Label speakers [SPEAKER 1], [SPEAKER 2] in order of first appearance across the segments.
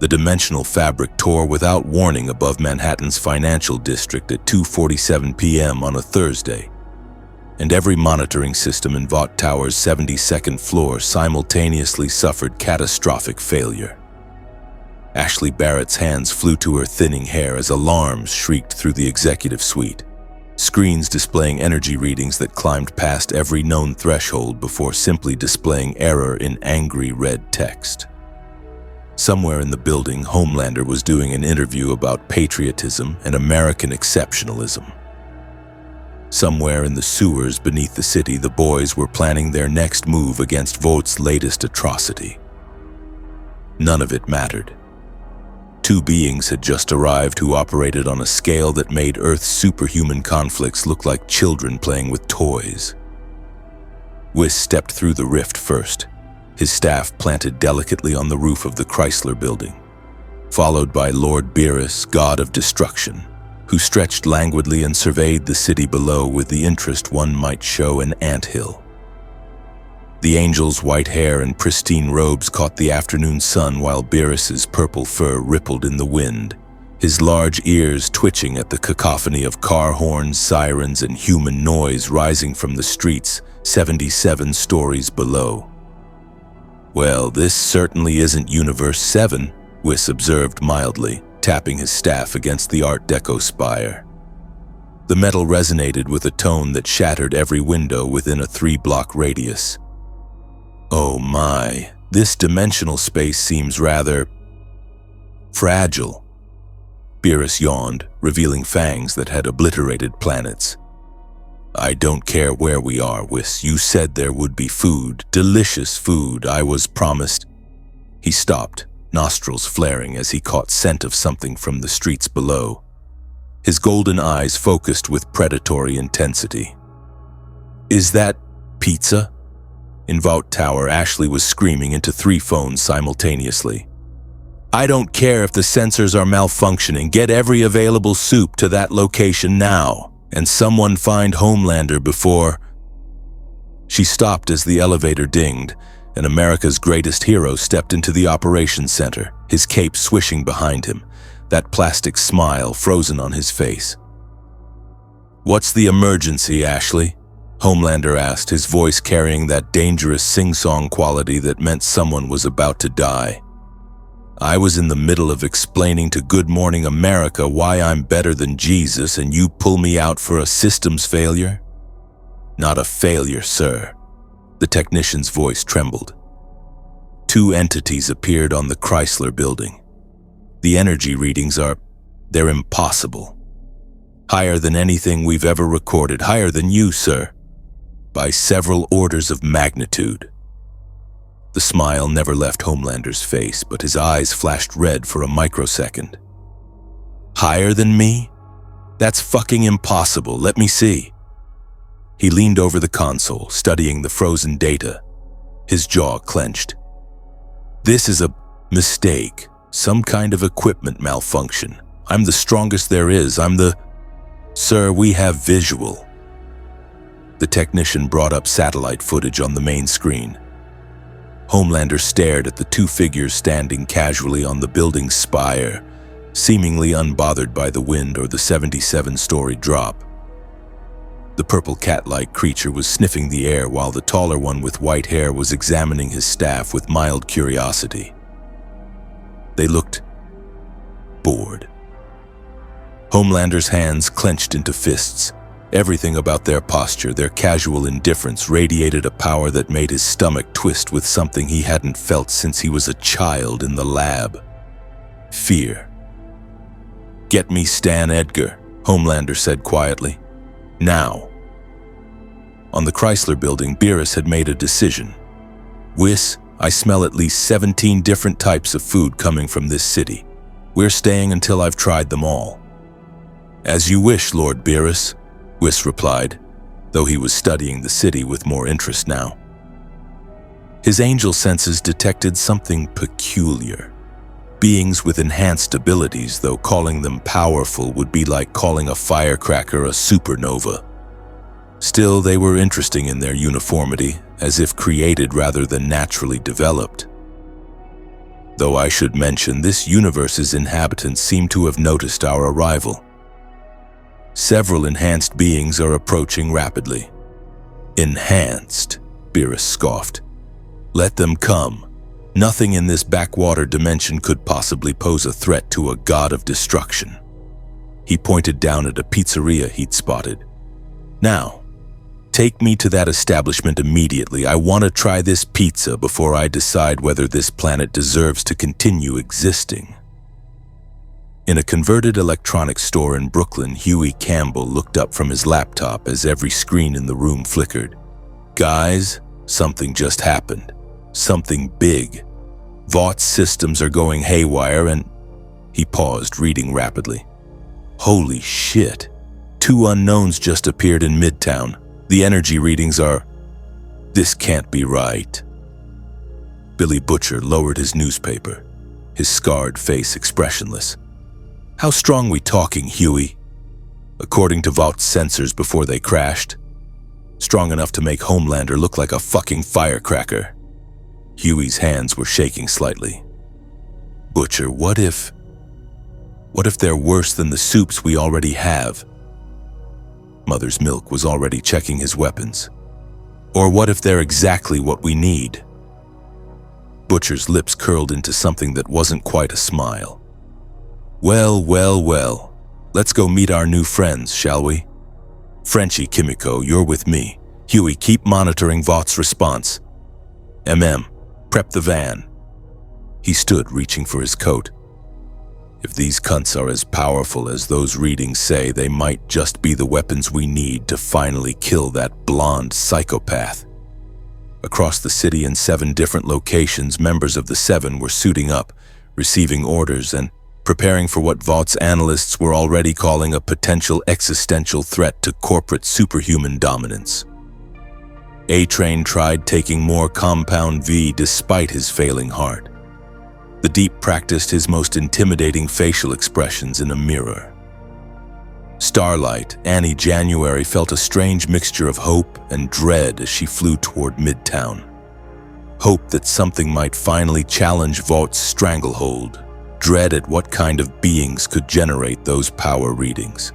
[SPEAKER 1] The dimensional fabric tore without warning above Manhattan's financial district at 2:47 p.m. on a Thursday, and every monitoring system in Vought Tower's 72nd floor simultaneously suffered catastrophic failure. Ashley Barrett's hands flew to her thinning hair as alarms shrieked through the executive suite, screens displaying energy readings that climbed past every known threshold before simply displaying error in angry red text. Somewhere in the building, Homelander was doing an interview about patriotism and American exceptionalism. Somewhere in the sewers beneath the city, the boys were planning their next move against Vought's latest atrocity. None of it mattered. Two beings had just arrived who operated on a scale that made Earth's superhuman conflicts look like children playing with toys. Whis stepped through the rift first, his staff planted delicately on the roof of the Chrysler building, followed by Lord Beerus, god of destruction, who stretched languidly and surveyed the city below with the interest one might show an anthill. The angel's white hair and pristine robes caught the afternoon sun while Beerus's purple fur rippled in the wind, his large ears twitching at the cacophony of car horns, sirens, and human noise rising from the streets 77 stories below. "Well, this certainly isn't Universe 7, Whis observed mildly, tapping his staff against the Art Deco spire. The metal resonated with a tone that shattered every window within a 3-block radius. "Oh my, this dimensional space seems rather fragile." Beerus yawned, revealing fangs that had obliterated planets. "I don't care where we are, Whis. You said there would be food, delicious food. I was promised." He stopped, nostrils flaring as he caught scent of something from the streets below. His golden eyes focused with predatory intensity. "Is that pizza?" In Vought Tower, Ashley was screaming into 3 phones simultaneously. "I don't care if the sensors are malfunctioning. Get every available soup to that location now. And someone find Homelander before—" She stopped as the elevator dinged, and America's greatest hero stepped into the operations center, his cape swishing behind him, that plastic smile frozen on his face. "What's the emergency, Ashley?" Homelander asked, his voice carrying that dangerous sing-song quality that meant someone was about to die. "I was in the middle of explaining to Good Morning America why I'm better than Jesus, and you pull me out for a systems failure?" "Not a failure, sir." The technician's voice trembled. 2 entities appeared on the Chrysler building. The energy readings they're impossible. Higher than anything we've ever recorded, higher than you, sir. By several orders of magnitude. The smile never left Homelander's face, but his eyes flashed red for a microsecond. "Higher than me? That's fucking impossible. Let me see." He leaned over the console, studying the frozen data. His jaw clenched. "This is a mistake, some kind of equipment malfunction. I'm the strongest there is. Sir, we have visual." The technician brought up satellite footage on the main screen. Homelander stared at the 2 figures standing casually on the building's spire, seemingly unbothered by the wind or the 77-story drop. The purple cat-like creature was sniffing the air while the taller one with white hair was examining his staff with mild curiosity. They looked bored. Homelander's hands clenched into fists. Everything about their posture, their casual indifference, radiated a power that made his stomach twist with something he hadn't felt since he was a child in the lab. Fear. "Get me Stan Edgar," Homelander said quietly. "Now." On the Chrysler building, Beerus had made a decision. "Whis, I smell at least 17 different types of food coming from this city. We're staying until I've tried them all." "As you wish, Lord Beerus," Whis replied, though he was studying the city with more interest now. His angel senses detected something peculiar. Beings with enhanced abilities, though calling them powerful would be like calling a firecracker a supernova. Still, they were interesting in their uniformity, as if created rather than naturally developed. though I should mention this universe's inhabitants seem to have noticed our arrival. Several enhanced beings are approaching rapidly. Enhanced, Beerus scoffed. Let them come. Nothing in this backwater dimension could possibly pose a threat to a god of destruction. He pointed down at a pizzeria he'd spotted. Now, take me to that establishment immediately. I want to try this pizza before I decide whether this planet deserves to continue existing. In a converted electronics store in Brooklyn, Huey Campbell looked up from his laptop as every screen in the room flickered. Guys, something just happened. Something big. Vaught's systems are going haywire and... He paused, reading rapidly. Holy shit. 2 unknowns just appeared in Midtown. The energy readings are... This can't be right. Billy Butcher lowered his newspaper, his scarred face expressionless. How strong we talking, Huey? According to Vaught's sensors before they crashed, strong enough to make Homelander look like a fucking firecracker. Huey's hands were shaking slightly. Butcher, what if they're worse than the soups we already have? Mother's Milk was already checking his weapons. Or what if they're exactly what we need? Butcher's lips curled into something that wasn't quite a smile. Well, well, well. Let's go meet our new friends, shall we? Frenchie, Kimiko, you're with me. Huey, keep monitoring Vaught's response. Prep the van. He stood, reaching for his coat. If these cunts are as powerful as those readings say, they might just be the weapons we need to finally kill that blonde psychopath. Across the city in 7 different locations, members of the 7 were suiting up, receiving orders, and preparing for what Vaught's analysts were already calling a potential existential threat to corporate superhuman dominance. A-Train tried taking more Compound V despite his failing heart. The Deep practiced his most intimidating facial expressions in a mirror. Starlight, Annie January, felt a strange mixture of hope and dread as she flew toward Midtown. Hope that something might finally challenge Vaught's stranglehold. Dread at what kind of beings could generate those power readings.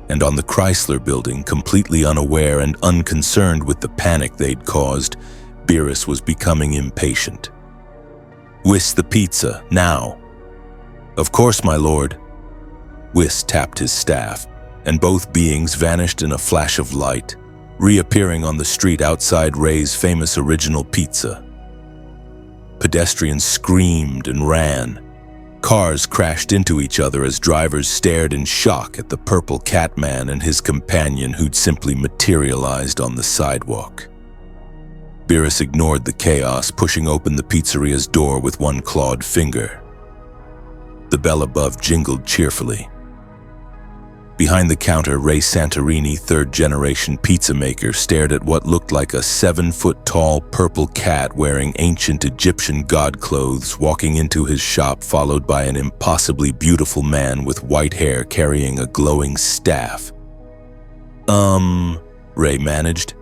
[SPEAKER 1] And on the Chrysler Building, completely unaware and unconcerned with the panic they'd caused, Beerus was becoming impatient. Whis the pizza, now. Of course, my lord. Whis tapped his staff, and both beings vanished in a flash of light, reappearing on the street outside Ray's famous original pizza. Pedestrians screamed and ran. Cars crashed into each other as drivers stared in shock at the purple Catman and his companion who'd simply materialized on the sidewalk. Beerus ignored the chaos, pushing open the pizzeria's door with one clawed finger. The bell above jingled cheerfully. Behind the counter, Ray Santorini, 3rd-generation pizza maker, stared at what looked like a 7-foot-tall purple cat wearing ancient Egyptian god clothes walking into his shop, followed by an impossibly beautiful man with white hair carrying a glowing staff. Ray managed.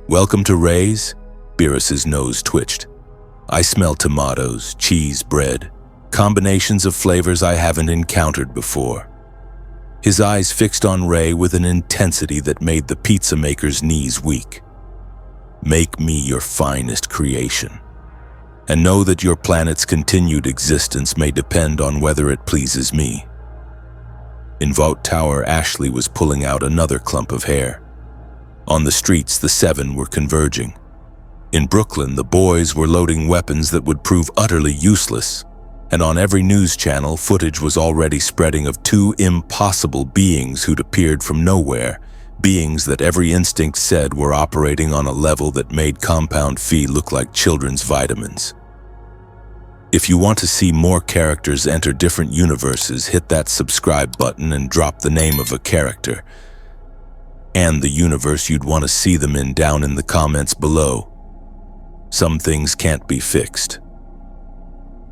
[SPEAKER 1] Welcome to Ray's? Beerus's nose twitched. I smell tomatoes, cheese, bread, combinations of flavors I haven't encountered before. His eyes fixed on Ray with an intensity that made the pizza maker's knees weak. Make me your finest creation, and know that your planet's continued existence may depend on whether it pleases me. In Vault Tower, Ashley was pulling out another clump of hair. On the streets, the 7 were converging. In Brooklyn, the boys were loading weapons that would prove utterly useless. And on every news channel, footage was already spreading of 2 impossible beings who'd appeared from nowhere, beings that every instinct said were operating on a level that made Compound V look like children's vitamins. If you want to see more characters enter different universes, hit that subscribe button and drop the name of a character, and the universe you'd want to see them in down in the comments below. Some things can't be fixed.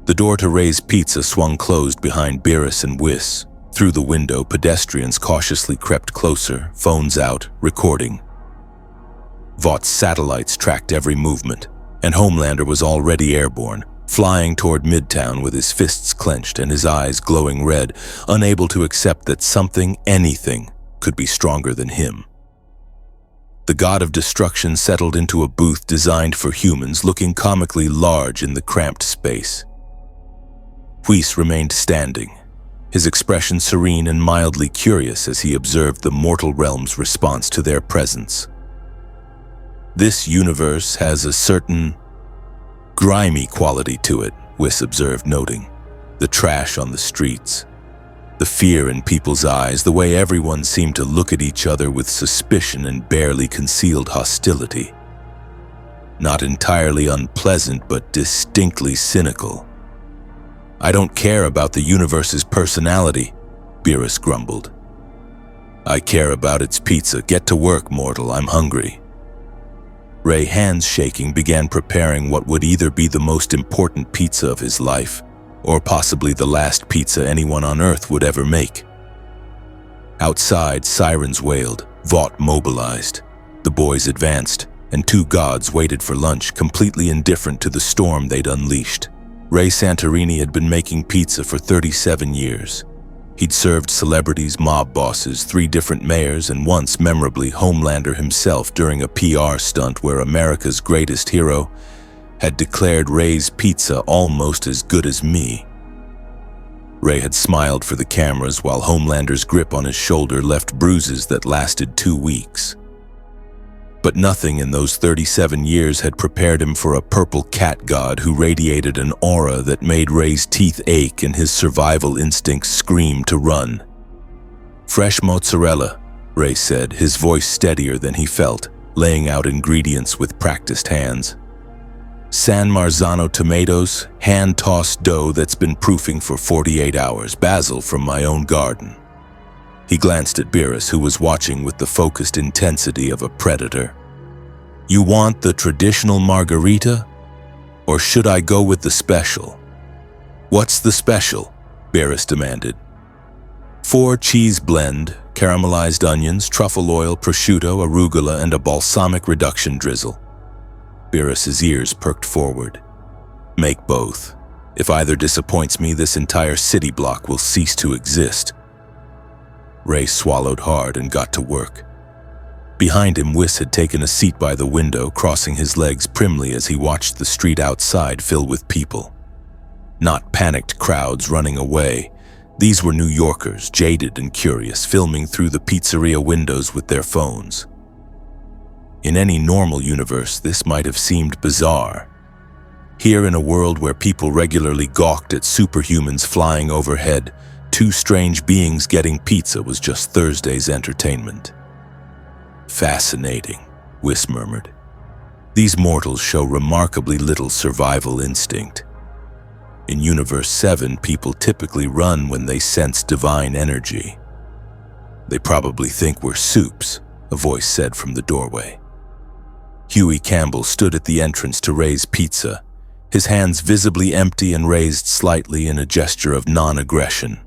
[SPEAKER 1] The door to Ray's Pizza swung closed behind Beerus and Whis. Through the window, pedestrians cautiously crept closer, phones out, recording. Vaught's satellites tracked every movement, and Homelander was already airborne, flying toward Midtown with his fists clenched and his eyes glowing red, unable to accept that something, anything, could be stronger than him. The god of destruction settled into a booth designed for humans, looking comically large in the cramped space. Whis remained standing, his expression serene and mildly curious as he observed the mortal realm's response to their presence. This universe has a certain grimy quality to it, Whis observed, noting the trash on the streets, the fear in people's eyes, the way everyone seemed to look at each other with suspicion and barely concealed hostility. Not entirely unpleasant, but distinctly cynical. "I don't care about the universe's personality," Beerus grumbled. "I care about its pizza. Get to work, mortal. I'm hungry." Ray, hands shaking, began preparing what would either be the most important pizza of his life, or possibly the last pizza anyone on Earth would ever make. Outside, sirens wailed, Vought mobilized. The boys advanced, and two gods waited for lunch, completely indifferent to the storm they'd unleashed. Ray Santorini had been making pizza for 37 years. He'd served celebrities, mob bosses, 3 different mayors, and once, memorably, Homelander himself during a PR stunt where America's greatest hero had declared Ray's pizza almost as good as me. Ray had smiled for the cameras while Homelander's grip on his shoulder left bruises that lasted 2 weeks. But nothing in those 37 years had prepared him for a purple cat god who radiated an aura that made Ray's teeth ache and his survival instincts scream to run. "Fresh mozzarella," Ray said, his voice steadier than he felt, laying out ingredients with practiced hands. "San Marzano tomatoes, hand-tossed dough that's been proofing for 48 hours, basil from my own garden." He glanced at Beerus, who was watching with the focused intensity of a predator. "You want the traditional margarita? Or should I go with the special?" "What's the special?" Beerus demanded. 4 cheese blend, caramelized onions, truffle oil, prosciutto, arugula, and a balsamic reduction drizzle. Beerus's ears perked forward. "Make both. If either disappoints me, this entire city block will cease to exist." Ray swallowed hard and got to work. Behind him, Whis had taken a seat by the window, crossing his legs primly as he watched the street outside fill with people. Not panicked crowds running away. These were New Yorkers, jaded and curious, filming through the pizzeria windows with their phones. In any normal universe, this might have seemed bizarre. Here, in a world where people regularly gawked at superhumans flying overhead, 2 strange beings getting pizza was just Thursday's entertainment. "Fascinating," Whis murmured. "These mortals show remarkably little survival instinct. In Universe 7, people typically run when they sense divine energy." "They probably think we're soups," a voice said from the doorway. Huey Campbell stood at the entrance to Ray's Pizza, his hands visibly empty and raised slightly in a gesture of non-aggression.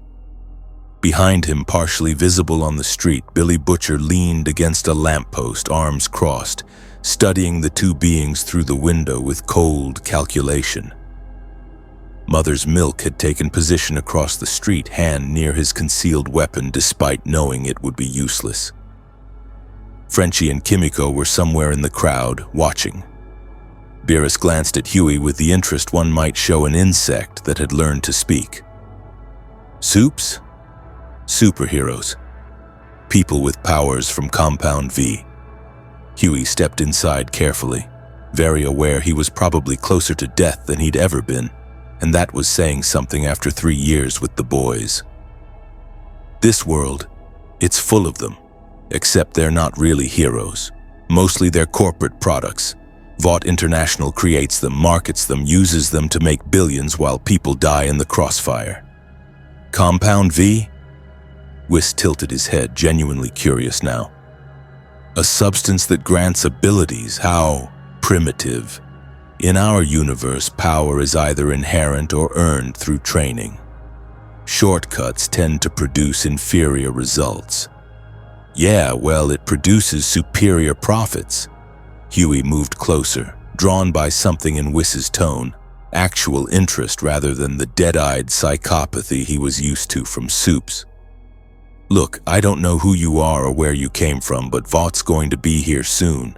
[SPEAKER 1] Behind him, partially visible on the street, Billy Butcher leaned against a lamppost, arms crossed, studying the 2 beings through the window with cold calculation. Mother's Milk had taken position across the street, hand near his concealed weapon despite knowing it would be useless. Frenchie and Kimiko were somewhere in the crowd, watching. Beerus glanced at Huey with the interest one might show an insect that had learned to speak. "Soups? Superheroes. People with powers from Compound V." Huey stepped inside carefully, very aware he was probably closer to death than he'd ever been, and that was saying something after 3 years with the boys. "This world, it's full of them, except they're not really heroes. Mostly they're corporate products. Vought International creates them, markets them, uses them to make billions while people die in the crossfire." "Compound V?" Whis tilted his head, genuinely curious now. "A substance that grants abilities. How primitive. In our universe, power is either inherent or earned through training. Shortcuts tend to produce inferior results." "Yeah, well, it produces superior profits." Huey moved closer, drawn by something in Whis's tone. actual interest rather than the dead-eyed psychopathy he was used to from Soups. "Look, I don't know who you are or where you came from, but Vought's going to be here soon.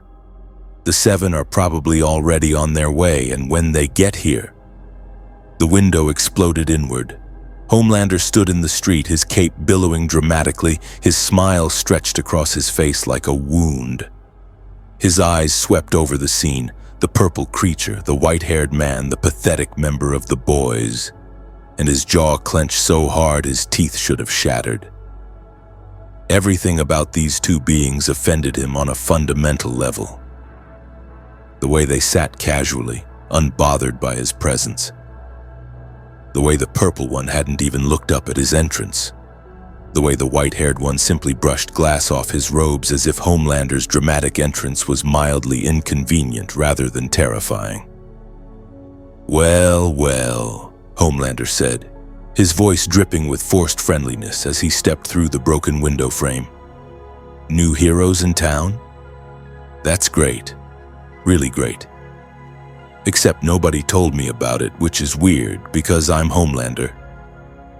[SPEAKER 1] The 7 are probably already on their way, and when they get here..." The window exploded inward. Homelander stood in the street, his cape billowing dramatically, his smile stretched across his face like a wound. His eyes swept over the scene, the purple creature, the white-haired man, the pathetic member of the boys, and his jaw clenched so hard his teeth should have shattered. Everything about these two beings offended him on a fundamental level. The way they sat casually, unbothered by his presence. The way the purple one hadn't even looked up at his entrance. The way the white-haired one simply brushed glass off his robes as if Homelander's dramatic entrance was mildly inconvenient rather than terrifying. "Well, well," Homelander said, his voice dripping with forced friendliness as he stepped through the broken window frame. "New heroes in town? That's great. Really great. Except nobody told me about it, which is weird because I'm Homelander.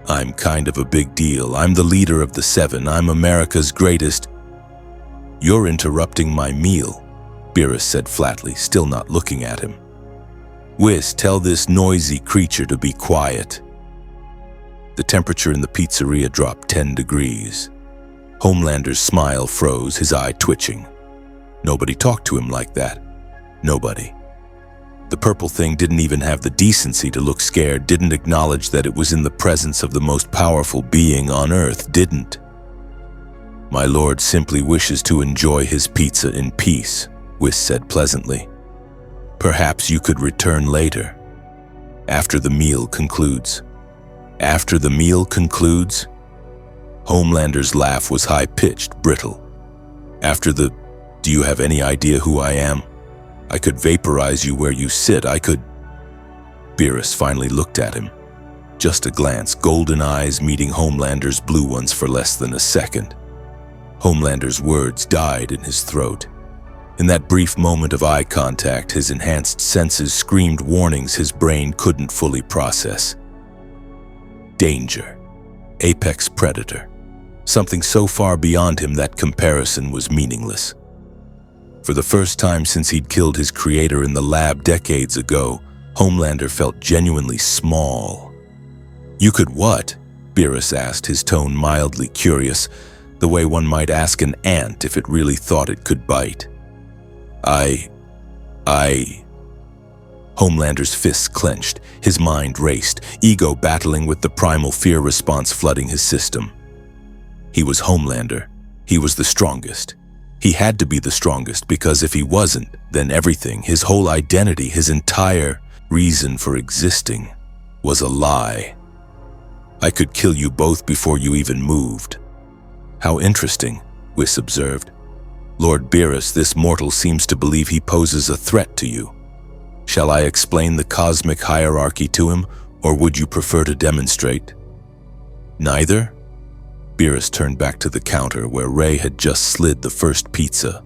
[SPEAKER 1] I'm kind of a big deal. I'm the leader of the 7. I'm America's greatest..." "You're interrupting my meal," Beerus said flatly, still not looking at him. "Whis, tell this noisy creature to be quiet." The temperature in the pizzeria dropped 10 degrees. Homelander's smile froze, his eye twitching. Nobody talked to him like that. Nobody. The purple thing didn't even have the decency to look scared, didn't acknowledge that it was in the presence of the most powerful being on Earth, didn't. "My lord simply wishes to enjoy his pizza in peace," Whis said pleasantly. "Perhaps you could return later. After the meal concludes." "After the meal concludes?" Homelander's laugh was high-pitched, brittle. Do you have any idea who I am? I could vaporize you where you sit, I could..." Beerus finally looked at him. Just a glance, golden eyes meeting Homelander's blue ones for less than a second. Homelander's words died in his throat. In that brief moment of eye contact, his enhanced senses screamed warnings his brain couldn't fully process. Danger. Apex predator. Something so far beyond him that comparison was meaningless. For the first time since he'd killed his creator in the lab decades ago, Homelander felt genuinely small. "You could what?" Beerus asked, his tone mildly curious, the way one might ask an ant if it really thought it could bite. I... Homelander's fists clenched, his mind raced, ego battling with the primal fear response flooding his system. He was Homelander. He was the strongest. He had to be the strongest because if he wasn't, then everything, his whole identity, his entire reason for existing, was a lie. "I could kill you both before you even moved." "How interesting," Whis observed. "Lord Beerus, this mortal seems to believe he poses a threat to you. Shall I explain the cosmic hierarchy to him, or would you prefer to demonstrate?" "Neither?" Beerus turned back to the counter where Ray had just slid the first pizza,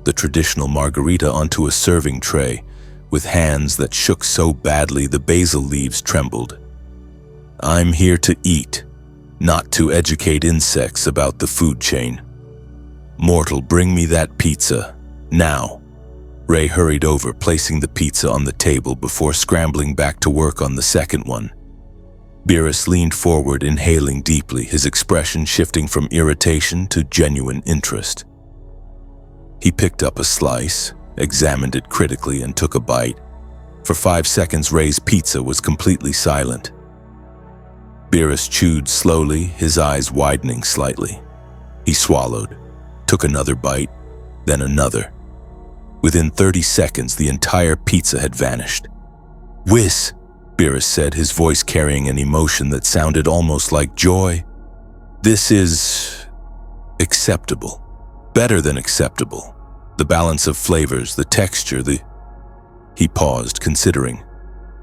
[SPEAKER 1] the traditional margarita, onto a serving tray, with hands that shook so badly the basil leaves trembled. "I'm here to eat, not to educate insects about the food chain. Mortal, bring me that pizza, now." Ray hurried over, placing the pizza on the table before scrambling back to work on the second one. Beerus leaned forward, inhaling deeply, his expression shifting from irritation to genuine interest. He picked up a slice, examined it critically, and took a bite. For 5 seconds, Ray's pizza was completely silent. Beerus chewed slowly, his eyes widening slightly. He swallowed, took another bite, then another. Within 30 seconds, the entire pizza had vanished. "Whis," Beerus said, his voice carrying an emotion that sounded almost like joy. "This is... acceptable. Better than acceptable. The balance of flavors, the texture, the..." He paused, considering.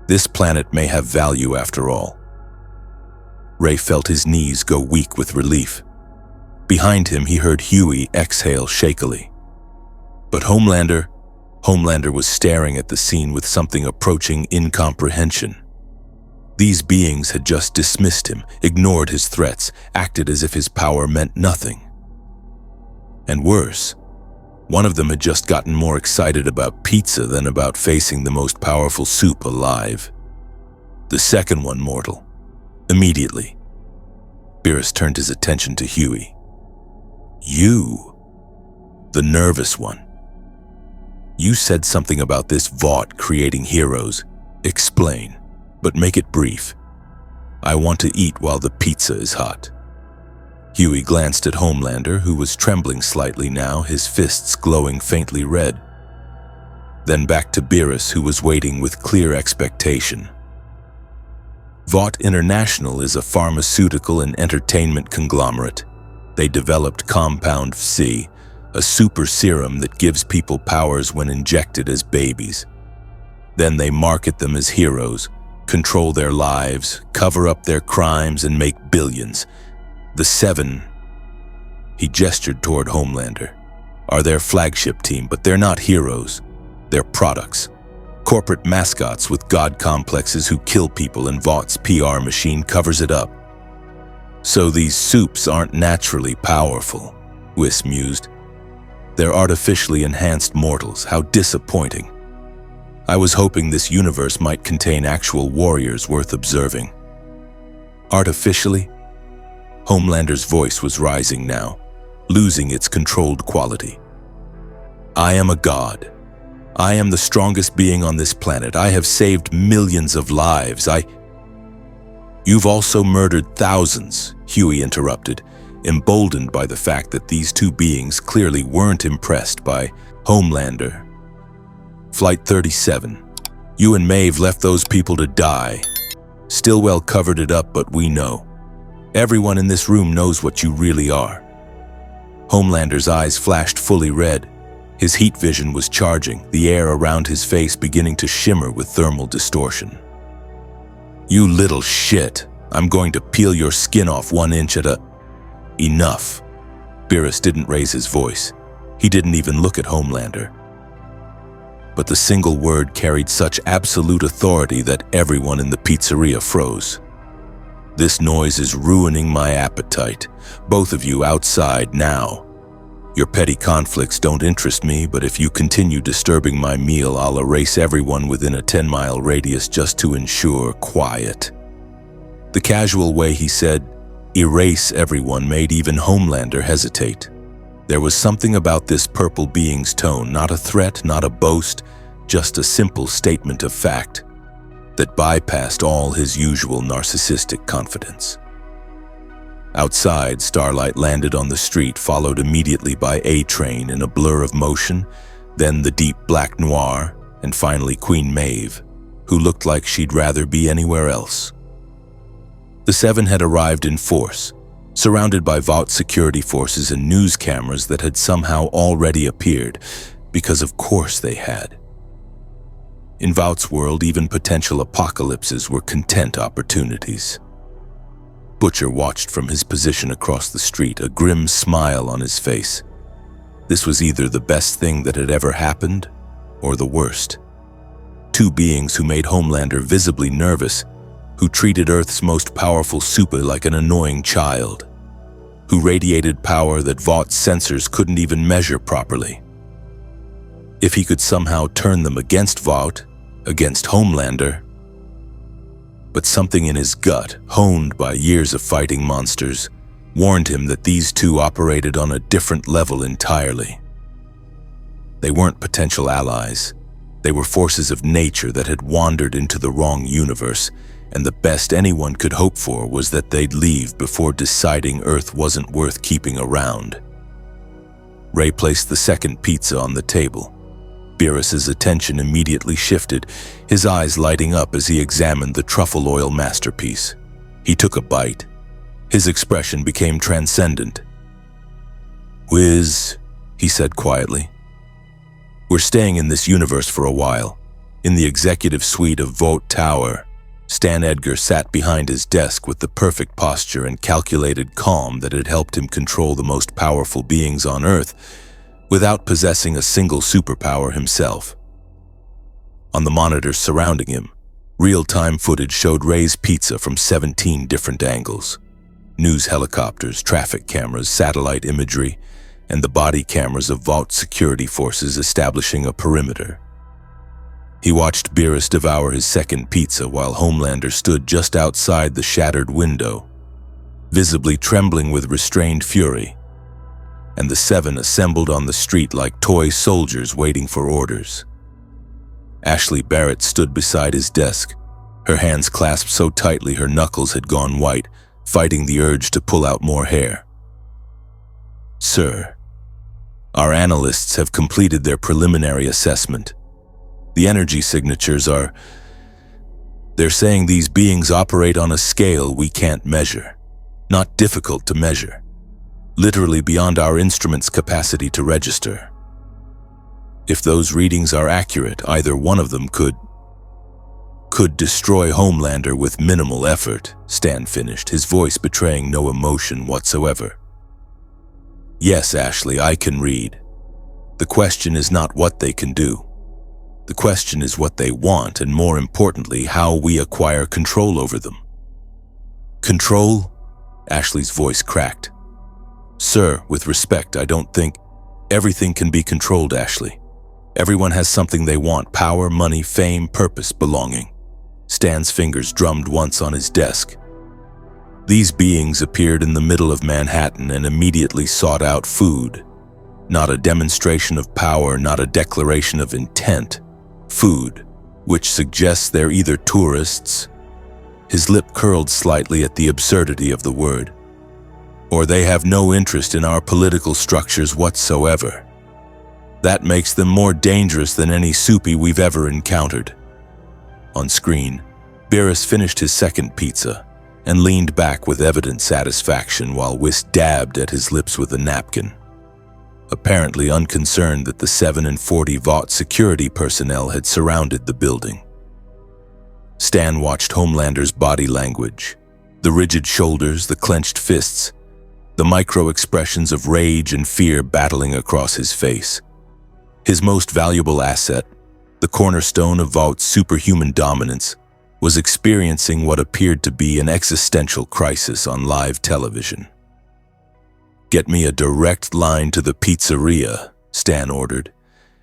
[SPEAKER 1] This planet may have value after all. Ray felt his knees go weak with relief. Behind him, he heard Huey exhale shakily. But Homelander was staring at the scene with something approaching incomprehension. These beings had just dismissed him, ignored his threats, acted as if his power meant nothing. And worse, one of them had just gotten more excited about pizza than about facing the most powerful soup alive. The second one mortal. Immediately, Beerus turned his attention to Huey. You, the nervous one. You said something about this Vought creating heroes. Explain, but make it brief. I want to eat while the pizza is hot. Huey glanced at Homelander, who was trembling slightly now, his fists glowing faintly red. Then back to Beerus, who was waiting with clear expectation. Vought International is a pharmaceutical and entertainment conglomerate. They developed Compound C, a super serum that gives people powers when injected as babies. Then they market them as heroes, control their lives, cover up their crimes, and make billions. The Seven, he gestured toward Homelander, are their flagship team, but they're not heroes. They're products. Corporate mascots with god complexes who kill people, and Vaught's PR machine covers it up. So these soups aren't naturally powerful, Whis mused. They're artificially enhanced mortals. How disappointing. I was hoping this universe might contain actual warriors worth observing. Artificially? Homelander's voice was rising now, losing its controlled quality. I am a god. I am the strongest being on this planet. I have saved millions of lives. You've also murdered thousands, Huey interrupted, emboldened by the fact that these two beings clearly weren't impressed by Homelander. Flight 37. You and Maeve left those people to die. Stillwell covered it up, but we know. Everyone in this room knows what you really are. Homelander's eyes flashed fully red. His heat vision was charging, the air around his face beginning to shimmer with thermal distortion. You little shit. I'm going to peel your skin off 1 inch at a... Enough. Beerus didn't raise his voice. He didn't even look at Homelander. But the single word carried such absolute authority that everyone in the pizzeria froze. This noise is ruining my appetite. Both of you outside now. Your petty conflicts don't interest me, but if you continue disturbing my meal, I'll erase everyone within a 10-mile radius just to ensure quiet. The casual way he said, erase everyone, made even Homelander hesitate. There was something about this purple being's tone, not a threat, not a boast, just a simple statement of fact that bypassed all his usual narcissistic confidence. Outside, Starlight landed on the street, followed immediately by A-Train in a blur of motion, then the deep black noir, and finally Queen Maeve, who looked like she'd rather be anywhere else. The Seven had arrived in force, surrounded by Vought security forces and news cameras that had somehow already appeared, because of course they had. In Vought's world, even potential apocalypses were content opportunities. Butcher watched from his position across the street, a grim smile on his face. This was either the best thing that had ever happened, or the worst. Two beings who made Homelander visibly nervous, who treated Earth's most powerful super like an annoying child, who radiated power that Vaught's sensors couldn't even measure properly. If he could somehow turn them against Vought, against Homelander. But something in his gut, honed by years of fighting monsters, warned him that these two operated on a different level entirely. They weren't potential allies. They were forces of nature that had wandered into the wrong universe, and the best anyone could hope for was that they'd leave before deciding Earth wasn't worth keeping around. Ray placed the second pizza on the table. Beerus's attention immediately shifted, his eyes lighting up as he examined the truffle oil masterpiece. He took a bite. His expression became transcendent. "Whiz," he said quietly. "We're staying in this universe for a while." In the executive suite of Vought Tower, Stan Edgar sat behind his desk with the perfect posture and calculated calm that had helped him control the most powerful beings on Earth without possessing a single superpower himself. On the monitors surrounding him, Real-time footage showed Ray's Pizza from 17 different angles. News helicopters, traffic cameras, satellite imagery, and the body cameras of Vault security forces establishing a perimeter. He watched Beerus devour his second pizza while Homelander stood just outside the shattered window, visibly trembling with restrained fury, and the seven assembled on the street like toy soldiers waiting for orders. Ashley Barrett stood beside his desk, her hands clasped so tightly her knuckles had gone white, fighting the urge to pull out more hair. "Sir, our analysts have completed their preliminary assessment. The energy signatures they're saying these beings operate on a scale we can't measure. Not difficult to measure. Literally beyond our instrument's capacity to register. If those readings are accurate, either one of them could destroy Homelander with minimal effort," Stan finished, his voice betraying no emotion whatsoever. "Yes, Ashley, I can read. The question is not what they can do. The question is what they want, and more importantly, how we acquire control over them." "Control?" Ashley's voice cracked. "Sir, with respect, I don't think everything can be controlled, Ashley. Everyone has something they want: power, money, fame, purpose, belonging." Stan's fingers drummed once on his desk. "These beings appeared in the middle of Manhattan and immediately sought out food. Not a demonstration of power, not a declaration of intent. Food, which suggests they're either tourists," his lip curled slightly at the absurdity of the word, "or they have no interest in our political structures whatsoever. That makes them more dangerous than any soupy we've ever encountered." On screen, Beerus finished his second pizza and leaned back with evident satisfaction while Whis dabbed at his lips with a napkin, apparently unconcerned that the 7 and 40 Vought security personnel had surrounded the building. Stan watched Homelander's body language, the rigid shoulders, the clenched fists, the micro-expressions of rage and fear battling across his face. His most valuable asset, the cornerstone of Vaught's superhuman dominance, was experiencing what appeared to be an existential crisis on live television. "Get me a direct line to the pizzeria," Stan ordered,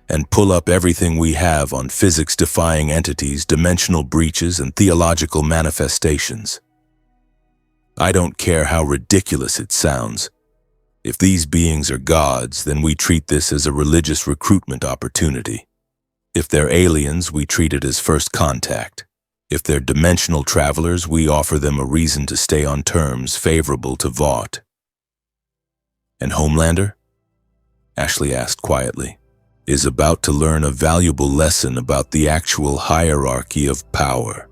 [SPEAKER 1] "and pull up everything we have on physics-defying entities, dimensional breaches, and theological manifestations. I don't care how ridiculous it sounds. If these beings are gods, then we treat this as a religious recruitment opportunity. If they're aliens, we treat it as first contact. If they're dimensional travelers, we offer them a reason to stay on terms favorable to Vought." "And Homelander?" Ashley asked quietly. "Is about to learn a valuable lesson about the actual hierarchy of power."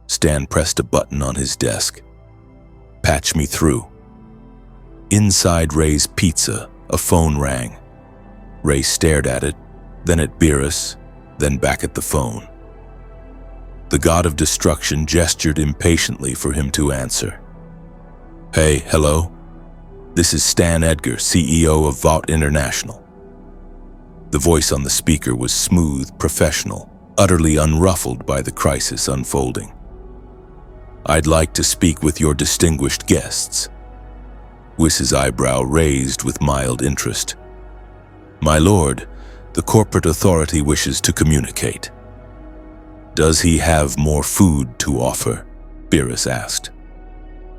[SPEAKER 1] Stan pressed a button on his desk. "Patch me through." Inside Ray's Pizza, a phone rang. Ray stared at it, then at Beerus, then back at the phone. The god of destruction gestured impatiently for him to answer. "Hey, hello? This is Stan Edgar, CEO of Vought International." The voice on the speaker was smooth, professional, utterly unruffled by the crisis unfolding. "I'd like to speak with your distinguished guests." Wiss's eyebrow raised with mild interest. "My lord, the corporate authority wishes to communicate." "Does he have more food to offer?" Beerus asked.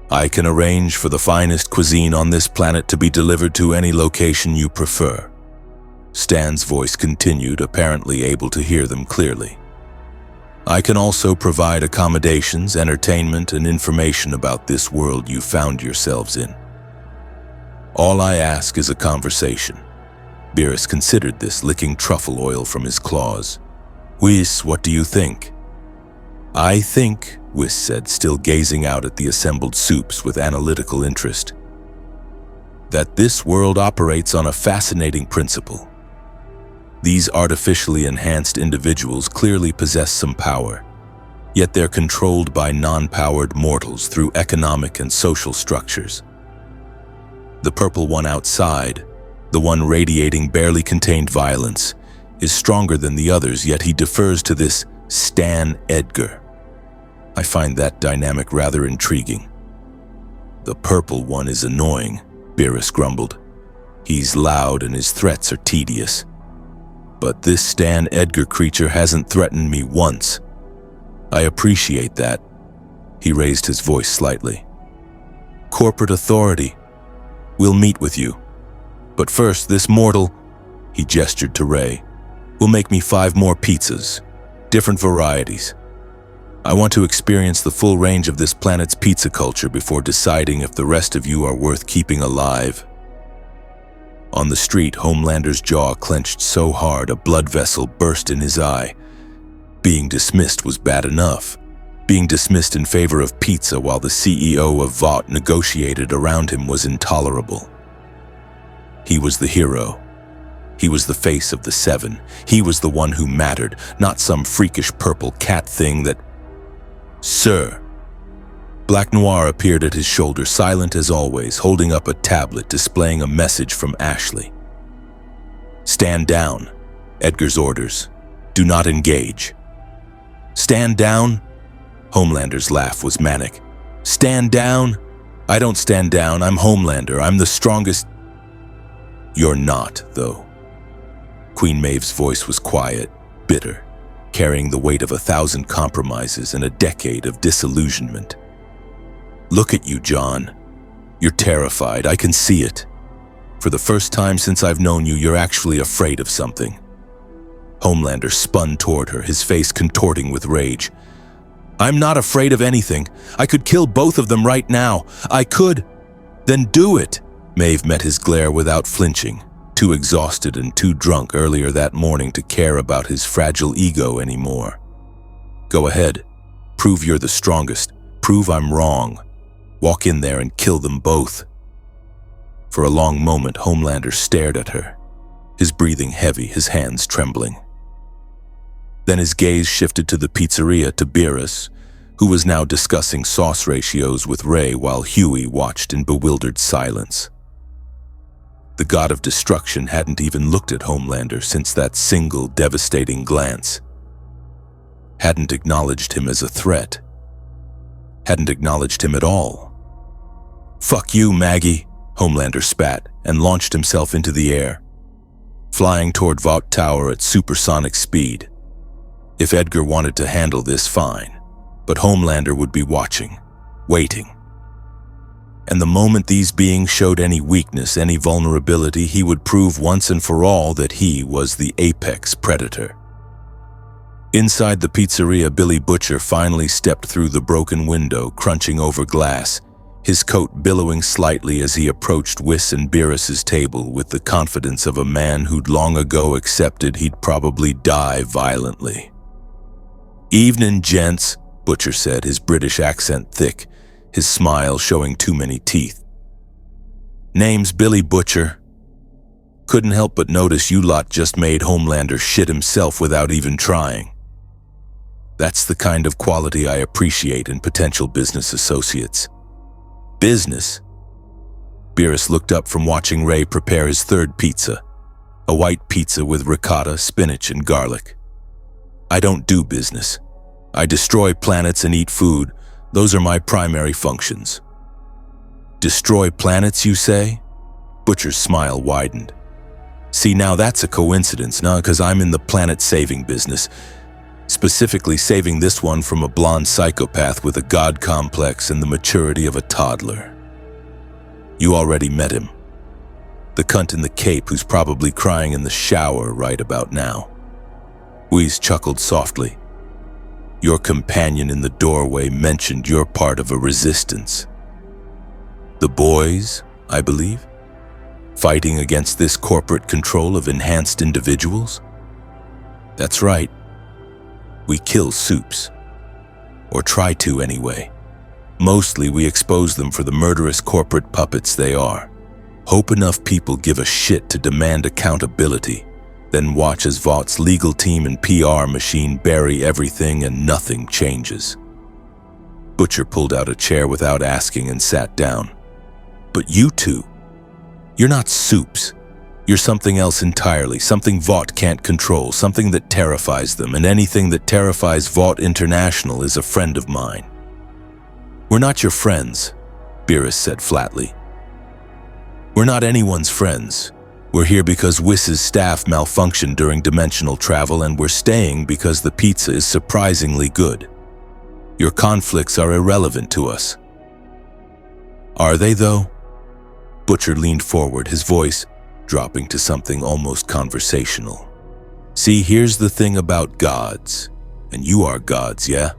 [SPEAKER 1] "I can arrange for the finest cuisine on this planet to be delivered to any location you prefer." Stan's voice continued, apparently able to hear them clearly. "I can also provide accommodations, entertainment, and information about this world you found yourselves in. All I ask is a conversation." Beerus considered this, licking truffle oil from his claws. "Whis, what do you think?" "I think," Whis said, still gazing out at the assembled soups with analytical interest, "that this world operates on a fascinating principle. These artificially enhanced individuals clearly possess some power, yet they're controlled by non-powered mortals through economic and social structures. The purple one outside, the one radiating barely contained violence, is stronger than the others, yet he defers to this Stan Edgar, I find that dynamic rather intriguing. The purple one is annoying, Beerus grumbled. He's loud and his threats are tedious. But this Stan Edgar creature hasn't threatened me once. I appreciate that. He raised his voice slightly. Corporate authority. We'll meet with you. But first, this mortal, he gestured to Ray, will make me 5 more pizzas, different varieties. I want to experience the full range of this planet's pizza culture before deciding if the rest of you are worth keeping alive. On the street, Homelander's jaw clenched so hard a blood vessel burst in his eye. Being dismissed was bad enough. Being dismissed in favor of pizza while the CEO of Vought negotiated around him was intolerable. He was the hero. He was the face of the 7. He was the one who mattered, not some freakish purple cat thing that... Sir. Black Noir appeared at his shoulder, silent as always, holding up a tablet displaying a message from Ashley. Stand down. Edgar's orders. Do not engage. Stand down? Homelander's laugh was manic. Stand down? I don't stand down. I'm Homelander. I'm the strongest. You're not, though. Queen Maeve's voice was quiet, bitter, carrying the weight of 1,000 compromises and a decade of disillusionment. Look at you, John. You're terrified. I can see it. For the first time since I've known you, you're actually afraid of something. Homelander spun toward her, his face contorting with rage. I'm not afraid of anything. I could kill both of them right now. I could. Then do it. Maeve met his glare without flinching, too exhausted and too drunk earlier that morning to care about his fragile ego anymore. Go ahead. Prove you're the strongest. Prove I'm wrong. Walk in there and kill them both. For a long moment, Homelander stared at her, his breathing heavy, his hands trembling. Then his gaze shifted to the pizzeria, to Beerus, who was now discussing sauce ratios with Ray while Huey watched in bewildered silence. The god of destruction hadn't even looked at Homelander since that single devastating glance. Hadn't acknowledged him as a threat. Hadn't acknowledged him at all. Fuck you, Maggie, Homelander spat and launched himself into the air, flying toward Vought Tower at supersonic speed. If Edgar wanted to handle this, fine, but Homelander would be watching, waiting. And the moment these beings showed any weakness, any vulnerability, he would prove once and for all that he was the apex predator. Inside the pizzeria, Billy Butcher finally stepped through the broken window, crunching over glass, his coat billowing slightly as he approached Whis and Beerus's table with the confidence of a man who'd long ago accepted he'd probably die violently. Evening, gents, Butcher said, his British accent thick, his smile showing too many teeth. Name's Billy Butcher. Couldn't help but notice you lot just made Homelander shit himself without even trying. That's the kind of quality I appreciate in potential business associates. Business? Beerus looked up from watching Ray prepare his 3rd pizza, a white pizza with ricotta, spinach, and garlic. I don't do business. I destroy planets and eat food. Those are my primary functions. Destroy planets, you say? Butcher's smile widened. See, now that's a coincidence, nah, because I'm in the planet-saving business. Specifically saving this one from a blonde psychopath with a god complex and the maturity of a toddler. You already met him. The cunt in the cape who's probably crying in the shower right about now. Whis chuckled softly. Your companion in the doorway mentioned you're part of a resistance. The boys, I believe? Fighting against this corporate control of enhanced individuals? That's right. We kill soups. Or try to anyway. Mostly we expose them for the murderous corporate puppets they are. Hope enough people give a shit to demand accountability, then watch as Vaught's legal team and PR machine bury everything and nothing changes. Butcher pulled out a chair without asking and sat down. But you two, you're not soups. You're something else entirely, something Vought can't control, something that terrifies them, and anything that terrifies Vought International is a friend of mine." "We're not your friends," Beerus said flatly. "We're not anyone's friends. We're here because WIS's staff malfunctioned during dimensional travel, and we're staying because the pizza is surprisingly good. Your conflicts are irrelevant to us." "Are they, though?" Butcher leaned forward, his voice dropping to something almost conversational. "See, here's the thing about gods. And you are gods, yeah?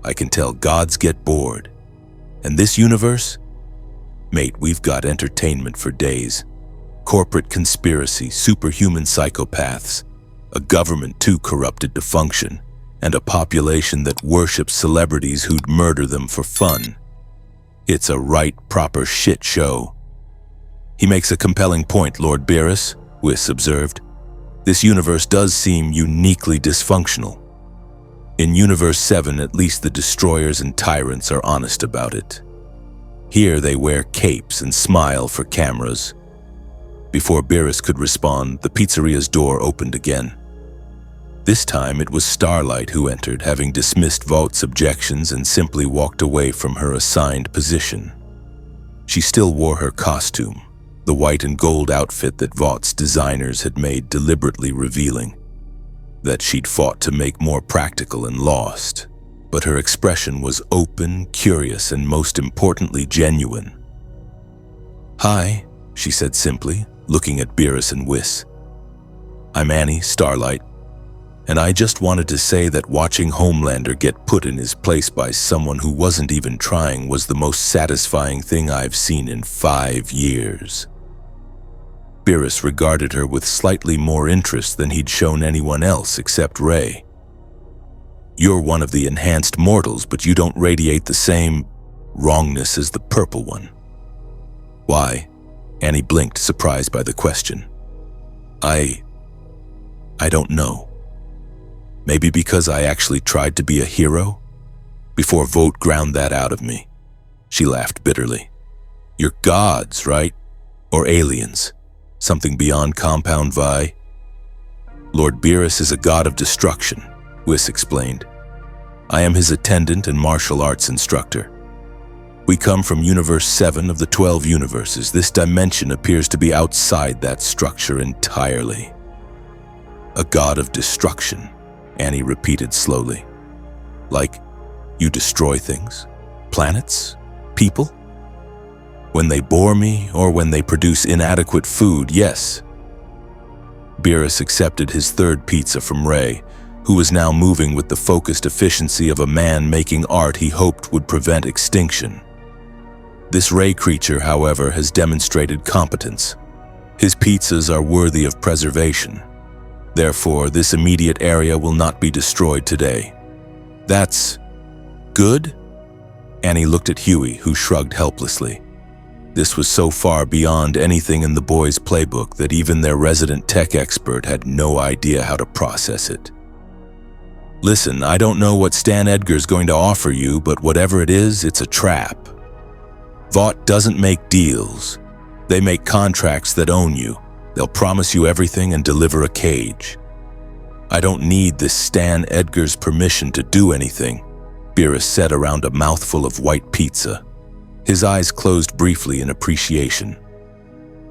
[SPEAKER 1] I can tell gods get bored. And this universe? Mate, we've got entertainment for days. Corporate conspiracy, superhuman psychopaths, a government too corrupted to function, and a population that worships celebrities who'd murder them for fun. It's a right proper shit show." "He makes a compelling point, Lord Beerus," Whis observed. "This universe does seem uniquely dysfunctional. In Universe 7, at least the destroyers and tyrants are honest about it. Here they wear capes and smile for cameras." Before Beerus could respond, the pizzeria's door opened again. This time it was Starlight who entered, having dismissed Vaught's objections and simply walked away from her assigned position. She still wore her costume, the white and gold outfit that Vaught's designers had made deliberately revealing, that she'd fought to make more practical and lost. But her expression was open, curious, and most importantly, genuine. "Hi," she said simply, looking at Beerus and Whis. "I'm Annie, Starlight, and I just wanted to say that watching Homelander get put in his place by someone who wasn't even trying was the most satisfying thing I've seen in 5 years." Beerus regarded her with slightly more interest than he'd shown anyone else except Ray. "You're one of the enhanced mortals, but you don't radiate the same wrongness as the purple one." "Why?" Annie blinked, surprised by the question. I don't know. Maybe because I actually tried to be a hero? Before Vought ground that out of me." She laughed bitterly. "You're gods, right? Or aliens? Something beyond Compound Vi?" "Lord Beerus is a god of destruction," Whis explained. "I am his attendant and martial arts instructor. We come from Universe 7 of the 12 universes. This dimension appears to be outside that structure entirely." "A god of destruction," Annie repeated slowly. "Like, you destroy things? Planets? People? When they bore me, or when they produce inadequate food, yes." Beerus accepted his third pizza from Ray, who was now moving with the focused efficiency of a man making art he hoped would prevent extinction. This Ray creature, however, has demonstrated competence. His pizzas are worthy of preservation. Therefore, this immediate area will not be destroyed today. "That's good?" Annie looked at Huey, who shrugged helplessly. This was so far beyond anything in the boys' playbook that even their resident tech expert had no idea how to process it. "Listen, I don't know what Stan Edgar's going to offer you, but whatever it is, it's a trap. Vought doesn't make deals. They make contracts that own you. They'll promise you everything and deliver a cage. I don't need this Stan Edgar's permission to do anything," Beerus said around a mouthful of white pizza. His eyes closed briefly in appreciation.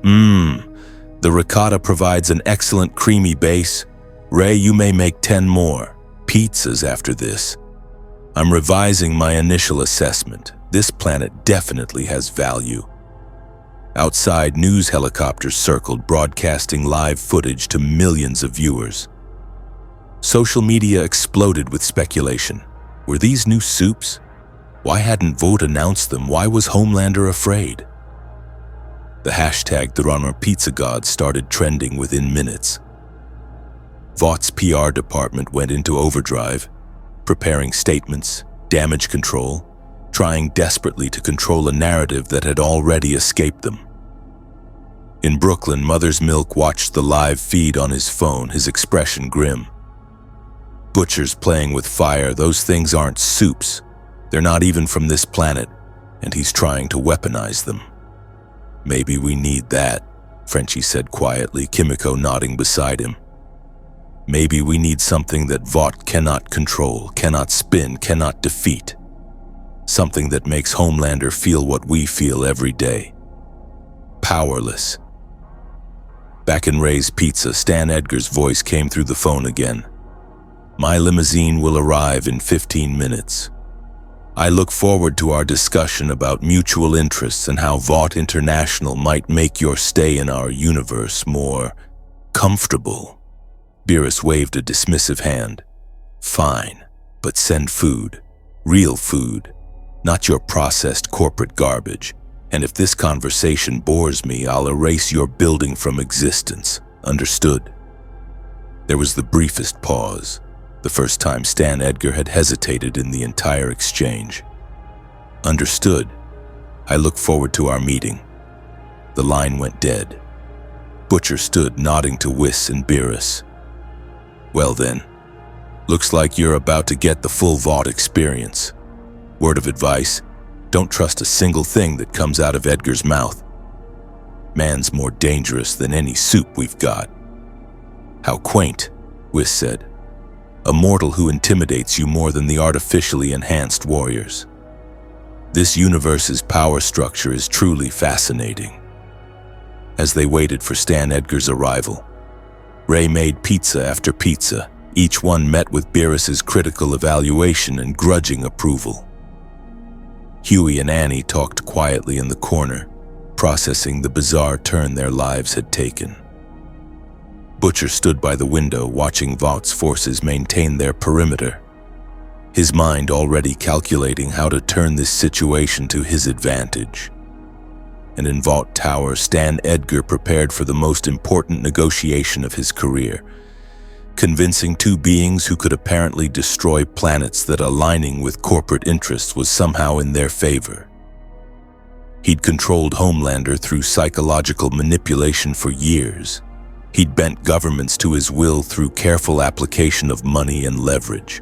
[SPEAKER 1] The ricotta provides an excellent creamy base. Ray, you may make 10 more pizzas after this. I'm revising my initial assessment. This planet definitely has value." Outside, news helicopters circled, broadcasting live footage to millions of viewers. Social media exploded with speculation. Were these new soups? Why hadn't Vought announced them? Why was Homelander afraid? The hashtag #TheRunnerPizzaGod started trending within minutes. Vaught's PR department went into overdrive, preparing statements, damage control, trying desperately to control a narrative that had already escaped them. In Brooklyn, Mother's Milk watched the live feed on his phone, his expression grim. "Butcher's playing with fire. Those things aren't soups. They're not even from this planet, and he's trying to weaponize them. Maybe we need that." Frenchie said quietly, Kimiko nodding beside him. Maybe we need something that Vought cannot control, cannot spin, cannot defeat. Something that makes Homelander feel what we feel every day. Powerless. Back in Ray's Pizza, Stan Edgar's voice came through the phone again. My limousine will arrive in 15 minutes. I look forward to our discussion about mutual interests and how Vought International might make your stay in our universe more comfortable. Beerus waved a dismissive hand. Fine, but send food. Real food. Not your processed corporate garbage. And if this conversation bores me, I'll erase your building from existence. Understood? There was the briefest pause, the first time Stan Edgar had hesitated in the entire exchange. Understood. I look forward to our meeting. The line went dead. Butcher stood nodding to Whis and Beerus. Well then, looks like you're about to get the full Vought experience. Word of advice, don't trust a single thing that comes out of Edgar's mouth. Man's more dangerous than any soup we've got. How quaint, Whis said. A mortal who intimidates you more than the artificially enhanced warriors. This universe's power structure is truly fascinating. As they waited for Stan Edgar's arrival, Ray made pizza after pizza. Each one met with Beerus's critical evaluation and grudging approval. Huey and Annie talked quietly in the corner, processing the bizarre turn their lives had taken. Butcher stood by the window, watching Vought's forces maintain their perimeter, his mind already calculating how to turn this situation to his advantage. And in Vought Tower, Stan Edgar prepared for the most important negotiation of his career, convincing two beings who could apparently destroy planets that aligning with corporate interests was somehow in their favor. He'd controlled Homelander through psychological manipulation for years. He'd bent governments to his will through careful application of money and leverage.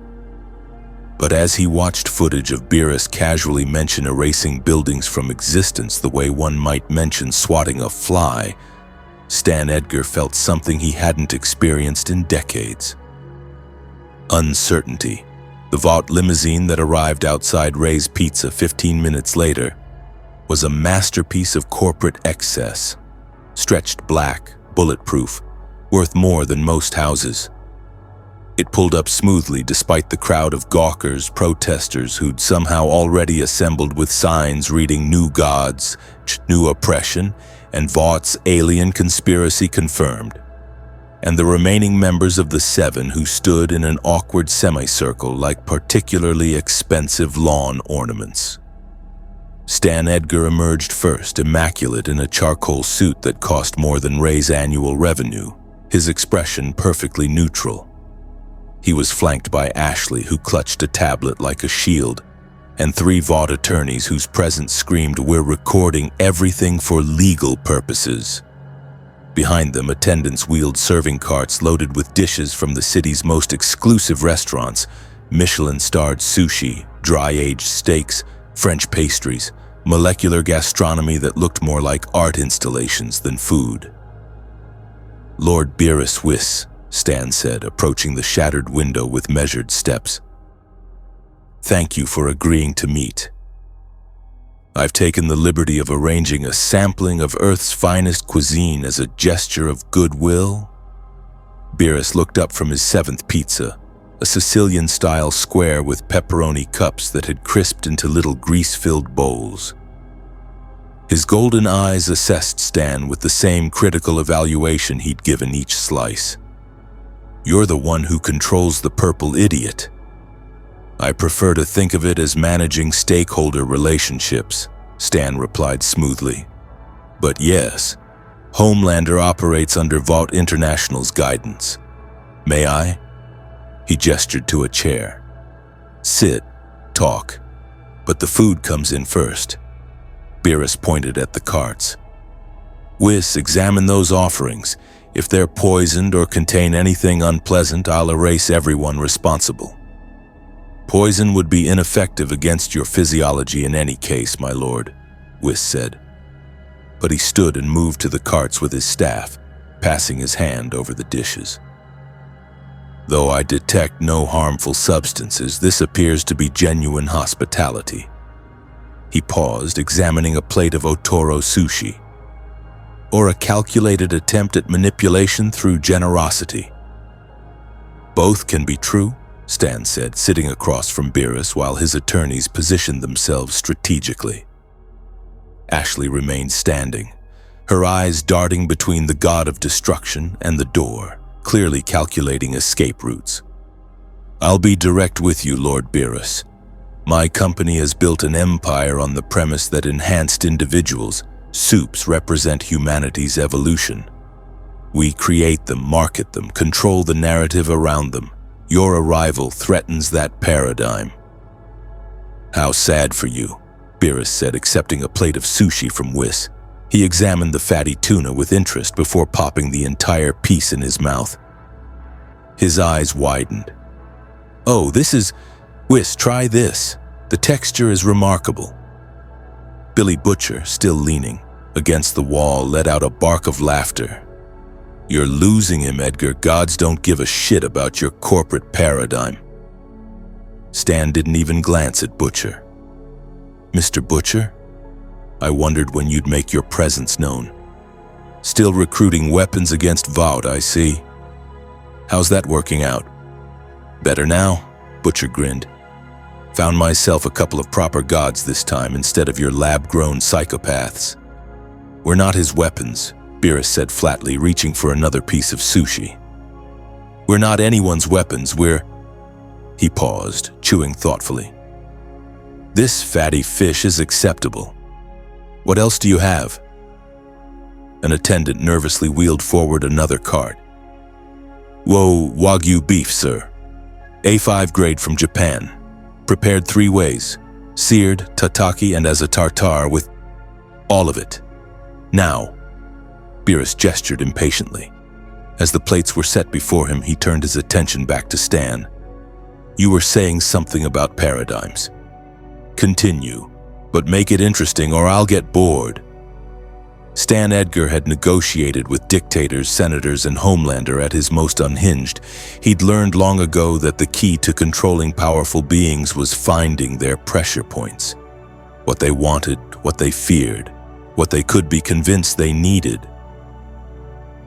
[SPEAKER 1] But as he watched footage of Beerus casually mention erasing buildings from existence the way one might mention swatting a fly, Stan Edgar felt something he hadn't experienced in decades. Uncertainty. The Vought limousine that arrived outside Ray's Pizza 15 minutes later was a masterpiece of corporate excess, stretched black, bulletproof, worth more than most houses. It pulled up smoothly despite the crowd of gawkers, protesters who'd somehow already assembled with signs reading "New Gods," "New Oppression," and "Vought's Alien Conspiracy Confirmed," and the remaining members of the seven who stood in an awkward semicircle like particularly expensive lawn ornaments. Stan Edgar emerged first, immaculate in a charcoal suit that cost more than Ray's annual revenue, his expression perfectly neutral. He was flanked by Ashley, who clutched a tablet like a shield, and three Vought attorneys whose presence screamed, "We're recording everything for legal purposes." Behind them, attendants wheeled serving carts loaded with dishes from the city's most exclusive restaurants, Michelin-starred sushi, dry-aged steaks, French pastries, molecular gastronomy that looked more like art installations than food. "Lord Beerus Whis," Stan said, approaching the shattered window with measured steps. "Thank you for agreeing to meet. I've taken the liberty of arranging a sampling of Earth's finest cuisine as a gesture of goodwill." Beerus looked up from his seventh pizza, a Sicilian-style square with pepperoni cups that had crisped into little grease-filled bowls. His golden eyes assessed Stan with the same critical evaluation he'd given each slice. "You're the one who controls the purple idiot." "I prefer to think of it as managing stakeholder relationships," Stan replied smoothly. "But yes, Homelander operates under Vought International's guidance. May I?" He gestured to a chair. "Sit, talk, but the food comes in first." Beerus pointed at the carts. "Whis, examine those offerings. If they're poisoned or contain anything unpleasant, I'll erase everyone responsible." "Poison would be ineffective against your physiology in any case, my lord," Whis said. but he stood and moved to the carts with his staff, passing his hand over the dishes. Though I detect no harmful substances, this appears to be genuine hospitality. He paused, examining a plate of otoro sushi. Or a calculated attempt at manipulation through generosity. Both can be true, Stan said, sitting across from Beerus while his attorneys positioned themselves strategically. Ashley remained standing, her eyes darting between the god of destruction and the door, clearly calculating escape routes. I'll be direct with you, Lord Beerus. My company has built an empire on the premise that enhanced individuals, soups, represent humanity's evolution. We create them, market them, control the narrative around them. Your arrival threatens that paradigm. How sad for you, Beerus said, accepting a plate of sushi from Whis. He examined the fatty tuna with interest before popping the entire piece in his mouth. His eyes widened. Oh, this is... Whis, try this. The texture is remarkable. Billy Butcher, still leaning against the wall, let out a bark of laughter. You're losing him, Edgar. Gods don't give a shit about your corporate paradigm. Stan didn't even glance at Butcher. Mr. Butcher? I wondered when you'd make your presence known. Still recruiting weapons against Vault, I see. How's that working out? Better now? Butcher grinned. Found myself a couple of proper gods this time instead of your lab-grown psychopaths. We're not his weapons, Beerus said flatly, reaching for another piece of sushi. We're not anyone's weapons, we're... He paused, chewing thoughtfully. This fatty fish is acceptable. What else do you have? An attendant nervously wheeled forward another cart. Whoa, Wagyu beef, sir. A5 grade from Japan. Prepared 3 ways. Seared, tataki, and as a tartare with... all of it. Now. Beerus gestured impatiently. As the plates were set before him, he turned his attention back to Stan. You were saying something about paradigms. Continue, but make it interesting or I'll get bored. Stan Edgar had negotiated with dictators, senators, and Homelander at his most unhinged. He'd learned long ago that the key to controlling powerful beings was finding their pressure points. What they wanted, what they feared, what they could be convinced they needed.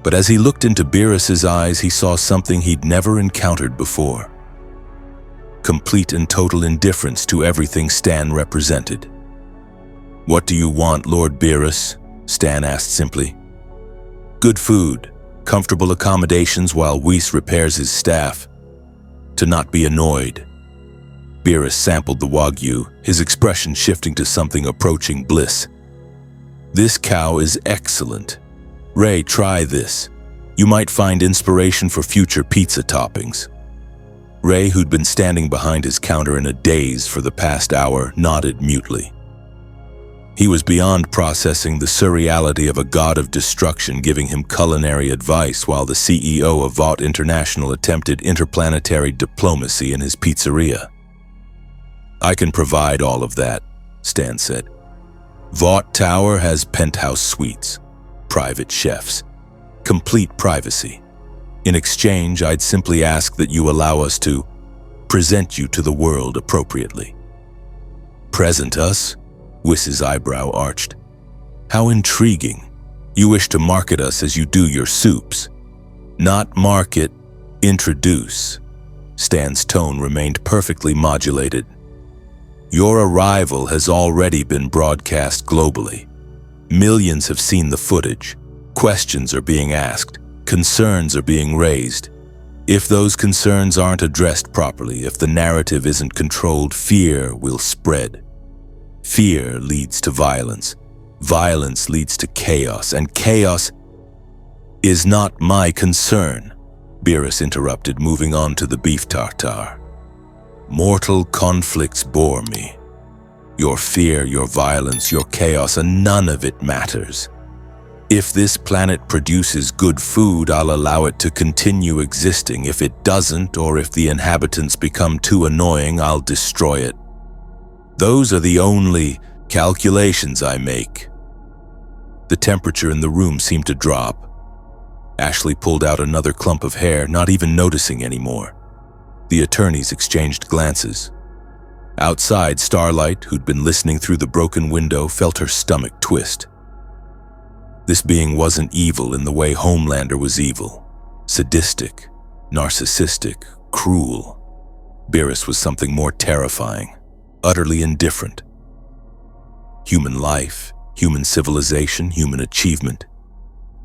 [SPEAKER 1] But as he looked into Beerus's eyes, he saw something he'd never encountered before. Complete and total indifference to everything Stan represented. What do you want, Lord Beerus? Stan asked simply. Good food, comfortable accommodations while Whis repairs his staff. To not be annoyed. Beerus sampled the Wagyu, his expression shifting to something approaching bliss. This cow is excellent. Ray, try this. You might find inspiration for future pizza toppings. Ray, who'd been standing behind his counter in a daze for the past hour, nodded mutely. He was beyond processing the surreality of a god of destruction giving him culinary advice while the CEO of Vought International attempted interplanetary diplomacy in his pizzeria. I can provide all of that, Stan said. Vought Tower has penthouse suites, private chefs, complete privacy. In exchange, I'd simply ask that you allow us to present you to the world appropriately. Present us? Whis's eyebrow arched. How intriguing. You wish to market us as you do your soups. Not market, introduce. Stan's tone remained perfectly modulated. Your arrival has already been broadcast globally. Millions have seen the footage. Questions are being asked. Concerns are being raised. If those concerns aren't addressed properly, if the narrative isn't controlled, fear will spread. Fear leads to violence. Violence leads to chaos, and chaos is not my concern, Beerus interrupted, moving on to the beef tartare. Mortal conflicts bore me. Your fear, your violence, your chaos, and none of it matters. If this planet produces good food, I'll allow it to continue existing. If it doesn't, or if the inhabitants become too annoying, I'll destroy it. Those are the only calculations I make. The temperature in the room seemed to drop. Ashley pulled out another clump of hair, not even noticing anymore. The attorneys exchanged glances. Outside, Starlight, who'd been listening through the broken window, felt her stomach twist. This being wasn't evil in the way Homelander was evil. Sadistic, narcissistic, cruel. Beerus was something more terrifying, utterly indifferent. Human life, human civilization, human achievement.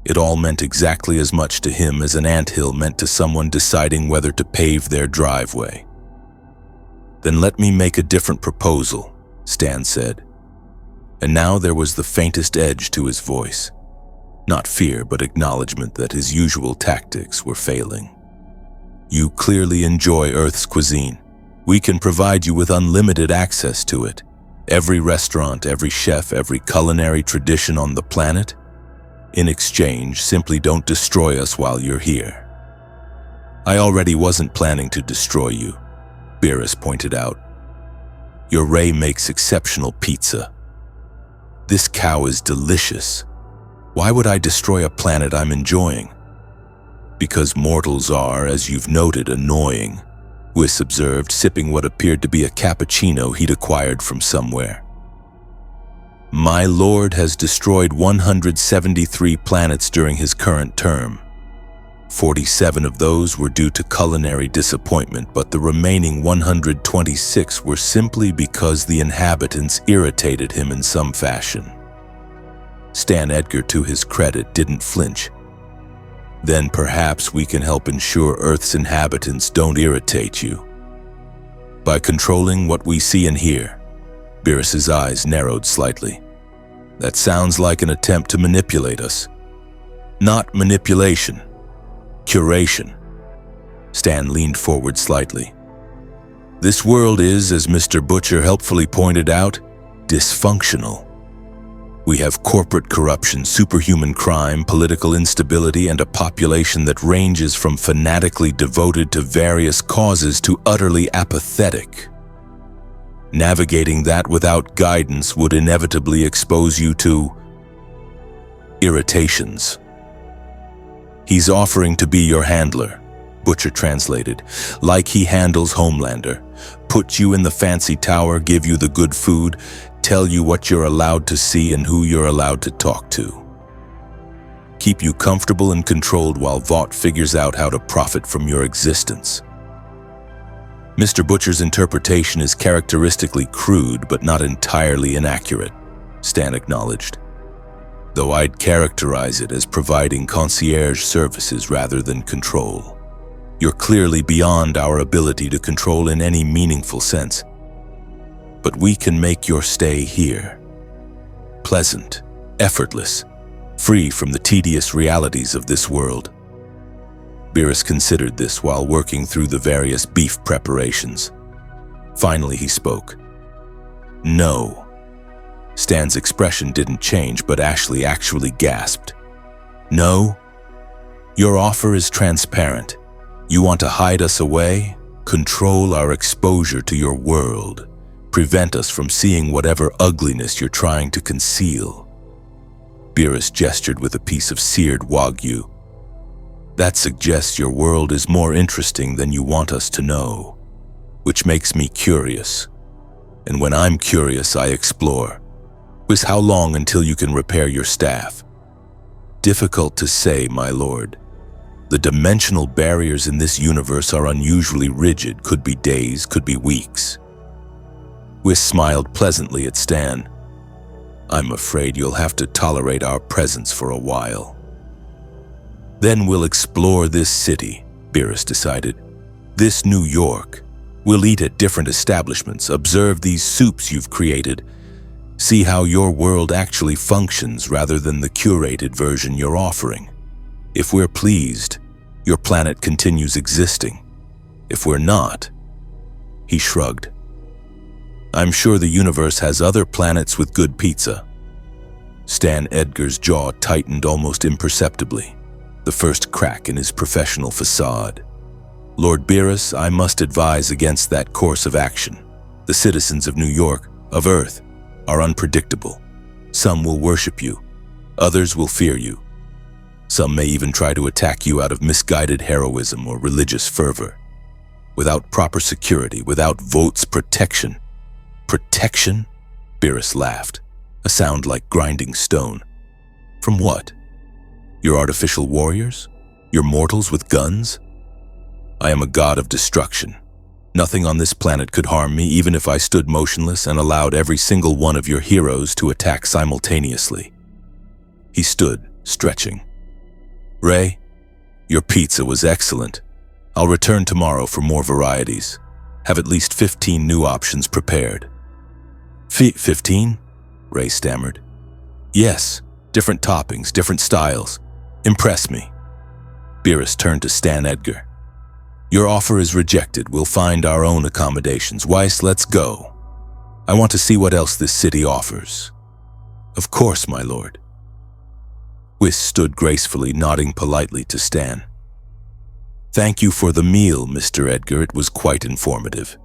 [SPEAKER 1] It all meant exactly as much to him as an anthill meant to someone deciding whether to pave their driveway. "Then let me make a different proposal," Stan said. And now there was the faintest edge to his voice. Not fear, but acknowledgement that his usual tactics were failing. "You clearly enjoy Earth's cuisine. We can provide you with unlimited access to it. Every restaurant, every chef, every culinary tradition on the planet. In exchange, simply don't destroy us while you're here." "I already wasn't planning to destroy you," Beerus pointed out. "Your Ray makes exceptional pizza. This cow is delicious. Why would I destroy a planet I'm enjoying?" "Because mortals are, as you've noted, annoying," Wyss observed, sipping what appeared to be a cappuccino he'd acquired from somewhere. "My lord has destroyed 173 planets during his current term. 47 of those were due to culinary disappointment, but the remaining 126 were simply because the inhabitants irritated him in some fashion." Stan Edgar, to his credit, didn't flinch. "Then perhaps we can help ensure Earth's inhabitants don't irritate you. By controlling what we see and hear." Beerus's eyes narrowed slightly. "That sounds like an attempt to manipulate us." "Not manipulation. Curation." Stan leaned forward slightly. "This world is, as Mr. Butcher helpfully pointed out, dysfunctional. We have corporate corruption, superhuman crime, political instability, and a population that ranges from fanatically devoted to various causes to utterly apathetic. Navigating that without guidance would inevitably expose you to irritations." "He's offering to be your handler," Butcher translated, "like he handles Homelander. Put you in the fancy tower, give you the good food, tell you what you're allowed to see and who you're allowed to talk to. Keep you comfortable and controlled while Vought figures out how to profit from your existence." Mr. Butcher's interpretation is characteristically crude but not entirely inaccurate, Stan acknowledged. "Though I'd characterize it as providing concierge services rather than control. You're clearly beyond our ability to control in any meaningful sense. But we can make your stay here pleasant, effortless, free from the tedious realities of this world." Beerus considered this while working through the various beef preparations. Finally, he spoke. "No." Stan's expression didn't change, but Ashley actually gasped. "No? Your offer is transparent. You want to hide us away, control our exposure to your world, prevent us from seeing whatever ugliness you're trying to conceal." Beerus gestured with a piece of seared Wagyu. "That suggests your world is more interesting than you want us to know, which makes me curious. And when I'm curious, I explore. With how long until you can repair your staff?" "Difficult to say, my lord. The dimensional barriers in this universe are unusually rigid, could be days, could be weeks." Wyss smiled pleasantly at Stan. "I'm afraid you'll have to tolerate our presence for a while." "Then we'll explore this city," Beerus decided. "This New York. We'll eat at different establishments, observe these soups you've created, see how your world actually functions rather than the curated version you're offering. If we're pleased, your planet continues existing. If we're not..." He shrugged. "I'm sure the universe has other planets with good pizza." Stan Edgar's jaw tightened almost imperceptibly, the first crack in his professional facade. "Lord Beerus, I must advise against that course of action. The citizens of New York, of Earth, are unpredictable. Some will worship you. Others will fear you. Some may even try to attack you out of misguided heroism or religious fervor. Without proper security, without Vogt's protection. Protection? Beerus laughed, a sound like grinding stone. From what? Your artificial warriors? Your mortals with guns? I am a god of destruction. Nothing on this planet could harm me even if I stood motionless and allowed every single one of your heroes to attack simultaneously. He stood, stretching. Ray, your pizza was excellent. I'll return tomorrow for more varieties. Have at least 15 new options prepared. 15? Ray stammered. Yes, different toppings, different styles. Impress me. Beerus turned to Stan Edgar. Your offer is rejected. We'll find our own accommodations. Weiss, let's go. I want to see what else this city offers. Of course, my lord. Weiss stood gracefully, nodding politely to Stan. Thank you for the meal, Mr. Edgar. It was quite informative.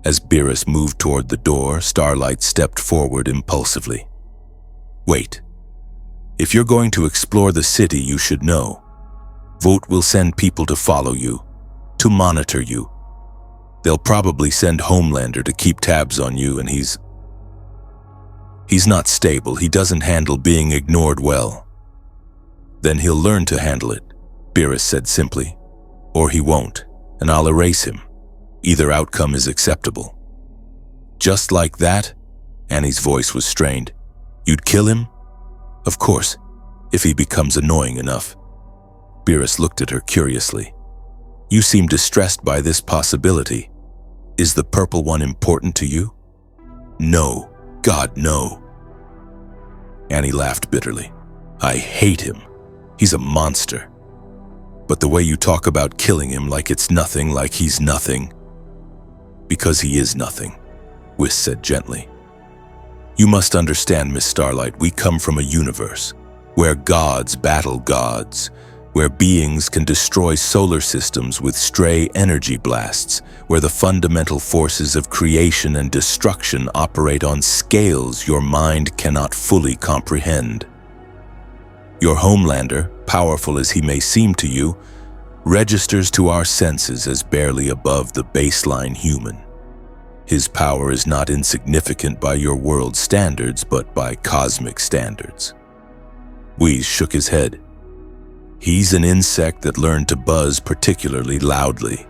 [SPEAKER 1] As Beerus moved toward the door, Starlight stepped forward impulsively. Wait. If you're going to explore the city, you should know. Vogt will send people to follow you, to monitor you. They'll probably send Homelander to keep tabs on you, and he's not stable. He doesn't handle being ignored well. Then he'll learn to handle it, Beerus said simply. Or he won't, and I'll erase him. Either outcome is acceptable. Just like that? Annie's voice was strained. You'd kill him? Of course, if he becomes annoying enough. Beerus looked at her curiously. You seem distressed by this possibility. Is the purple one important to you? No. God, no. Annie laughed bitterly. I hate him. He's a monster. But the way you talk about killing him like it's nothing, like he's nothing. Because he is nothing, Weiss said gently. You must understand, Miss Starlight, we come from a universe where gods battle gods, where beings can destroy solar systems with stray energy blasts, where the fundamental forces of creation and destruction operate on scales your mind cannot fully comprehend. Your Homelander, powerful as he may seem to you, registers to our senses as barely above the baseline human. His power is not insignificant by your world's standards, but by cosmic standards. Weiss shook his head. He's an insect that learned to buzz particularly loudly.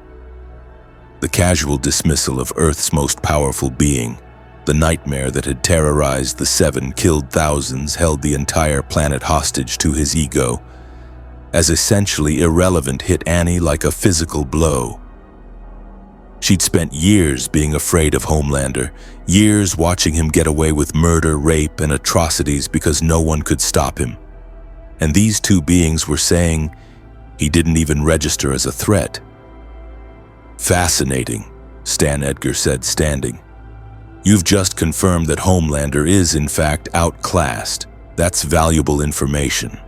[SPEAKER 1] The casual dismissal of Earth's most powerful being, the nightmare that had terrorized the Seven, killed thousands, held the entire planet hostage to his ego, as essentially irrelevant, hit Annie like a physical blow. She'd spent years being afraid of Homelander, years watching him get away with murder, rape, and atrocities because no one could stop him. And these two beings were saying he didn't even register as a threat. Fascinating, Stan Edgar said, standing. You've just confirmed that Homelander is in fact outclassed. That's valuable information.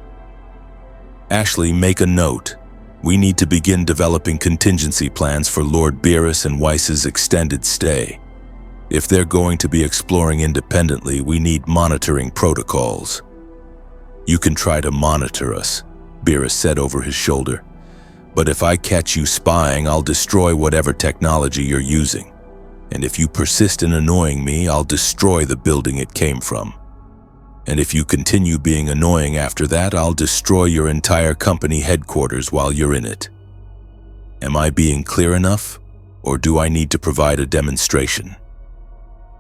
[SPEAKER 1] Ashley, make a note. We need to begin developing contingency plans for Lord Beerus and Weiss's extended stay. If they're going to be exploring independently, we need monitoring protocols. You can try to monitor us, Beerus said over his shoulder. But if I catch you spying, I'll destroy whatever technology you're using. And if you persist in annoying me, I'll destroy the building it came from. And if you continue being annoying after that, I'll destroy your entire company headquarters while you're in it. Am I being clear enough, or do I need to provide a demonstration?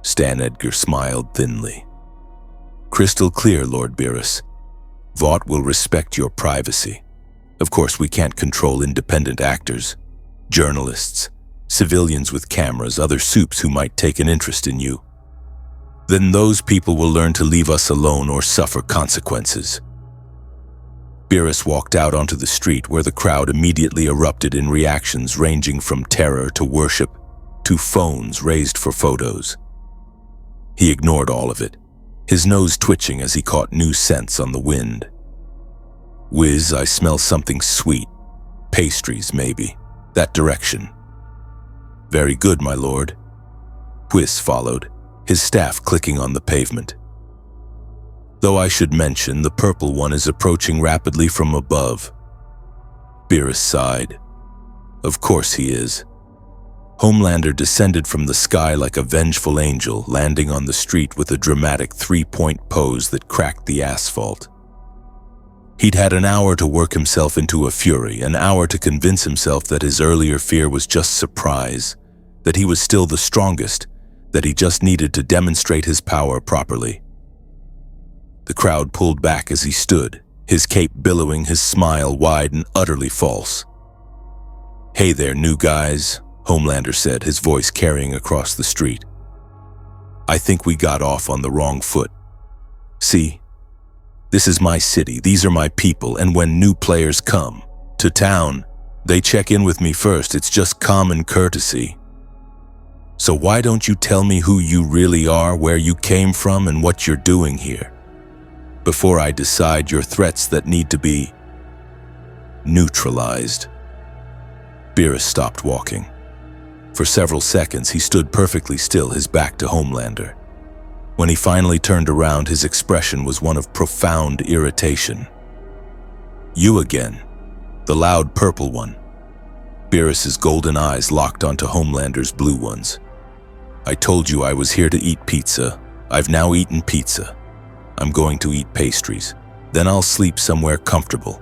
[SPEAKER 1] Stan Edgar smiled thinly. Crystal clear, Lord Beerus. Vought will respect your privacy. Of course, we can't control independent actors, journalists, civilians with cameras, other supes who might take an interest in you. Then those people will learn to leave us alone or suffer consequences. Beerus walked out onto the street where the crowd immediately erupted in reactions ranging from terror to worship to phones raised for photos. He ignored all of it, his nose twitching as he caught new scents on the wind. Whiz, I smell something sweet. Pastries, maybe. That direction. Very good, my lord. Whiz followed, his staff clicking on the pavement. Though I should mention, the purple one is approaching rapidly from above. Beerus sighed. Of course he is. Homelander descended from the sky like a vengeful angel, landing on the street with a dramatic three-point pose that cracked the asphalt. He'd had an hour to work himself into a fury, an hour to convince himself that his earlier fear was just surprise, that he was still the strongest, that he just needed to demonstrate his power properly. The crowd pulled back as he stood, his cape billowing, his smile wide and utterly false. "Hey there, new guys," Homelander said, his voice carrying across the street. "I think we got off on the wrong foot. See, this is my city, these are my people, and when new players come to town, they check in with me first. It's just common courtesy. So why don't you tell me who you really are, where you came from, and what you're doing here, before I decide your threats that need to be neutralized?" Beerus stopped walking. For several seconds, he stood perfectly still, his back to Homelander. When he finally turned around, his expression was one of profound irritation. "You again, the loud purple one." Beerus's golden eyes locked onto Homelander's blue ones. "I told you I was here to eat pizza. I've now eaten pizza. I'm going to eat pastries. Then I'll sleep somewhere comfortable.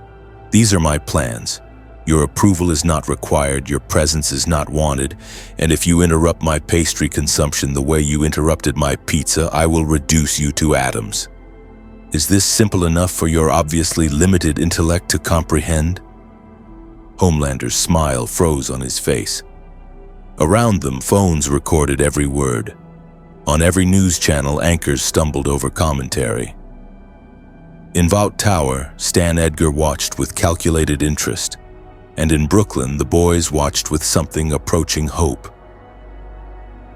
[SPEAKER 1] These are my plans. Your approval is not required, your presence is not wanted, and if you interrupt my pastry consumption the way you interrupted my pizza, I will reduce you to atoms. Is this simple enough for your obviously limited intellect to comprehend?" Homelander's smile froze on his face. Around them, phones recorded every word. On every news channel, anchors stumbled over commentary. In Vought Tower, Stan Edgar watched with calculated interest, and in Brooklyn, the boys watched with something approaching hope.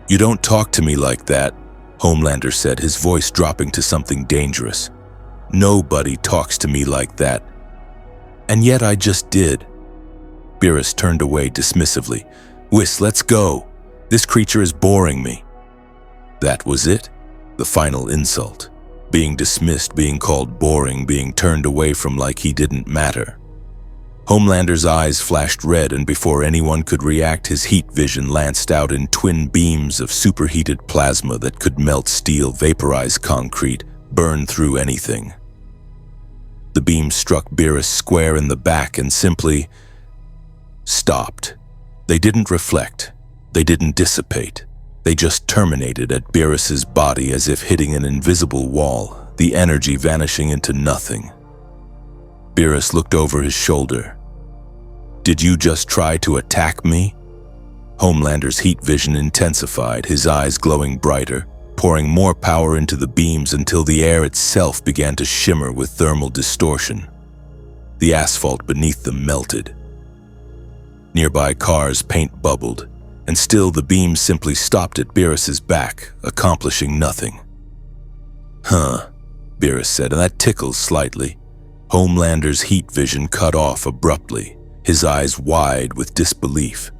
[SPEAKER 1] "You don't talk to me like that," Homelander said, his voice dropping to something dangerous. "Nobody talks to me like that. And yet I just did." Beerus turned away dismissively. "Whis, let's go. This creature is boring me." That was it, the final insult. Being dismissed, being called boring, being turned away from like he didn't matter. Homelander's eyes flashed red, and before anyone could react, his heat vision lanced out in twin beams of superheated plasma that could melt steel, vaporize concrete, burn through anything. The beam struck Beerus square in the back and simply stopped. They didn't reflect. They didn't dissipate. They just terminated at Beerus's body as if hitting an invisible wall, the energy vanishing into nothing. Beerus looked over his shoulder. "Did you just try to attack me?" Homelander's heat vision intensified, his eyes glowing brighter, pouring more power into the beams until the air itself began to shimmer with thermal distortion. The asphalt beneath them melted. Nearby cars' paint bubbled, and still the beams simply stopped at Beerus's back, accomplishing nothing. "Huh," Beerus said, "and that tickles slightly." Homelander's heat vision cut off abruptly, his eyes wide with disbelief.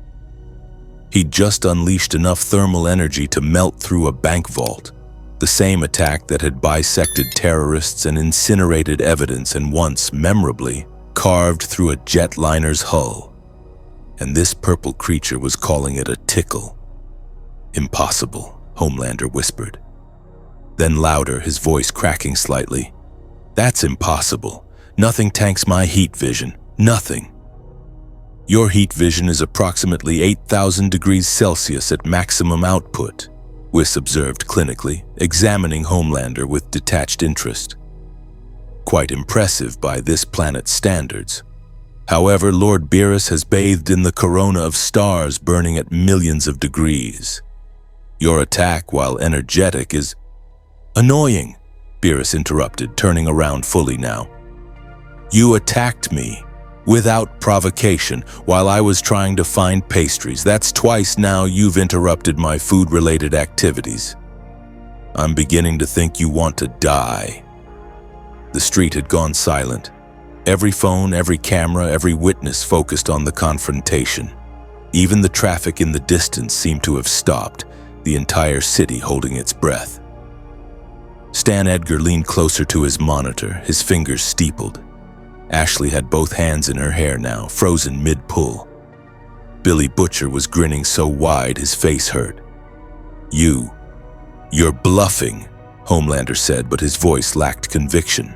[SPEAKER 1] He'd just unleashed enough thermal energy to melt through a bank vault, the same attack that had bisected terrorists and incinerated evidence and once, memorably, carved through a jetliner's hull. And this purple creature was calling it a tickle. "Impossible," Homelander whispered. Then louder, his voice cracking slightly. "That's impossible. Nothing tanks my heat vision. Nothing. Your heat vision is approximately 8,000 degrees Celsius at maximum output," Whis observed clinically, examining Homelander with detached interest. "Quite impressive by this planet's standards. However, Lord Beerus has bathed in the corona of stars burning at millions of degrees. Your attack, while energetic, is annoying," Beerus interrupted, turning around fully now. "You attacked me, without provocation, while I was trying to find pastries. That's twice now you've interrupted my food-related activities. I'm beginning to think you want to die." The street had gone silent. Every phone, every camera, every witness focused on the confrontation. Even the traffic in the distance seemed to have stopped, the entire city holding its breath. Stan Edgar leaned closer to his monitor, his fingers steepled. Ashley had both hands in her hair now, frozen mid-pull. Billy Butcher was grinning so wide his face hurt. You're bluffing, Homelander said, but his voice lacked conviction.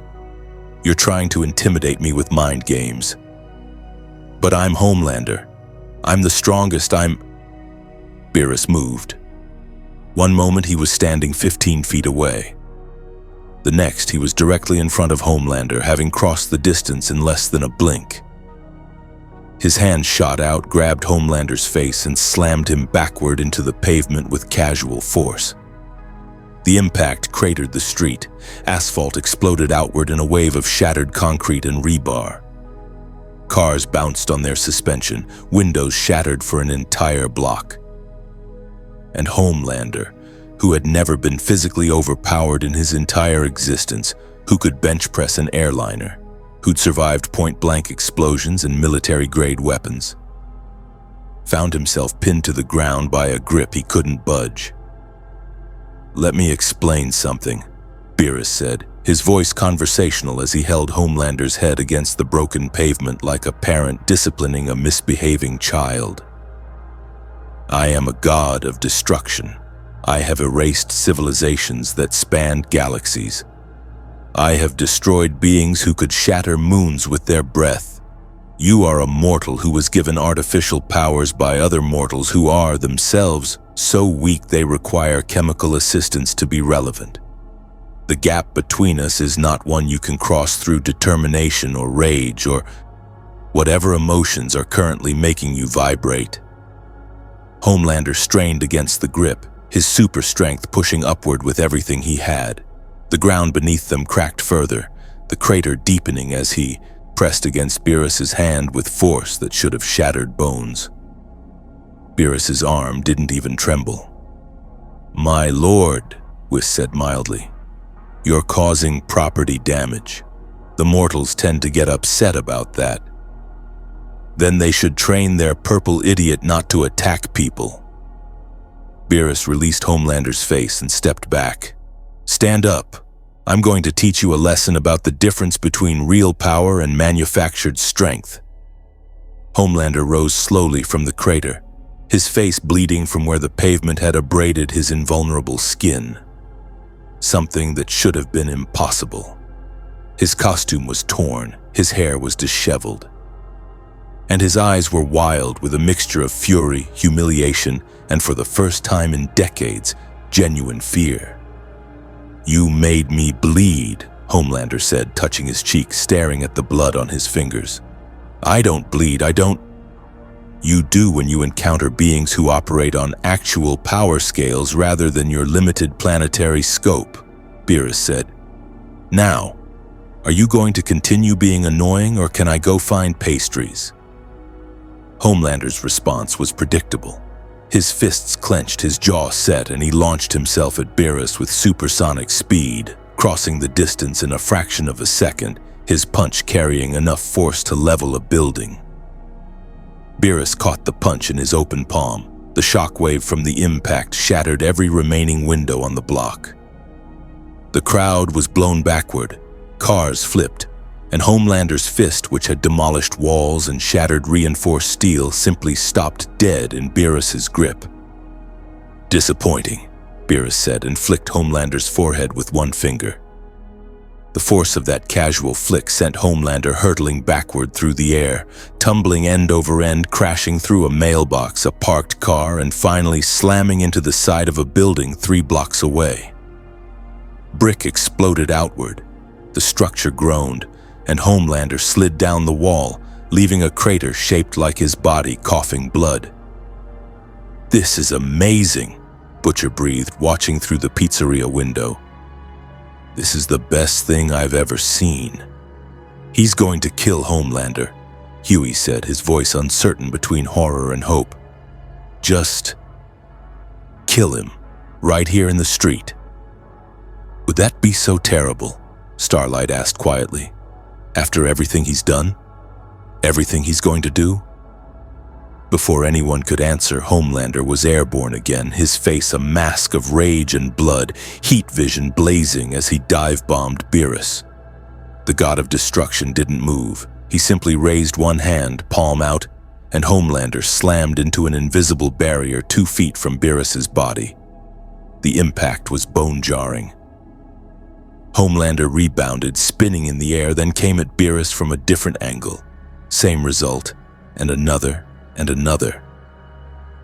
[SPEAKER 1] You're trying to intimidate me with mind games. But I'm Homelander. I'm the strongest, Beerus moved. One moment he was standing 15 feet away. The next he was directly in front of Homelander, having crossed the distance in less than a blink. His hand shot out, grabbed Homelander's face, and slammed him backward into the pavement with casual force. The impact cratered the street. Asphalt exploded outward in a wave of shattered concrete and rebar. Cars bounced on their suspension, windows shattered for an entire block. And Homelander, who had never been physically overpowered in his entire existence, who could bench press an airliner, who'd survived point-blank explosions and military-grade weapons, found himself pinned to the ground by a grip he couldn't budge. "Let me explain something," Beerus said, his voice conversational as he held Homelander's head against the broken pavement like a parent disciplining a misbehaving child. "I am a god of destruction. I have erased civilizations that spanned galaxies. I have destroyed beings who could shatter moons with their breath. You are a mortal who was given artificial powers by other mortals who are themselves so weak they require chemical assistance to be relevant. The gap between us is not one you can cross through determination or rage or whatever emotions are currently making you vibrate." Homelander strained against the grip, his super strength pushing upward with everything he had. The ground beneath them cracked further, the crater deepening as he pressed against Beerus's hand with force that should have shattered bones. Beerus's arm didn't even tremble. "My lord," Whis said mildly, "you're causing property damage. The mortals tend to get upset about that. Then they should train their purple idiot not to attack people." Beerus released Homelander's face and stepped back. "Stand up. I'm going to teach you a lesson about the difference between real power and manufactured strength." Homelander rose slowly from the crater, his face bleeding from where the pavement had abraded his invulnerable skin. Something that should have been impossible. His costume was torn, his hair was disheveled, and his eyes were wild with a mixture of fury, humiliation, and for the first time in decades, genuine fear. "You made me bleed," Homelander said, touching his cheek, staring at the blood on his fingers. "I don't bleed, I don't—" "You do when you encounter beings who operate on actual power scales rather than your limited planetary scope," Beerus said. "Now, are you going to continue being annoying or can I go find pastries?" Homelander's response was predictable. His fists clenched, his jaw set, and he launched himself at Beerus with supersonic speed, crossing the distance in a fraction of a second, his punch carrying enough force to level a building. Beerus caught the punch in his open palm. The shockwave from the impact shattered every remaining window on the block. The crowd was blown backward, cars flipped, and Homelander's fist, which had demolished walls and shattered reinforced steel, simply stopped dead in Beerus's grip. "Disappointing," Beerus said, and flicked Homelander's forehead with one finger. The force of that casual flick sent Homelander hurtling backward through the air, tumbling end over end, crashing through a mailbox, a parked car, and finally slamming into the side of a building 3 blocks away. Brick exploded outward. The structure groaned, and Homelander slid down the wall, leaving a crater shaped like his body, coughing blood. "This is amazing," Butcher breathed, watching through the pizzeria window. "This is the best thing I've ever seen." "He's going to kill Homelander," Huey said, his voice uncertain between horror and hope. "Just kill him, right here in the street." "Would that be so terrible?" Starlight asked quietly. "After everything he's done? Everything he's going to do?" Before anyone could answer, Homelander was airborne again, his face a mask of rage and blood, heat vision blazing as he dive-bombed Beerus. The god of destruction didn't move. He simply raised one hand, palm out, and Homelander slammed into an invisible barrier 2 feet from Beerus's body. The impact was bone-jarring. Homelander rebounded, spinning in the air, then came at Beerus from a different angle. Same result, and another, and another.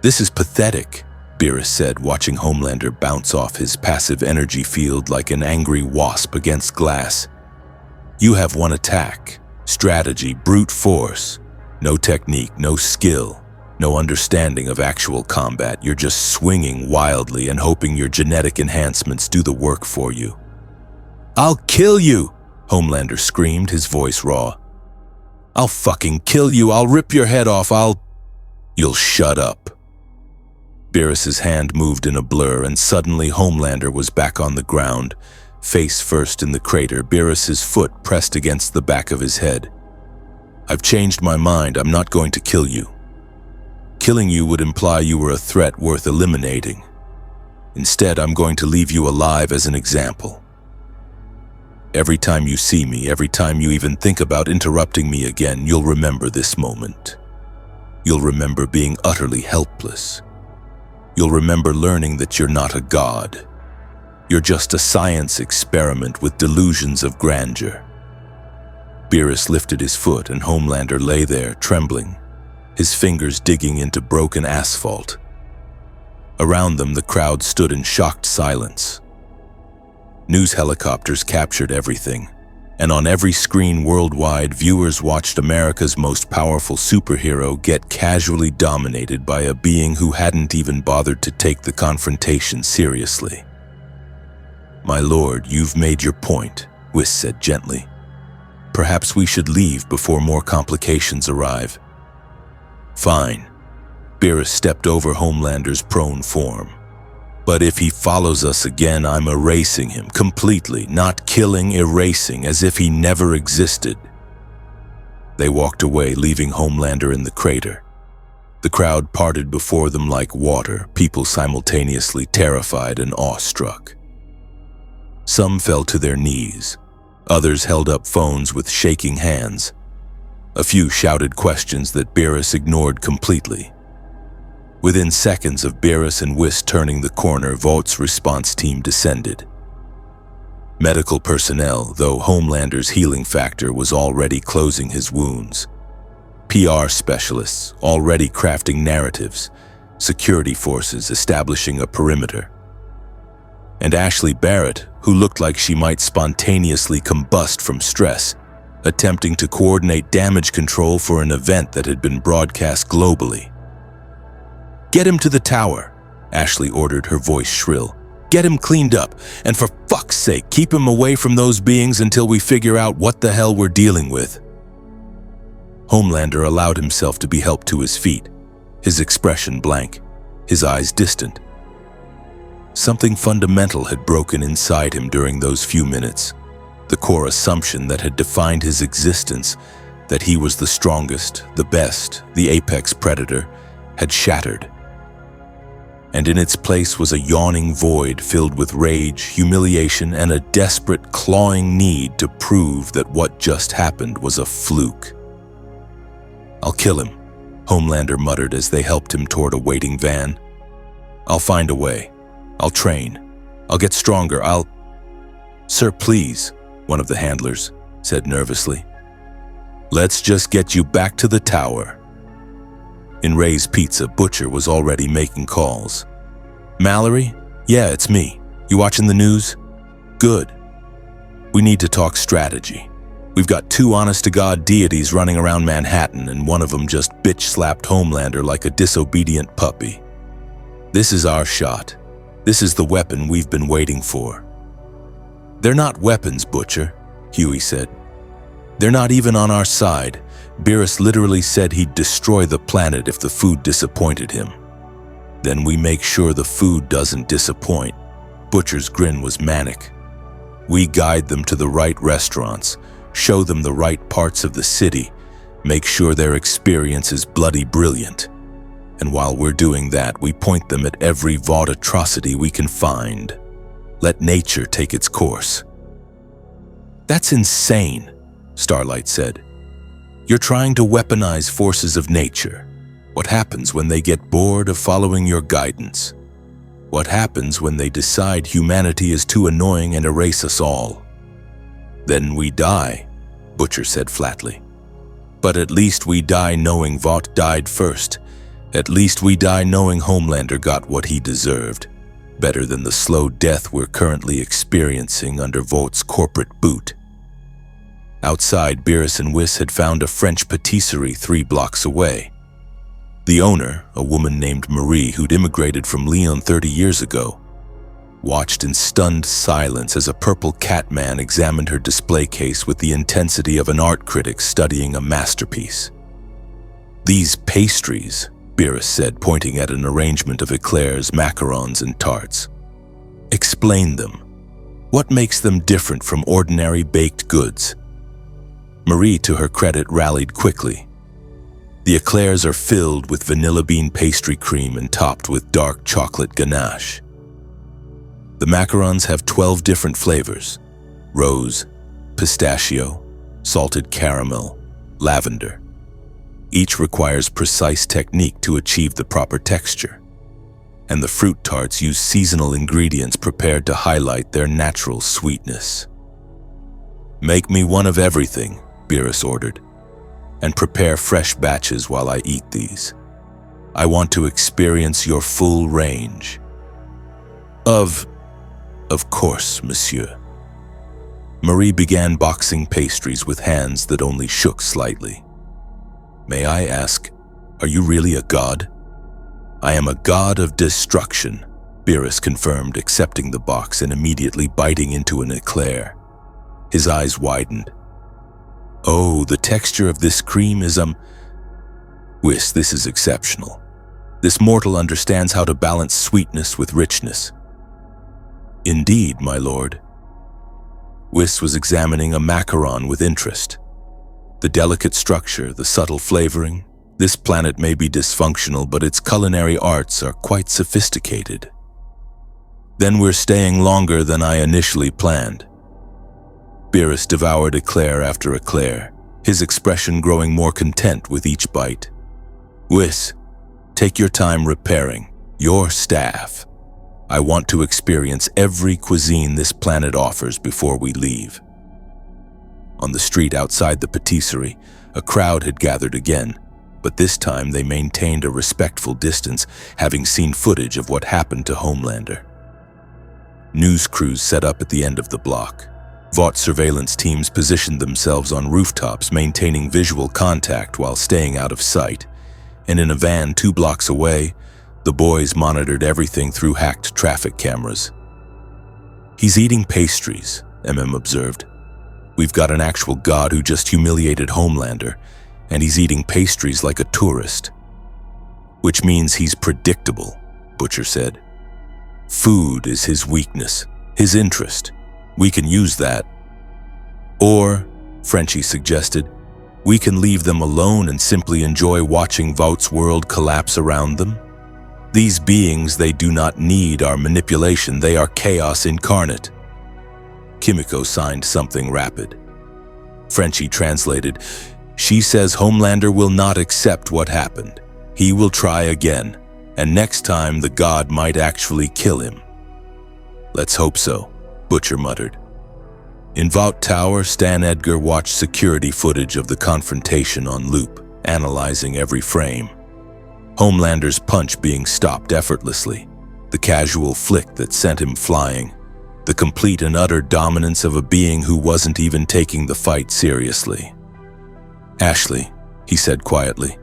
[SPEAKER 1] "This is pathetic," Beerus said, watching Homelander bounce off his passive energy field like an angry wasp against glass. "You have one attack, strategy, brute force. No technique, no skill, no understanding of actual combat. You're just swinging wildly and hoping your genetic enhancements do the work for you." "I'll kill you!" Homelander screamed, his voice raw. "I'll fucking kill you! I'll rip your head off! You'll shut up." Beerus's hand moved in a blur, and suddenly Homelander was back on the ground, face first in the crater, Beerus's foot pressed against the back of his head. "I've changed my mind. I'm not going to kill you. Killing you would imply you were a threat worth eliminating. Instead, I'm going to leave you alive as an example. Every time you see me, every time you even think about interrupting me again, you'll remember this moment. You'll remember being utterly helpless. You'll remember learning that you're not a god. You're just a science experiment with delusions of grandeur." Beerus lifted his foot, and Homelander lay there, trembling, his fingers digging into broken asphalt. Around them, the crowd stood in shocked silence. News helicopters captured everything, and on every screen worldwide, viewers watched America's most powerful superhero get casually dominated by a being who hadn't even bothered to take the confrontation seriously. "My lord, you've made your point," Whis said gently. "Perhaps we should leave before more complications arrive." "Fine." Beerus stepped over Homelander's prone form. "But if he follows us again, I'm erasing him completely, not killing, erasing, as if he never existed." They walked away, leaving Homelander in the crater. The crowd parted before them like water, people simultaneously terrified and awestruck. Some fell to their knees. Others held up phones with shaking hands. A few shouted questions that Beerus ignored completely. Within seconds of Beerus and Whis turning the corner, Vaught's response team descended. Medical personnel, though Homelander's healing factor was already closing his wounds. PR specialists, already crafting narratives. Security forces establishing a perimeter. And Ashley Barrett, who looked like she might spontaneously combust from stress, attempting to coordinate damage control for an event that had been broadcast globally. "Get him to the tower," Ashley ordered, her voice shrill. "Get him cleaned up, and for fuck's sake, keep him away from those beings until we figure out what the hell we're dealing with." Homelander allowed himself to be helped to his feet, his expression blank, his eyes distant. Something fundamental had broken inside him during those few minutes. The core assumption that had defined his existence, that he was the strongest, the best, the apex predator, had shattered. And in its place was a yawning void filled with rage, humiliation, and a desperate, clawing need to prove that what just happened was a fluke. "I'll kill him," Homelander muttered as they helped him toward a waiting van. "I'll find a way. I'll train. I'll get stronger. "Sir, please," one of the handlers said nervously. "Let's just get you back to the tower." In Ray's Pizza, Butcher was already making calls. "Mallory? Yeah, it's me. You watching the news? Good. We need to talk strategy. We've got 2 honest-to-God deities running around Manhattan, and one of them just bitch-slapped Homelander like a disobedient puppy. This is our shot. This is the weapon we've been waiting for." "They're not weapons, Butcher," Huey said. "They're not even on our side. Beerus literally said he'd destroy the planet if the food disappointed him." "Then we make sure the food doesn't disappoint." Butcher's grin was manic. "We guide them to the right restaurants, show them the right parts of the city, make sure their experience is bloody brilliant. And while we're doing that, we point them at every Vought atrocity we can find. Let nature take its course." "That's insane," Starlight said. "You're trying to weaponize forces of nature. What happens when they get bored of following your guidance? What happens when they decide humanity is too annoying and erase us all?" "Then we die," Butcher said flatly. "But at least we die knowing Vought died first. At least we die knowing Homelander got what he deserved. Better than the slow death we're currently experiencing under Vaught's corporate boot." Outside, Beerus and Whis had found a French patisserie 3 blocks away. The owner, a woman named Marie who'd immigrated from Lyon 30 years ago, watched in stunned silence as a purple cat man examined her display case with the intensity of an art critic studying a masterpiece. "These pastries," Beerus said, pointing at an arrangement of eclairs, macarons, and tarts. "Explain them. What makes them different from ordinary baked goods?" Marie, to her credit, rallied quickly. "The eclairs are filled with vanilla bean pastry cream and topped with dark chocolate ganache. The macarons have 12 different flavors: rose, pistachio, salted caramel, lavender. Each requires precise technique to achieve the proper texture. And the fruit tarts use seasonal ingredients prepared to highlight their natural sweetness." "Make me one of everything," Beerus ordered, "and prepare fresh batches while I eat these. I want to experience your full range." Of course, monsieur." Marie began boxing pastries with hands that only shook slightly. "May I ask, are you really a god?" "I am a god of destruction," Beerus confirmed, accepting the box and immediately biting into an eclair. His eyes widened. "Oh, the texture of this cream is Whis, this is exceptional. This mortal understands how to balance sweetness with richness." "Indeed, my lord." Whis was examining a macaron with interest. The delicate structure, the subtle flavoring. This planet may be dysfunctional, but its culinary arts are quite sophisticated. "Then we're staying longer than I initially planned." Beerus devoured eclair after eclair, his expression growing more content with each bite. "Whis, take your time repairing your staff. I want to experience every cuisine this planet offers before we leave." On the street outside the patisserie, a crowd had gathered again, but this time they maintained a respectful distance, having seen footage of what happened to Homelander. News crews set up at the end of the block. Vought surveillance teams positioned themselves on rooftops, maintaining visual contact while staying out of sight. And in a van 2 blocks away, the boys monitored everything through hacked traffic cameras. "He's eating pastries," observed. "We've got an actual god who just humiliated Homelander, and he's eating pastries like a tourist." "Which means he's predictable," Butcher said. "Food is his weakness, his interest. We can use that. Or," Frenchie suggested, "we can leave them alone and simply enjoy watching Vaught's world collapse around them. These beings they do not need our manipulation, they are chaos incarnate." Kimiko signed something rapid. Frenchie translated, "She says Homelander will not accept what happened. He will try again, and next time the god might actually kill him." "Let's hope so," Butcher muttered. In Vought Tower, Stan Edgar watched security footage of the confrontation on loop, analyzing every frame. Homelander's punch being stopped effortlessly, the casual flick that sent him flying, the complete and utter dominance of a being who wasn't even taking the fight seriously. "Ashley," he said quietly,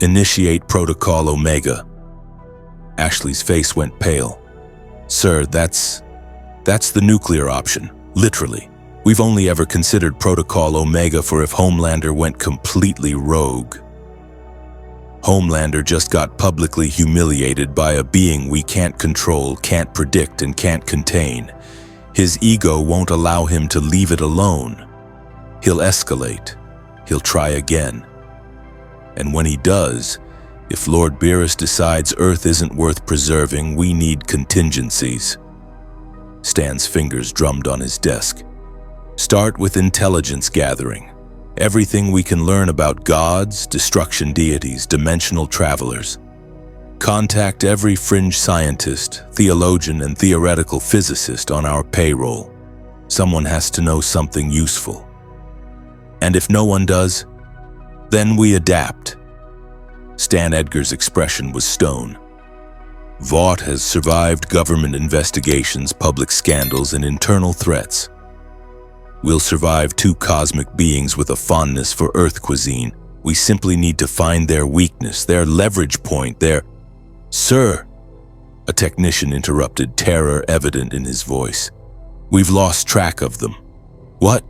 [SPEAKER 1] "initiate Protocol Omega." Ashley's face went pale. "Sir, that's the nuclear option, literally. We've only ever considered Protocol Omega for if Homelander went completely rogue." "Homelander just got publicly humiliated by a being we can't control, can't predict, and can't contain. His ego won't allow him to leave it alone. He'll escalate. He'll try again. And when he does, If Lord Beerus decides Earth isn't worth preserving, we need contingencies. Stan's fingers drummed on his desk. Start with intelligence gathering. Everything we can learn about gods, destruction deities, dimensional travelers. Contact every fringe scientist, theologian, and theoretical physicist on our payroll. Someone has to know something useful. And if no one does, then we adapt. Stan Edgar's expression was stone. Vought has survived government investigations, public scandals, and internal threats. We'll survive two cosmic beings with a fondness for Earth cuisine. We simply need to find their weakness, their leverage point, their... Sir, a technician interrupted, terror evident in his voice. We've lost track of them. What?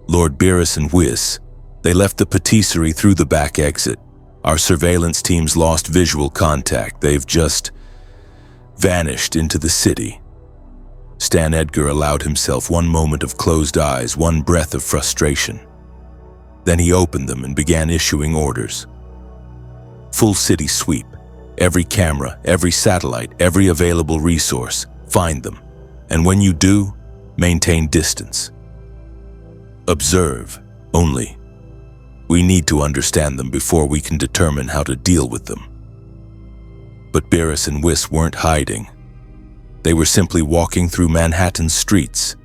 [SPEAKER 1] Lord Beerus and Whis. They left the patisserie through the back exit. Our surveillance teams lost visual contact. They've just vanished into the city. Stan Edgar allowed himself one moment of closed eyes, one breath of frustration. Then he opened them and began issuing orders. Full city sweep. Every camera, every satellite, every available resource. Find them. And when you do, maintain distance. Observe only. We need to understand them before we can determine how to deal with them. But Beerus and Whis weren't hiding. They were simply walking through Manhattan's streets,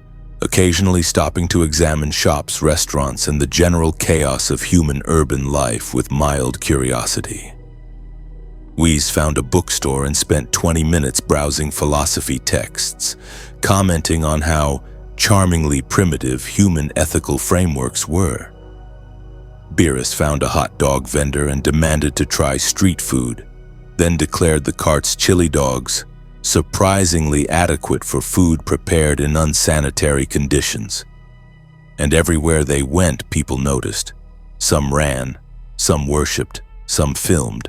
[SPEAKER 1] occasionally stopping to examine shops, restaurants, and the general chaos of human urban life with mild curiosity. Whis found a bookstore and spent 20 minutes browsing philosophy texts, commenting on how charmingly primitive human ethical frameworks were. Beerus found a hot dog vendor and demanded to try street food, then declared the cart's chili dogs surprisingly adequate for food prepared in unsanitary conditions. And everywhere they went, people noticed. Some ran, some worshipped, some filmed,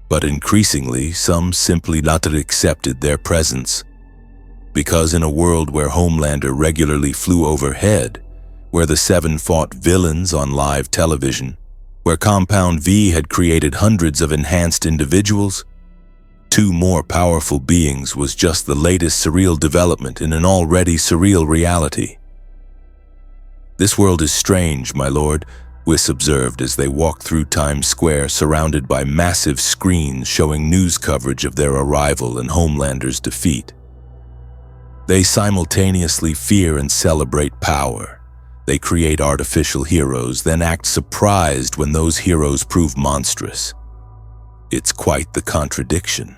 [SPEAKER 1] but increasingly, some simply not accepted their presence. Because in a world where Homelander regularly flew overhead, where the Seven fought villains on live television, where Compound V had created hundreds of enhanced individuals, two more powerful beings was just the latest surreal development in an already surreal reality. This world is strange, my lord, Whis observed as they walked through Times Square surrounded by massive screens showing news coverage of their arrival and Homelander's defeat. They simultaneously fear and celebrate power. They create artificial heroes, then act surprised when those heroes prove monstrous. It's quite the contradiction.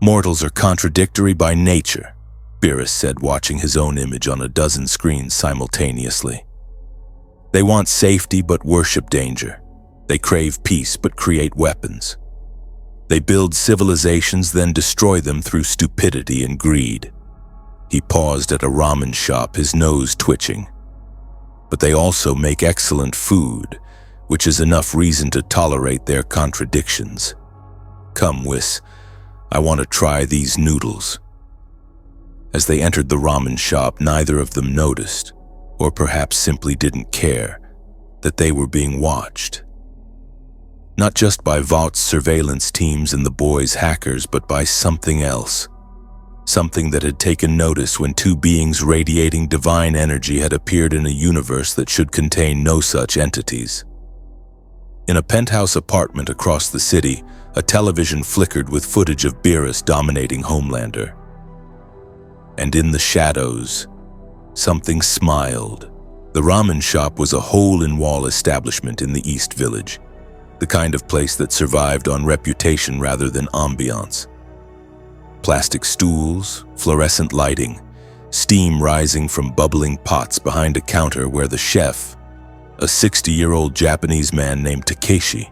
[SPEAKER 1] Mortals are contradictory by nature, Beerus said, watching his own image on a dozen screens simultaneously. They want safety but worship danger. They crave peace but create weapons. They build civilizations, then destroy them through stupidity and greed. He paused at a ramen shop, his nose twitching. But they also make excellent food, which is enough reason to tolerate their contradictions. Come, Whis, I want to try these noodles. As they entered the ramen shop, neither of them noticed, or perhaps simply didn't care, that they were being watched. Not just by Vaught's surveillance teams and the boys' hackers, but by something else. Something that had taken notice when two beings radiating divine energy had appeared in a universe that should contain no such entities. In a penthouse apartment across the city, a television flickered with footage of Beerus dominating Homelander. And in the shadows, something smiled. The ramen shop was a hole-in-wall establishment in the East Village, the kind of place that survived on reputation rather than ambiance. Plastic stools, fluorescent lighting, steam rising from bubbling pots behind a counter where the chef, a 60-year-old Japanese man named Takeshi,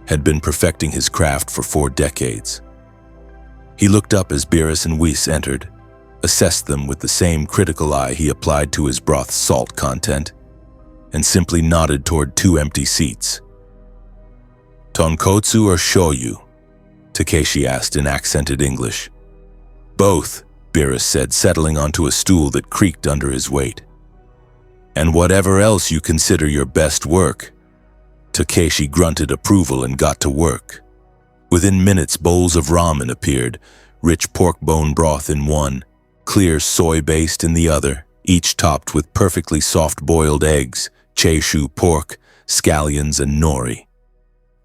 [SPEAKER 1] had been perfecting his craft for 4 decades. He looked up as Beerus and Whis entered, assessed them with the same critical eye he applied to his broth's salt content, and simply nodded toward 2 empty seats. "Tonkotsu or shoyu?" Takeshi asked in accented English. "Both," Beerus said, settling onto a stool that creaked under his weight. "And whatever else you consider your best work," Takeshi grunted approval and got to work. Within minutes, bowls of ramen appeared, rich pork bone broth in one, clear soy-based in the other, each topped with perfectly soft-boiled eggs, chaeshu pork, scallions, and nori.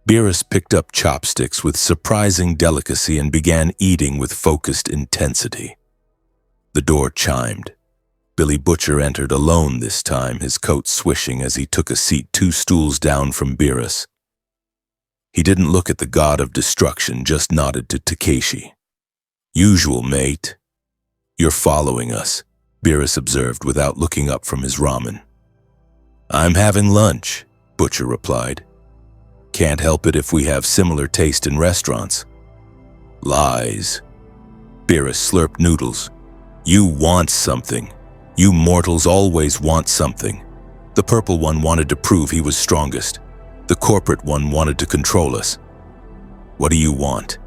[SPEAKER 1] Beerus picked up chopsticks with surprising delicacy and began eating with focused intensity. The door chimed. Billy Butcher entered alone this time, his coat swishing as he took a seat 2 stools down from Beerus. He didn't look at the god of destruction, just nodded to Takeshi. "Usual, mate." "You're following us," Beerus observed without looking up from his ramen. "I'm having lunch," Butcher replied. "Can't help it if we have similar taste in restaurants." "Lies." Beerus slurped noodles. "You want something. You mortals always want something." The purple one wanted to prove he was strongest. The corporate one wanted to control us. "What do you want?"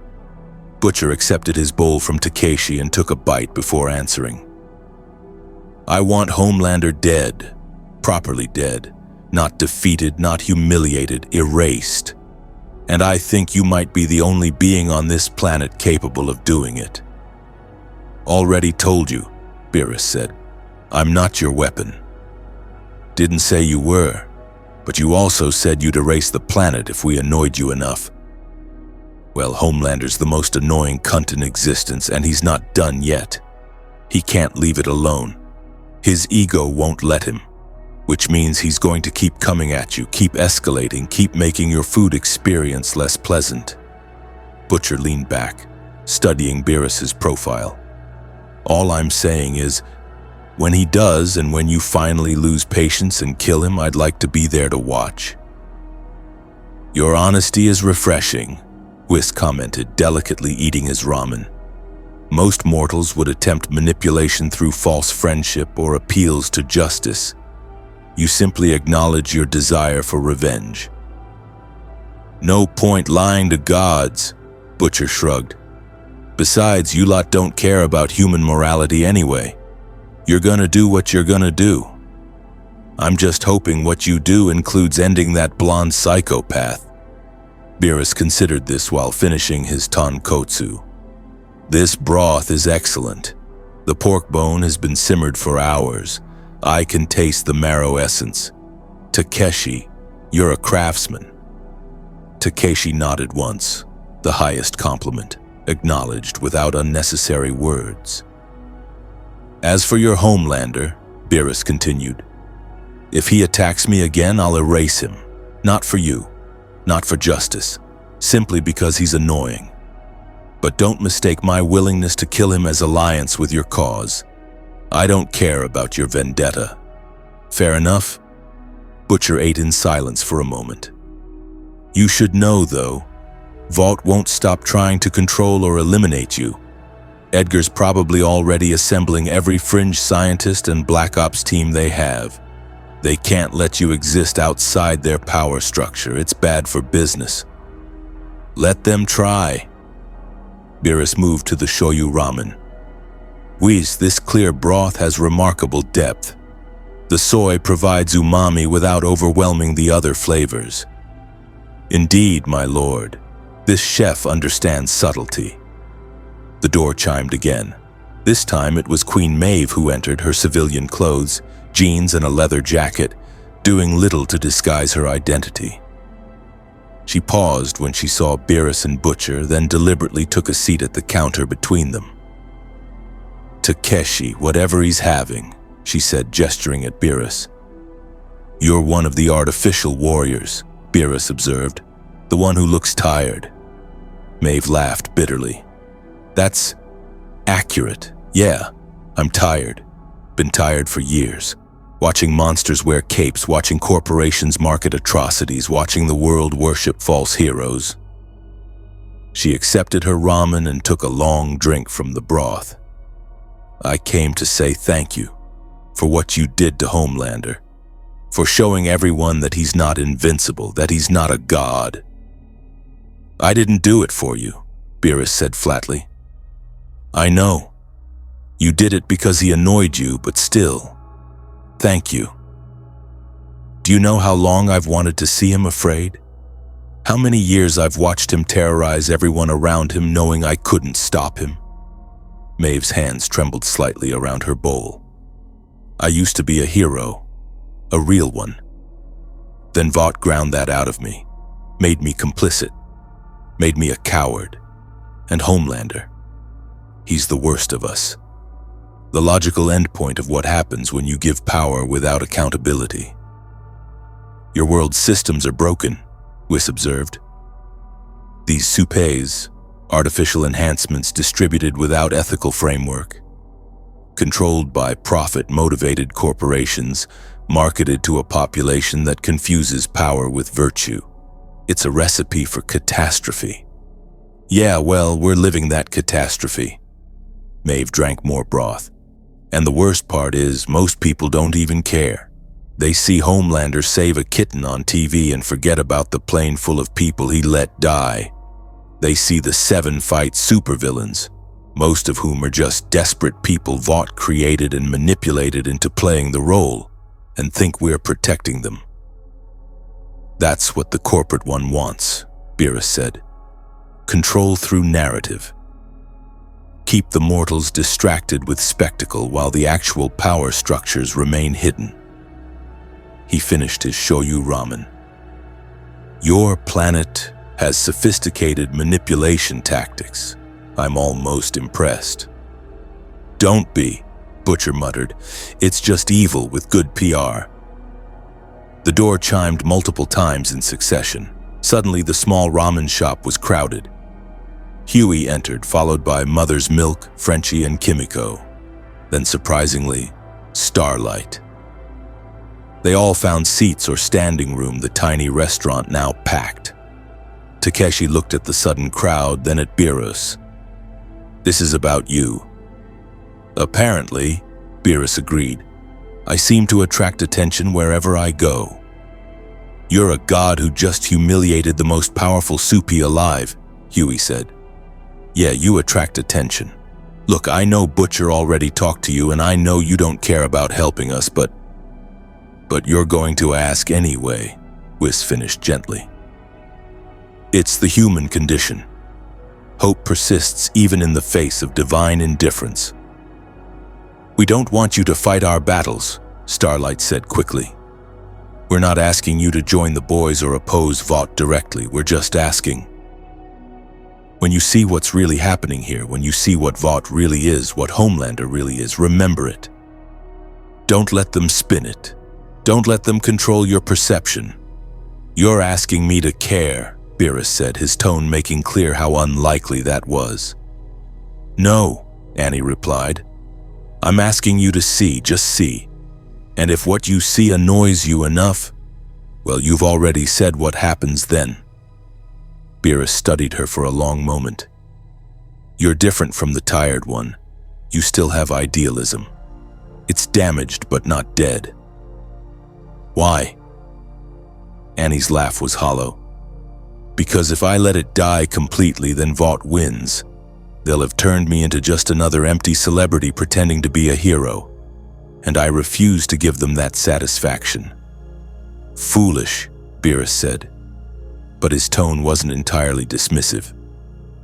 [SPEAKER 1] Butcher accepted his bowl from Takeshi and took a bite before answering. "I want Homelander dead. Properly dead. Not defeated, not humiliated, erased. And I think you might be the only being on this planet capable of doing it." "Already told you," Beerus said. "I'm not your weapon." "Didn't say you were, but you also said you'd erase the planet if we annoyed you enough." "Well, Homelander's the most annoying cunt in existence, and he's not done yet. He can't leave it alone. His ego won't let him, which means he's going to keep coming at you, keep escalating, keep making your food experience less pleasant." Butcher leaned back, studying Beerus's profile. "All I'm saying is, when he does and when you finally lose patience and kill him, I'd like to be there to watch." "Your honesty is refreshing," Whis commented, delicately eating his ramen. "Most mortals would attempt manipulation through false friendship or appeals to justice. You simply acknowledge your desire for revenge." "No point lying to gods," Butcher shrugged. "Besides, you lot don't care about human morality anyway. You're gonna do what you're gonna do. I'm just hoping what you do includes ending that blonde psychopath." Beerus considered this while finishing his tonkotsu. "This broth is excellent. The pork bone has been simmered for hours. I can taste the marrow essence. Takeshi, you're a craftsman." Takeshi nodded once, the highest compliment, acknowledged without unnecessary words. "As for your Homelander," Beerus continued, "if he attacks me again, I'll erase him. Not for you, not for justice, simply because he's annoying. But don't mistake my willingness to kill him as alliance with your cause. I don't care about your vendetta. Fair enough?" Butcher ate in silence for a moment. "You should know, though, Vought won't stop trying to control or eliminate you. Edgar's probably already assembling every fringe scientist and Black Ops team they have. They can't let you exist outside their power structure. It's bad for business. Let them try." Beerus moved to the shoyu ramen. "Whis, this clear broth has remarkable depth. The soy provides umami without overwhelming the other flavors." "Indeed, my lord. This chef understands subtlety." The door chimed again. This time it was Queen Maeve who entered, her civilian clothes, jeans and a leather jacket, doing little to disguise her identity. She paused when she saw Beerus and Butcher, then deliberately took a seat at the counter between them. "Takeshi, whatever he's having," she said, gesturing at Beerus. "You're one of the artificial warriors," Beerus observed, "the one who looks tired." Maeve laughed bitterly. "That's accurate. Yeah, I'm tired. Been tired for years. Watching monsters wear capes, watching corporations market atrocities, watching the world worship false heroes." She accepted her ramen and took a long drink from the broth. "I came to say thank you for what you did to Homelander, for showing everyone that he's not invincible, that he's not a god." "I didn't do it for you," Beerus said flatly. "I know. You did it because he annoyed you, but still, thank you." Do you know how long I've wanted to see him afraid? How many years I've watched him terrorize everyone around him, knowing I couldn't stop him? Maeve's hands trembled slightly around her bowl. I used to be a hero, a real one. Then Vought ground that out of me, made me complicit, made me a coward, and Homelander. He's the worst of us. The logical endpoint of what happens when you give power without accountability. Your world's systems are broken, Whis observed. These soupes, artificial enhancements distributed without ethical framework, controlled by profit-motivated corporations, marketed to a population that confuses power with virtue. It's a recipe for catastrophe. Yeah, well, we're living that catastrophe. Maeve drank more broth. And the worst part is, most people don't even care. They see Homelander save a kitten on TV and forget about the plane full of people he let die. They see the 7 fight supervillains, most of whom are just desperate people Vought created and manipulated into playing the role, and think we're protecting them. That's what the corporate one wants, Beerus said. Control through narrative. Keep the mortals distracted with spectacle while the actual power structures remain hidden. He finished his shoyu ramen. Your planet has sophisticated manipulation tactics. I'm almost impressed. Don't be, Butcher muttered. It's just evil with good PR. The door chimed multiple times in succession. Suddenly, the small ramen shop was crowded. Huey entered, followed by Mother's Milk, Frenchie, and Kimiko. Then, surprisingly, Starlight. They all found seats or standing room, the tiny restaurant now packed. Takeshi looked at the sudden crowd, then at Beerus. This is about you. Apparently, Beerus agreed. I seem to attract attention wherever I go. You're a god who just humiliated the most powerful Supi alive, Huey said. Yeah, you attract attention. Look, I know Butcher already talked to you and I know you don't care about helping us, but you're going to ask anyway, Whis finished gently. It's the human condition. Hope persists even in the face of divine indifference. We don't want you to fight our battles, Starlight said quickly. We're not asking you to join the boys or oppose Vought directly, we're just asking. When you see what's really happening here, when you see what Vought really is, what Homelander really is, remember it. Don't let them spin it. Don't let them control your perception. You're asking me to care, Beerus said, his tone making clear how unlikely that was. No, Annie replied. I'm asking you to see, just see. And if what you see annoys you enough, well, you've already said what happens then. Beerus studied her for a long moment. You're different from the tired one. You still have idealism. It's damaged but not dead. Why? Annie's laugh was hollow. Because if I let it die completely, then Vought wins. They'll have turned me into just another empty celebrity pretending to be a hero. And I refuse to give them that satisfaction. Foolish, Beerus said. But his tone wasn't entirely dismissive,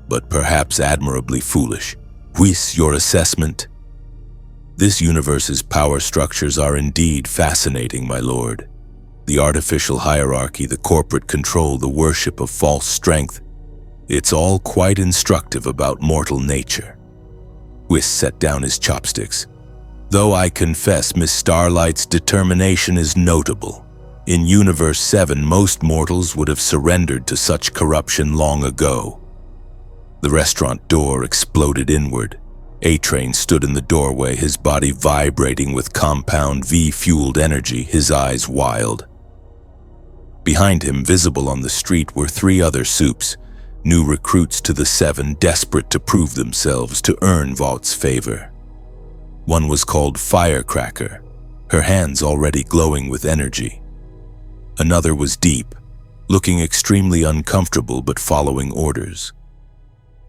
[SPEAKER 1] but perhaps admirably foolish. Whis, your assessment? This universe's power structures are indeed fascinating, my lord. The artificial hierarchy, the corporate control, the worship of false strength. It's all quite instructive about mortal nature. Whis set down his chopsticks. Though I confess Miss Starlight's determination is notable. In Universe 7, most mortals would have surrendered to such corruption long ago. The restaurant door exploded inward. A-Train stood in the doorway, his body vibrating with compound V-fueled energy, his eyes wild. Behind him, visible on the street, were 3 other soups, new recruits to the 7, desperate to prove themselves, to earn Vaught's favor. One was called Firecracker, her hands already glowing with energy. Another was Deep, looking extremely uncomfortable but following orders.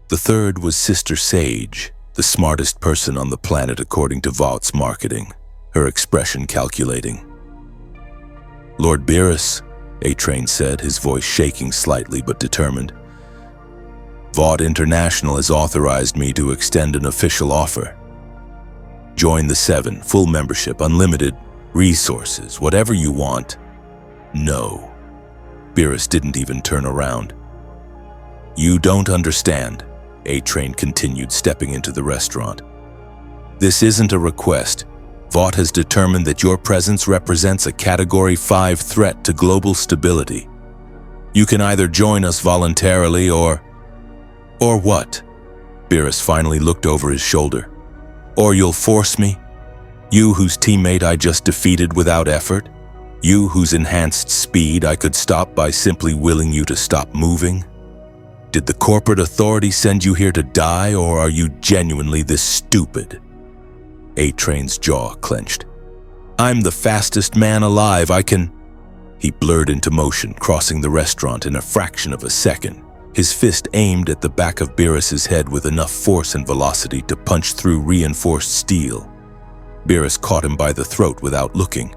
[SPEAKER 1] The third was Sister Sage, the smartest person on the planet according to Vaught's marketing, her expression calculating. Lord Beerus, A-Train said, his voice shaking slightly but determined. Vought International has authorized me to extend an official offer. Join the 7, full membership, unlimited resources, whatever you want. No. Beerus didn't even turn around. You don't understand, A-Train continued, stepping into the restaurant. This isn't a request. Vought has determined that your presence represents a Category 5 threat to global stability. You can either join us voluntarily or what? Beerus finally looked over his shoulder. Or you'll force me? You whose teammate I just defeated without effort? You whose enhanced speed I could stop by simply willing you to stop moving? Did the corporate authority send you here to die, or are you genuinely this stupid? A-Train's jaw clenched. I'm the fastest man alive, I can... He blurred into motion, crossing the restaurant in a fraction of a second, his fist aimed at the back of Beerus's head with enough force and velocity to punch through reinforced steel. Beerus caught him by the throat without looking.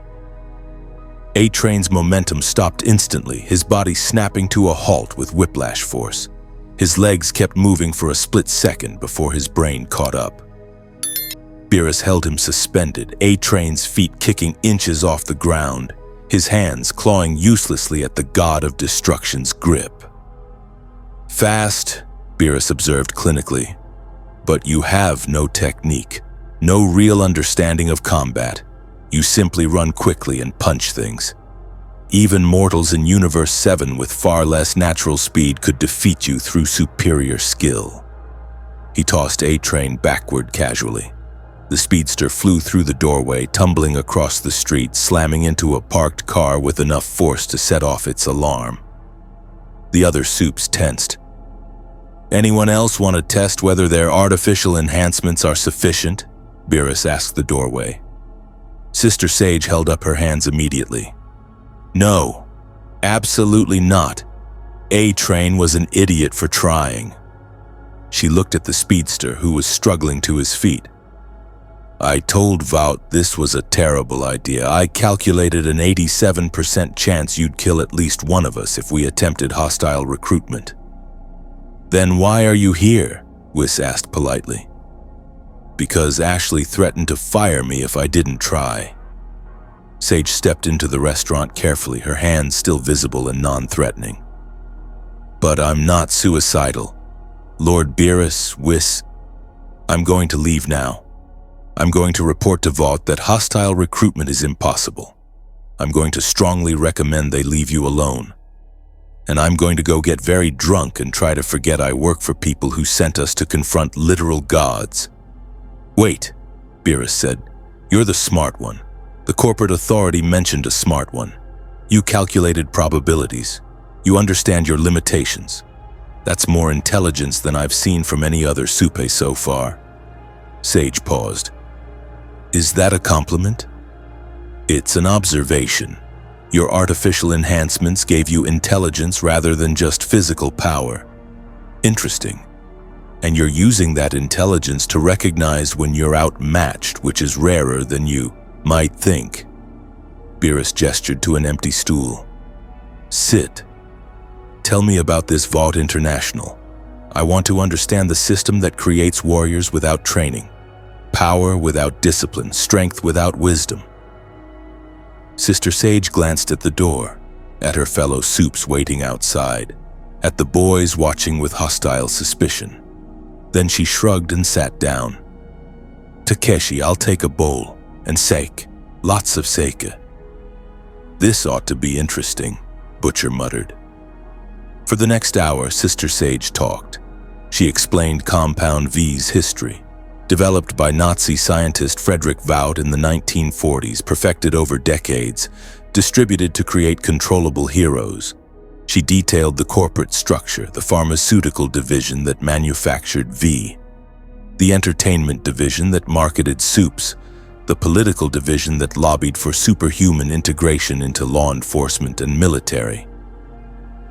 [SPEAKER 1] A-Train's momentum stopped instantly, his body snapping to a halt with whiplash force. His legs kept moving for a split second before his brain caught up. Beerus held him suspended, A-Train's feet kicking inches off the ground, his hands clawing uselessly at the god of destruction's grip. Fast, Beerus observed clinically, but you have no technique, no real understanding of combat. You simply run quickly and punch things. Even mortals in Universe 7 with far less natural speed could defeat you through superior skill. He tossed A-Train backward casually. The speedster flew through the doorway, tumbling across the street, slamming into a parked car with enough force to set off its alarm. The other soups tensed. Anyone else want to test whether their artificial enhancements are sufficient? Beerus asked the doorway. Sister Sage held up her hands immediately. No, absolutely not. A-Train was an idiot for trying. She looked at the speedster, who was struggling to his feet. I told Vought this was a terrible idea. I calculated an 87% chance you'd kill at least one of us if we attempted hostile recruitment. Then why are you here? Whis asked politely. Because Ashley threatened to fire me if I didn't try. Sage stepped into the restaurant carefully, her hands still visible and non-threatening. But I'm not suicidal. Lord Beerus, Whis, I'm going to leave now. I'm going to report to Vought that hostile recruitment is impossible. I'm going to strongly recommend they leave you alone. And I'm going to go get very drunk and try to forget I work for people who sent us to confront literal gods. Wait, Beerus said. You're the smart one. The corporate authority mentioned a smart one. You calculated probabilities. You understand your limitations. That's more intelligence than I've seen from any other Supe so far. Sage paused. Is that a compliment? It's an observation. Your artificial enhancements gave you intelligence rather than just physical power. Interesting. And you're using that intelligence to recognize when you're outmatched, which is rarer than you might think. Beerus gestured to an empty stool. Sit. Tell me about this Vought International. I want to understand the system that creates warriors without training. Power without discipline, strength without wisdom. Sister Sage glanced at the door, at her fellow soups waiting outside, at the boys watching with hostile suspicion. Then she shrugged and sat down. Takeshi, I'll take a bowl, and sake, lots of sake. This ought to be interesting, Butcher muttered. For the next hour, Sister Sage talked. She explained Compound V's history. Developed by Nazi scientist Frederick Vought in the 1940s, perfected over decades, distributed to create controllable heroes. She detailed the corporate structure, the pharmaceutical division that manufactured V, the entertainment division that marketed soups, the political division that lobbied for superhuman integration into law enforcement and military.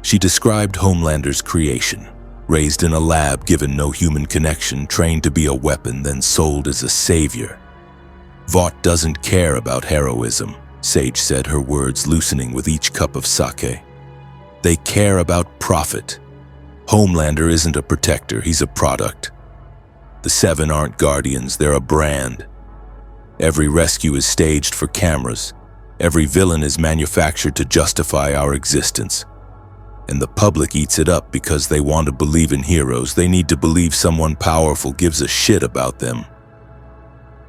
[SPEAKER 1] She described Homelander's creation. Raised in a lab, given no human connection, trained to be a weapon, then sold as a savior. Vought doesn't care about heroism. Sage said, her words loosening with each cup of sake. They care about profit. Homelander isn't a protector, he's a product. The Seven aren't guardians, they're a brand. Every rescue is staged for cameras. Every villain is manufactured to justify our existence. And the public eats it up because they want to believe in heroes. They need to believe someone powerful gives a shit about them.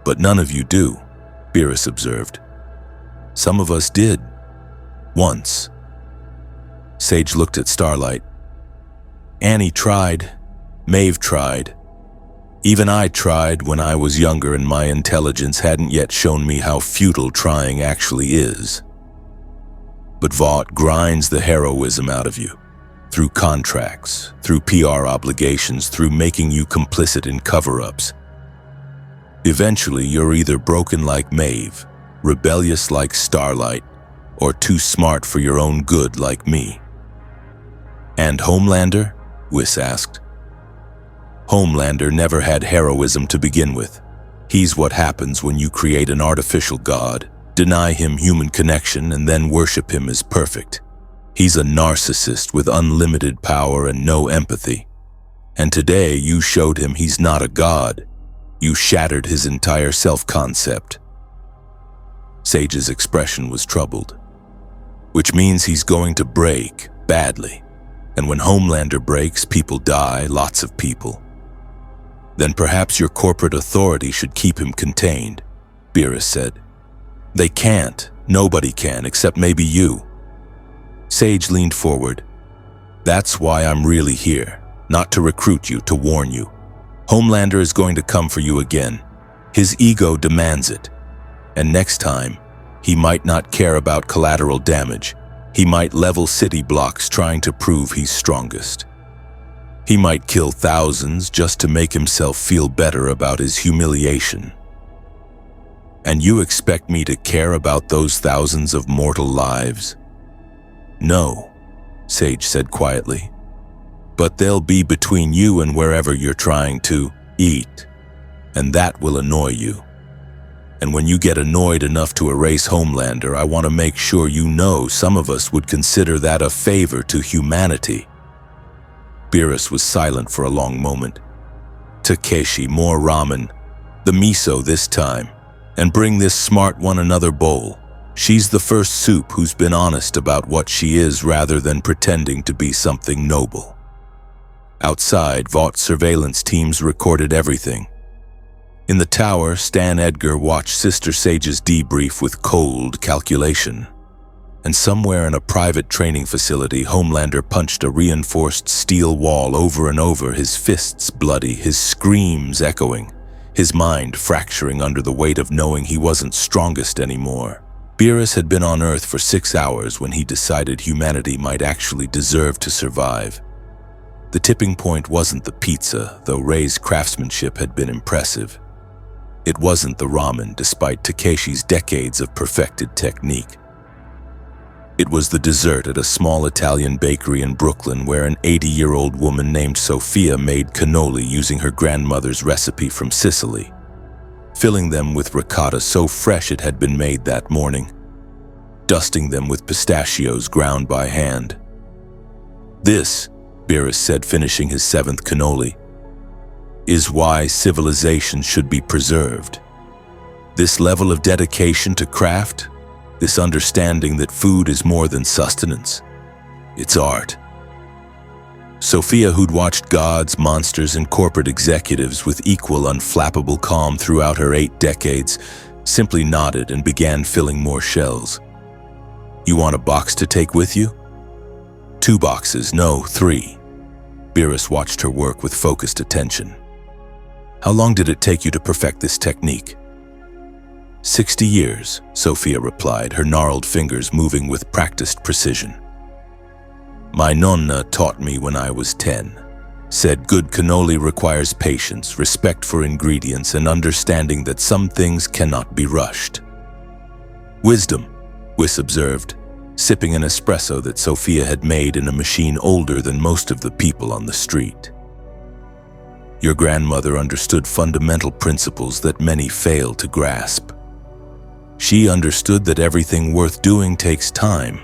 [SPEAKER 1] But none of you do, Beerus observed. Some of us did. Once. Sage looked at Starlight. Annie tried. Maeve tried. Even I tried when I was younger and my intelligence hadn't yet shown me how futile trying actually is. But Vought grinds the heroism out of you. Through contracts, through PR obligations, through making you complicit in cover-ups. Eventually, you're either broken like Maeve, rebellious like Starlight, or too smart for your own good like me. And Homelander? Whis asked. Homelander never had heroism to begin with. He's what happens when you create an artificial god, deny him human connection, and then worship him as perfect. He's a narcissist with unlimited power and no empathy. And today you showed him he's not a god. You shattered his entire self-concept. Sage's expression was troubled. Which means he's going to break badly. And when Homelander breaks, people die, lots of people. Then perhaps your corporate authority should keep him contained, Beerus said. They can't. Nobody can, except maybe you. Sage leaned forward. That's why I'm really here, not to recruit you, to warn you. Homelander is going to come for you again. His ego demands it. And next time, he might not care about collateral damage. He might level city blocks trying to prove he's strongest. He might kill thousands just to make himself feel better about his humiliation. And you expect me to care about those thousands of mortal lives? No, Sage said quietly. But they'll be between you and wherever you're trying to eat. And that will annoy you. And when you get annoyed enough to erase Homelander, I want to make sure you know some of us would consider that a favor to humanity. Beerus was silent for a long moment. Takeshi, more ramen. The miso this time. And bring this smart one another bowl. She's the first soup who's been honest about what she is rather than pretending to be something noble. Outside, Vought surveillance teams recorded everything. In the tower, Stan Edgar watched Sister Sage's debrief with cold calculation. And somewhere in a private training facility, Homelander punched a reinforced steel wall over and over, his fists bloody, his screams echoing, his mind fracturing under the weight of knowing he wasn't strongest anymore. Beerus had been on Earth for 6 hours when he decided humanity might actually deserve to survive. The tipping point wasn't the pizza, though Ray's craftsmanship had been impressive. It wasn't the ramen, despite Takeshi's decades of perfected technique. It was the dessert at a small Italian bakery in Brooklyn where an 80-year-old woman named Sophia made cannoli using her grandmother's recipe from Sicily, filling them with ricotta so fresh it had been made that morning, dusting them with pistachios ground by hand. This, Beerus said, finishing his 7th cannoli, is why civilization should be preserved. This level of dedication to craft, this understanding that food is more than sustenance, it's art. Sophia, who'd watched gods, monsters, and corporate executives with equal unflappable calm throughout her 8 decades, simply nodded and began filling more shells. You want a box to take with you? 2 boxes, no, 3. Beerus watched her work with focused attention. How long did it take you to perfect this technique? 60 years, Sophia replied, her gnarled fingers moving with practiced precision. My nonna taught me when I was 10. Said good cannoli requires patience, respect for ingredients, and understanding that some things cannot be rushed. Wisdom, Whis observed, sipping an espresso that Sophia had made in a machine older than most of the people on the street. Your grandmother understood fundamental principles that many fail to grasp. She understood that everything worth doing takes time.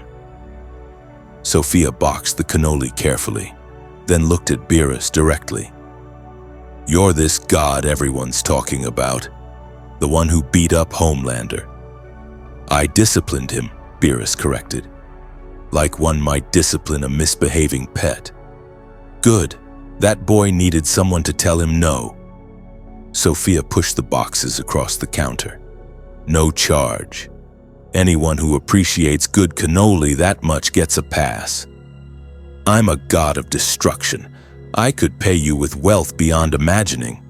[SPEAKER 1] Sophia boxed the cannoli carefully, then looked at Beerus directly. "You're this god everyone's talking about, the one who beat up Homelander." "I disciplined him," Beerus corrected, "like one might discipline a misbehaving pet." "Good. That boy needed someone to tell him no." Sophia pushed the boxes across the counter. "No charge. Anyone who appreciates good cannoli that much gets a pass. I'm a god of destruction. I could pay you with wealth beyond imagining.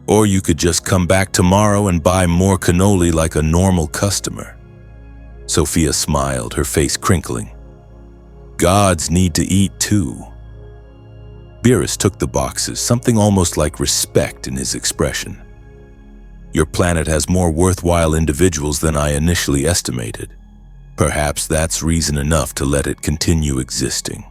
[SPEAKER 1] Or you could just come back tomorrow and buy more cannoli like a normal customer." Sophia smiled, her face crinkling. "Gods need to eat too." Beerus took the boxes, something almost like respect in his expression. "Your planet has more worthwhile individuals than I initially estimated. Perhaps that's reason enough to let it continue existing."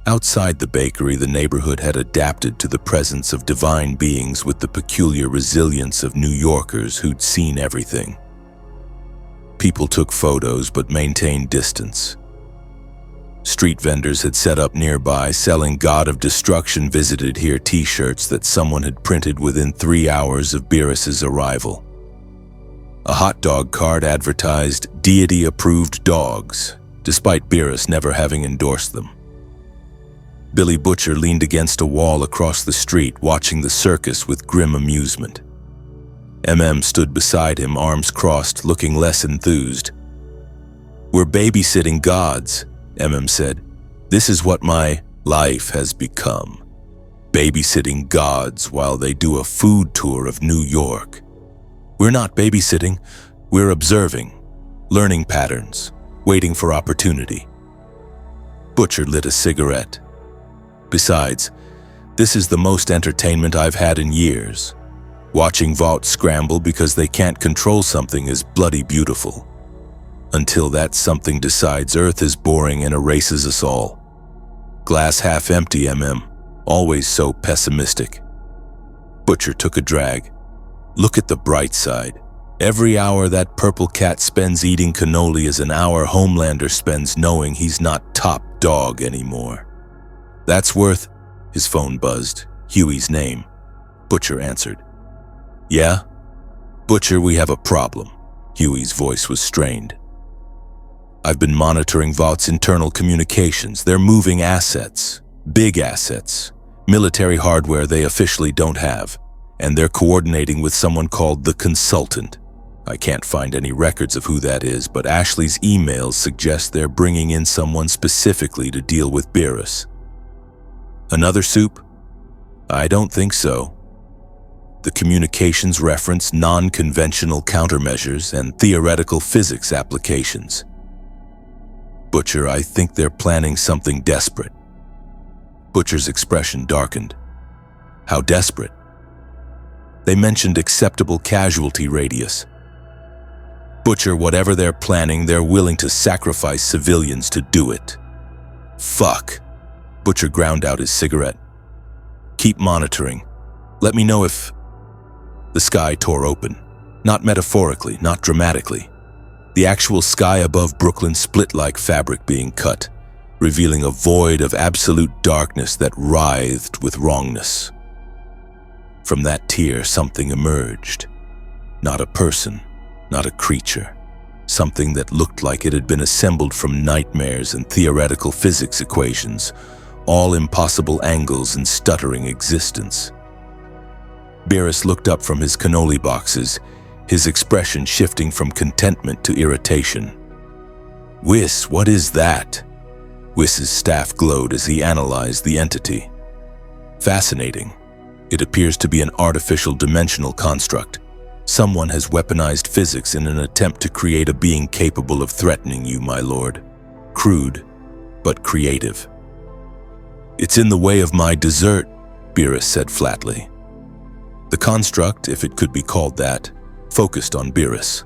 [SPEAKER 1] Outside the bakery, the neighborhood had adapted to the presence of divine beings with the peculiar resilience of New Yorkers who'd seen everything. People took photos but maintained distance. Street vendors had set up nearby, selling God of Destruction visited here t-shirts that someone had printed within 3 hours of Beerus's arrival. A hot dog cart advertised deity-approved dogs, despite Beerus never having endorsed them. Billy Butcher leaned against a wall across the street, watching the circus with grim amusement. Stood beside him, arms crossed, looking less enthused. "We're babysitting gods," said. "This is what my life has become. Babysitting gods while they do a food tour of New York. We're not babysitting, we're observing, learning patterns, waiting for opportunity." Butcher lit a cigarette. "Besides, this is the most entertainment I've had in years. Watching Vought scramble because they can't control something is bloody beautiful. Until that something decides Earth is boring and erases us all. Glass half empty, always so pessimistic." Butcher took a drag. "Look at the bright side. Every hour that purple cat spends eating cannoli is an hour Homelander spends knowing he's not top dog anymore. That's worth—" His phone buzzed. Huey's name. Butcher answered. "Yeah? Butcher, we have a problem." Huey's voice was strained. "I've been monitoring Vought's internal communications. They're moving assets, big assets, military hardware they officially don't have, and they're coordinating with someone called the Consultant. I can't find any records of who that is, but Ashley's emails suggest they're bringing in someone specifically to deal with Beerus." "Another soup?" "I don't think so. The communications reference non-conventional countermeasures and theoretical physics applications." "Butcher, I think they're planning something desperate." Butcher's expression darkened. "How desperate?" "They mentioned acceptable casualty radius." "Butcher, whatever they're planning, they're willing to sacrifice civilians to do it." "Fuck." Butcher ground out his cigarette. "Keep monitoring. Let me know if—" The sky tore open. Not metaphorically, not dramatically. The actual sky above Brooklyn split like fabric being cut, revealing a void of absolute darkness that writhed with wrongness. From that tear, something emerged. Not a person, not a creature. Something that looked like it had been assembled from nightmares and theoretical physics equations, all impossible angles and stuttering existence. Beerus looked up from his cannoli boxes, his expression shifting from contentment to irritation. "Whis, what is that?" Whis's staff glowed as he analyzed the entity. "Fascinating. It appears to be an artificial dimensional construct. Someone has weaponized physics in an attempt to create a being capable of threatening you, my lord. Crude, but creative." "It's in the way of my dessert," Beerus said flatly. The construct, if it could be called that, focused on Beerus.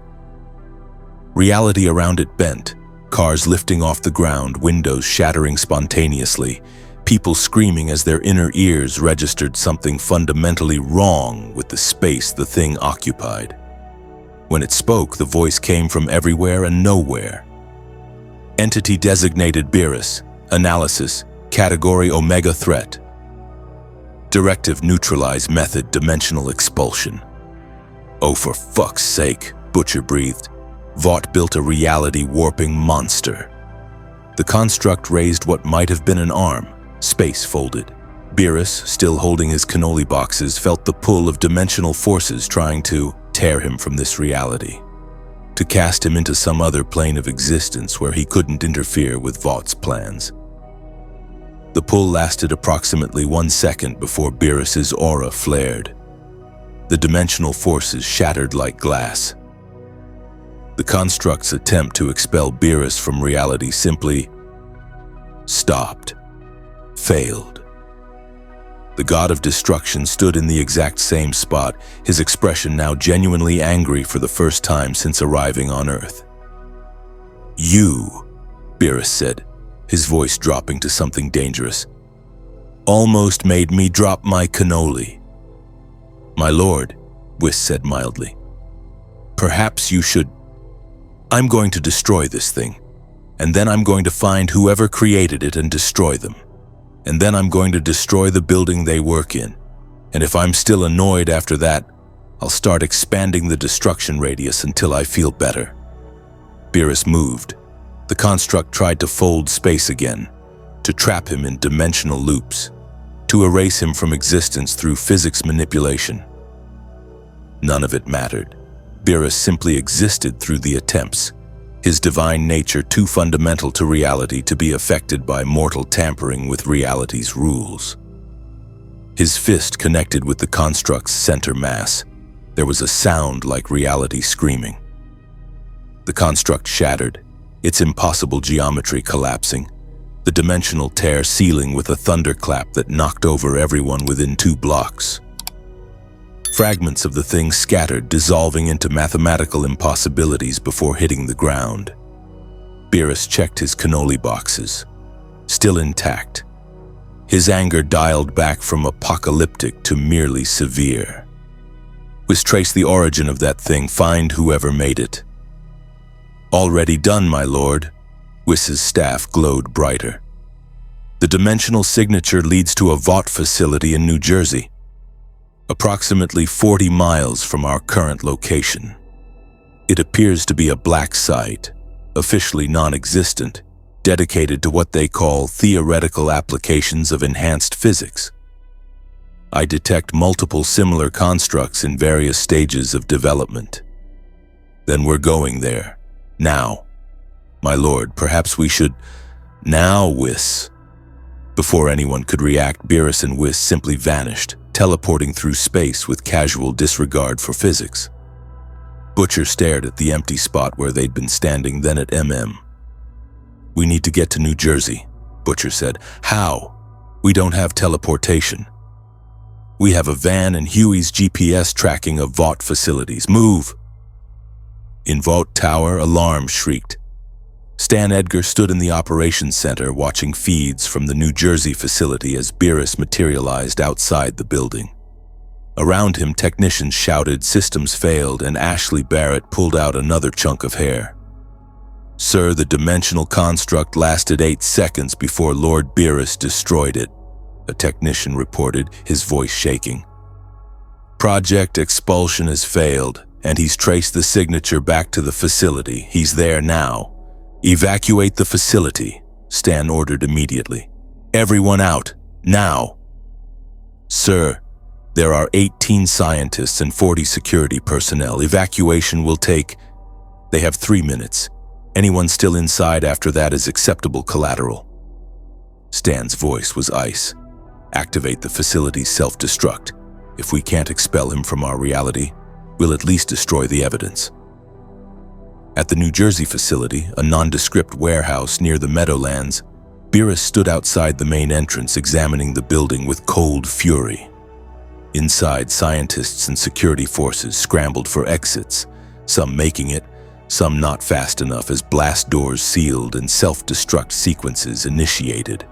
[SPEAKER 1] Reality around it bent, cars lifting off the ground, windows shattering spontaneously, people screaming as their inner ears registered something fundamentally wrong with the space the thing occupied. When it spoke, the voice came from everywhere and nowhere. Entity designated Beerus. Analysis. Category Omega Threat. Directive neutralize method dimensional expulsion. Oh, for fuck's sake, Butcher breathed. Vought built a reality warping monster. The construct raised what might have been an arm. Space folded. Beerus, still holding his cannoli boxes, felt the pull of dimensional forces trying to tear him from this reality, to cast him into some other plane of existence where he couldn't interfere with Vaught's plans. The pull lasted approximately 1 second before Beerus's aura flared. The dimensional forces shattered like glass. The construct's attempt to expel Beerus from reality simply stopped, failed. The god of destruction stood in the exact same spot, his expression now genuinely angry for the first time since arriving on Earth. "You," Beerus said, his voice dropping to something dangerous, "almost made me drop my cannoli." "My lord," Whis said mildly, "perhaps you should. I'm going to destroy this thing, and then I'm going to find whoever created it and destroy them. And then I'm going to destroy the building they work in. And if I'm still annoyed after that, I'll start expanding the destruction radius until I feel better." Beerus moved. The construct tried to fold space again, to trap him in dimensional loops, to erase him from existence through physics manipulation. None of it mattered. Beerus simply existed through the attempts, his divine nature too fundamental to reality to be affected by mortal tampering with reality's rules. His fist connected with the construct's center mass. There was a sound like reality screaming. The construct shattered, its impossible geometry collapsing, the dimensional tear sealing with a thunderclap that knocked over everyone within 2 blocks. Fragments of the thing scattered, dissolving into mathematical impossibilities before hitting the ground. Beerus checked his cannoli boxes. Still intact. His anger dialed back from apocalyptic to merely severe. "Whis, trace the origin of that thing, find whoever made it." "Already done, my lord." Wiss's staff glowed brighter. "The dimensional signature leads to a Vought facility in New Jersey, approximately 40 miles from our current location. It appears to be a black site, officially non-existent, dedicated to what they call theoretical applications of enhanced physics. I detect multiple similar constructs in various stages of development. Then we're going there. Now. My lord, perhaps we should. Now, Whis." Before anyone could react, Beerus and Whis simply vanished, teleporting through space with casual disregard for physics. Butcher stared at the empty spot where they'd been standing, then at "We need to get to New Jersey," Butcher said. "How? We don't have teleportation. We have a van and Huey's GPS tracking of Vought facilities. Move!" In Vought Tower, alarm shrieked. Stan Edgar stood in the operations center watching feeds from the New Jersey facility as Beerus materialized outside the building. Around him, technicians shouted, systems failed, and Ashley Barrett pulled out another chunk of hair. "Sir, the dimensional construct lasted 8 seconds before Lord Beerus destroyed it," a technician reported, his voice shaking. "Project Expulsion has failed, and he's traced the signature back to the facility. He's there now. Evacuate the facility," Stan ordered immediately. "Everyone out, now." "Sir, there are 18 scientists and 40 security personnel. Evacuation will take. They have 3 minutes. Anyone still inside after that is acceptable collateral." Stan's voice was ice. "Activate the facility's self-destruct. If we can't expel him from our reality, we'll at least destroy the evidence." At the New Jersey facility, a nondescript warehouse near the Meadowlands, Beerus stood outside the main entrance examining the building with cold fury. Inside, scientists and security forces scrambled for exits, some making it, some not fast enough as blast doors sealed and self-destruct sequences initiated.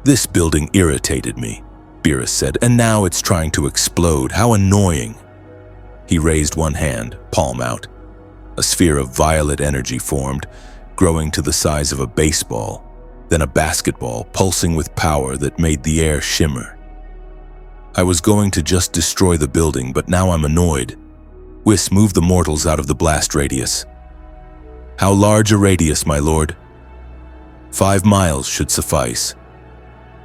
[SPEAKER 1] "This building irritated me," Beerus said, "and now it's trying to explode. How annoying." He raised one hand, palm out. A sphere of violet energy formed, growing to the size of a baseball, then a basketball, pulsing with power that made the air shimmer. I was going to just destroy the building, but now I'm annoyed. Whis, move the mortals out of the blast radius. How large a radius, my lord? 5 miles should suffice.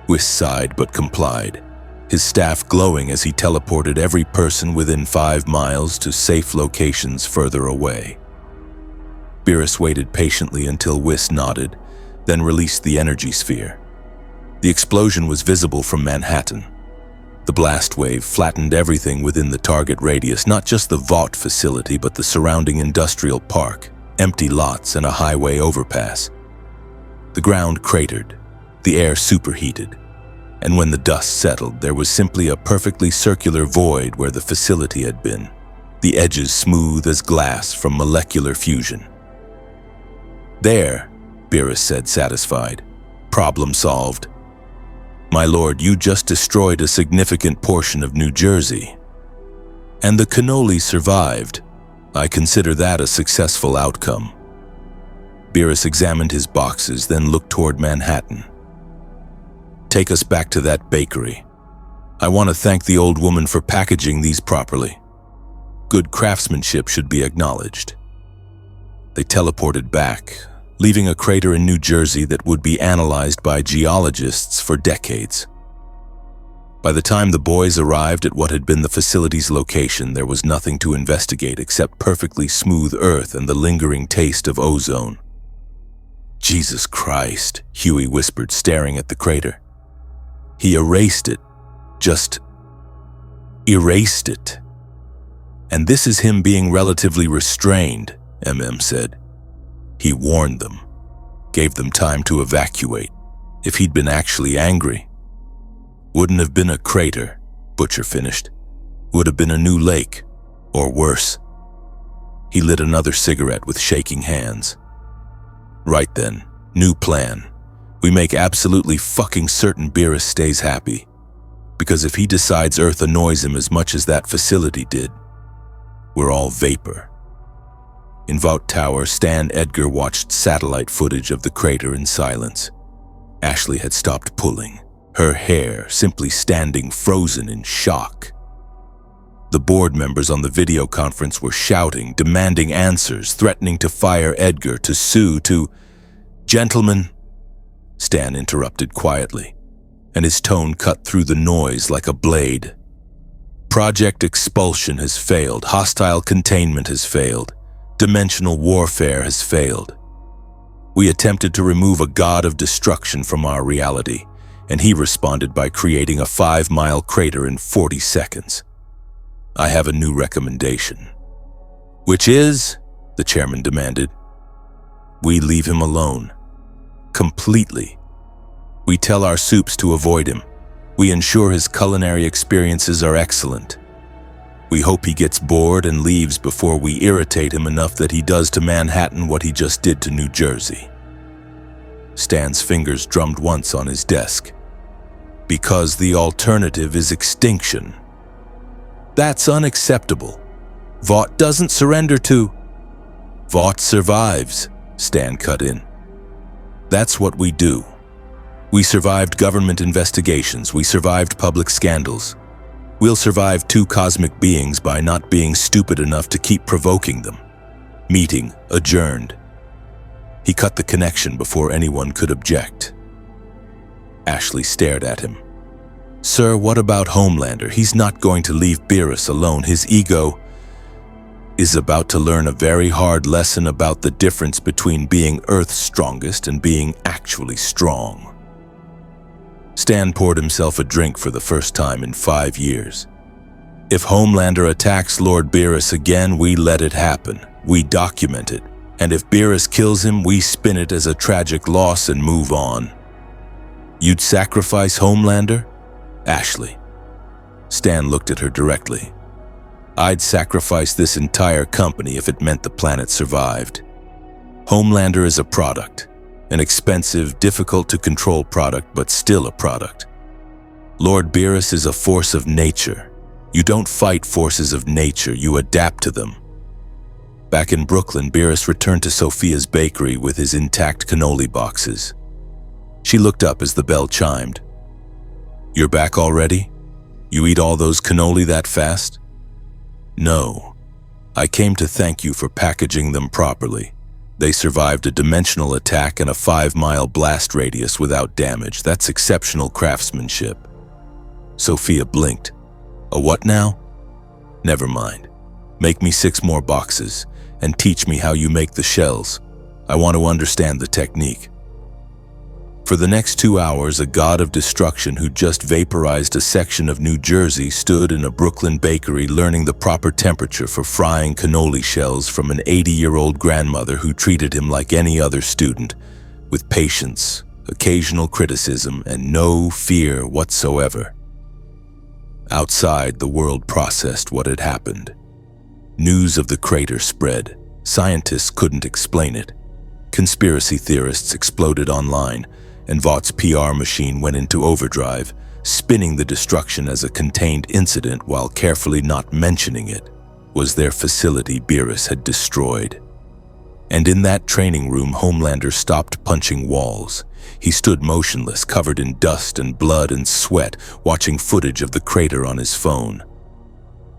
[SPEAKER 1] Whis sighed but complied, his staff glowing as he teleported every person within 5 miles to safe locations further away. Beerus waited patiently until Whis nodded, then released the energy sphere. The explosion was visible from Manhattan. The blast wave flattened everything within the target radius, not just the Vought facility, but the surrounding industrial park, empty lots, and a highway overpass. The ground cratered, the air superheated, and when the dust settled, there was simply a perfectly circular void where the facility had been, the edges smooth as glass from molecular fusion. There, Beerus said, satisfied. Problem solved. My lord, you just destroyed a significant portion of New Jersey. And the cannoli survived. I consider that a successful outcome. Beerus examined his boxes, then looked toward Manhattan. Take us back to that bakery. I want to thank the old woman for packaging these properly. Good craftsmanship should be acknowledged. They teleported back, leaving a crater in New Jersey that would be analyzed by geologists for decades. By the time the boys arrived at what had been the facility's location, there was nothing to investigate except perfectly smooth earth and the lingering taste of ozone. Jesus Christ, Huey whispered, staring at the crater. He erased it. Just erased it. And this is him being relatively restrained, MM said. He warned them, gave them time to evacuate. If he'd been actually angry, wouldn't have been a crater, Butcher finished. Would have been a new lake, or worse. He lit another cigarette with shaking hands. Right then, new plan. We make absolutely fucking certain Beerus stays happy. Because if he decides Earth annoys him as much as that facility did, we're all vapor. In Vought Tower, Stan Edgar watched satellite footage of the crater in silence. Ashley had stopped pulling, her hair simply standing frozen in shock. The board members on the video conference were shouting, demanding answers, threatening to fire Edgar, to sue, to... Gentlemen, Stan interrupted quietly, and his tone cut through the noise like a blade. Project Expulsion has failed, hostile containment has failed. Dimensional warfare has failed. We attempted to remove a god of destruction from our reality, and he responded by creating a 5-mile crater in 40 seconds. I have a new recommendation. Which is, the chairman demanded, we leave him alone. Completely. We tell our soups to avoid him. We ensure his culinary experiences are excellent. We hope he gets bored and leaves before we irritate him enough that he does to Manhattan what he just did to New Jersey. Stan's fingers drummed once on his desk. Because the alternative is extinction. That's unacceptable. Vought doesn't surrender to... Vought survives, Stan cut in. That's what we do. We survived government investigations. We survived public scandals. We'll survive 2 cosmic beings by not being stupid enough to keep provoking them. Meeting adjourned. He cut the connection before anyone could object. Ashley stared at him. Sir, what about Homelander? He's not going to leave Beerus alone. His ego is about to learn a very hard lesson about the difference between being Earth's strongest and being actually strong. Stan poured himself a drink for the first time in 5 years. If Homelander attacks Lord Beerus again, we let it happen. We document it. And if Beerus kills him, we spin it as a tragic loss and move on. You'd sacrifice Homelander? Ashley. Stan looked at her directly. I'd sacrifice this entire company if it meant the planet survived. Homelander is a product. An expensive, difficult-to-control product, but still a product. Lord Beerus is a force of nature, You don't fight forces of nature, you adapt to them. Back in Brooklyn, Beerus returned to Sophia's bakery with his intact cannoli boxes. She looked up as the bell chimed. "You're back already? You eat all those cannoli that fast?" "No. I came to thank you for packaging them properly. They survived a dimensional attack and a 5-mile blast radius without damage. That's exceptional craftsmanship." Sophia blinked. "A what now?" "Never mind. Make me 6 more boxes and teach me how you make the shells. I want to understand the technique." For the next 2 hours, a god of destruction who just vaporized a section of New Jersey stood in a Brooklyn bakery learning the proper temperature for frying cannoli shells from an 80-year-old grandmother who treated him like any other student, with patience, occasional criticism, and no fear whatsoever. Outside, the world processed what had happened. News of the crater spread. Scientists couldn't explain it. Conspiracy theorists exploded online, and Vought's PR machine went into overdrive, spinning the destruction as a contained incident while carefully not mentioning it was their facility Beerus had destroyed. And in that training room, Homelander stopped punching walls. He stood motionless, covered in dust and blood and sweat, watching footage of the crater on his phone.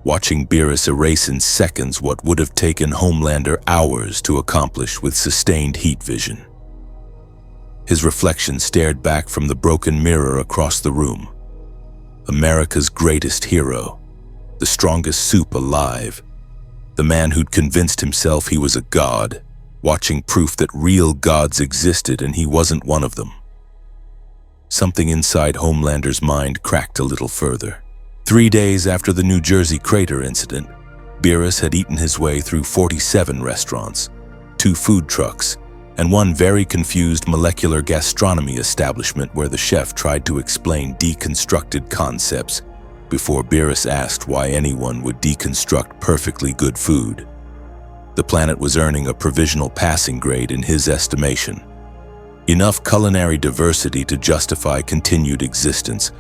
[SPEAKER 1] Watching Beerus erase in seconds what would have taken Homelander hours to accomplish with sustained heat vision. His reflection stared back from the broken mirror across the room. America's greatest hero, the strongest soup alive, the man who'd convinced himself he was a god, watching proof that real gods existed and he wasn't one of them. Something inside Homelander's mind cracked a little further. 3 days after the New Jersey crater incident, Beerus had eaten his way through 47 restaurants, 2 food trucks, and one very confused molecular gastronomy establishment where the chef tried to explain deconstructed concepts before Beerus asked why anyone would deconstruct perfectly good food. The planet was earning a provisional passing grade in his estimation. Enough culinary diversity to justify continued existence,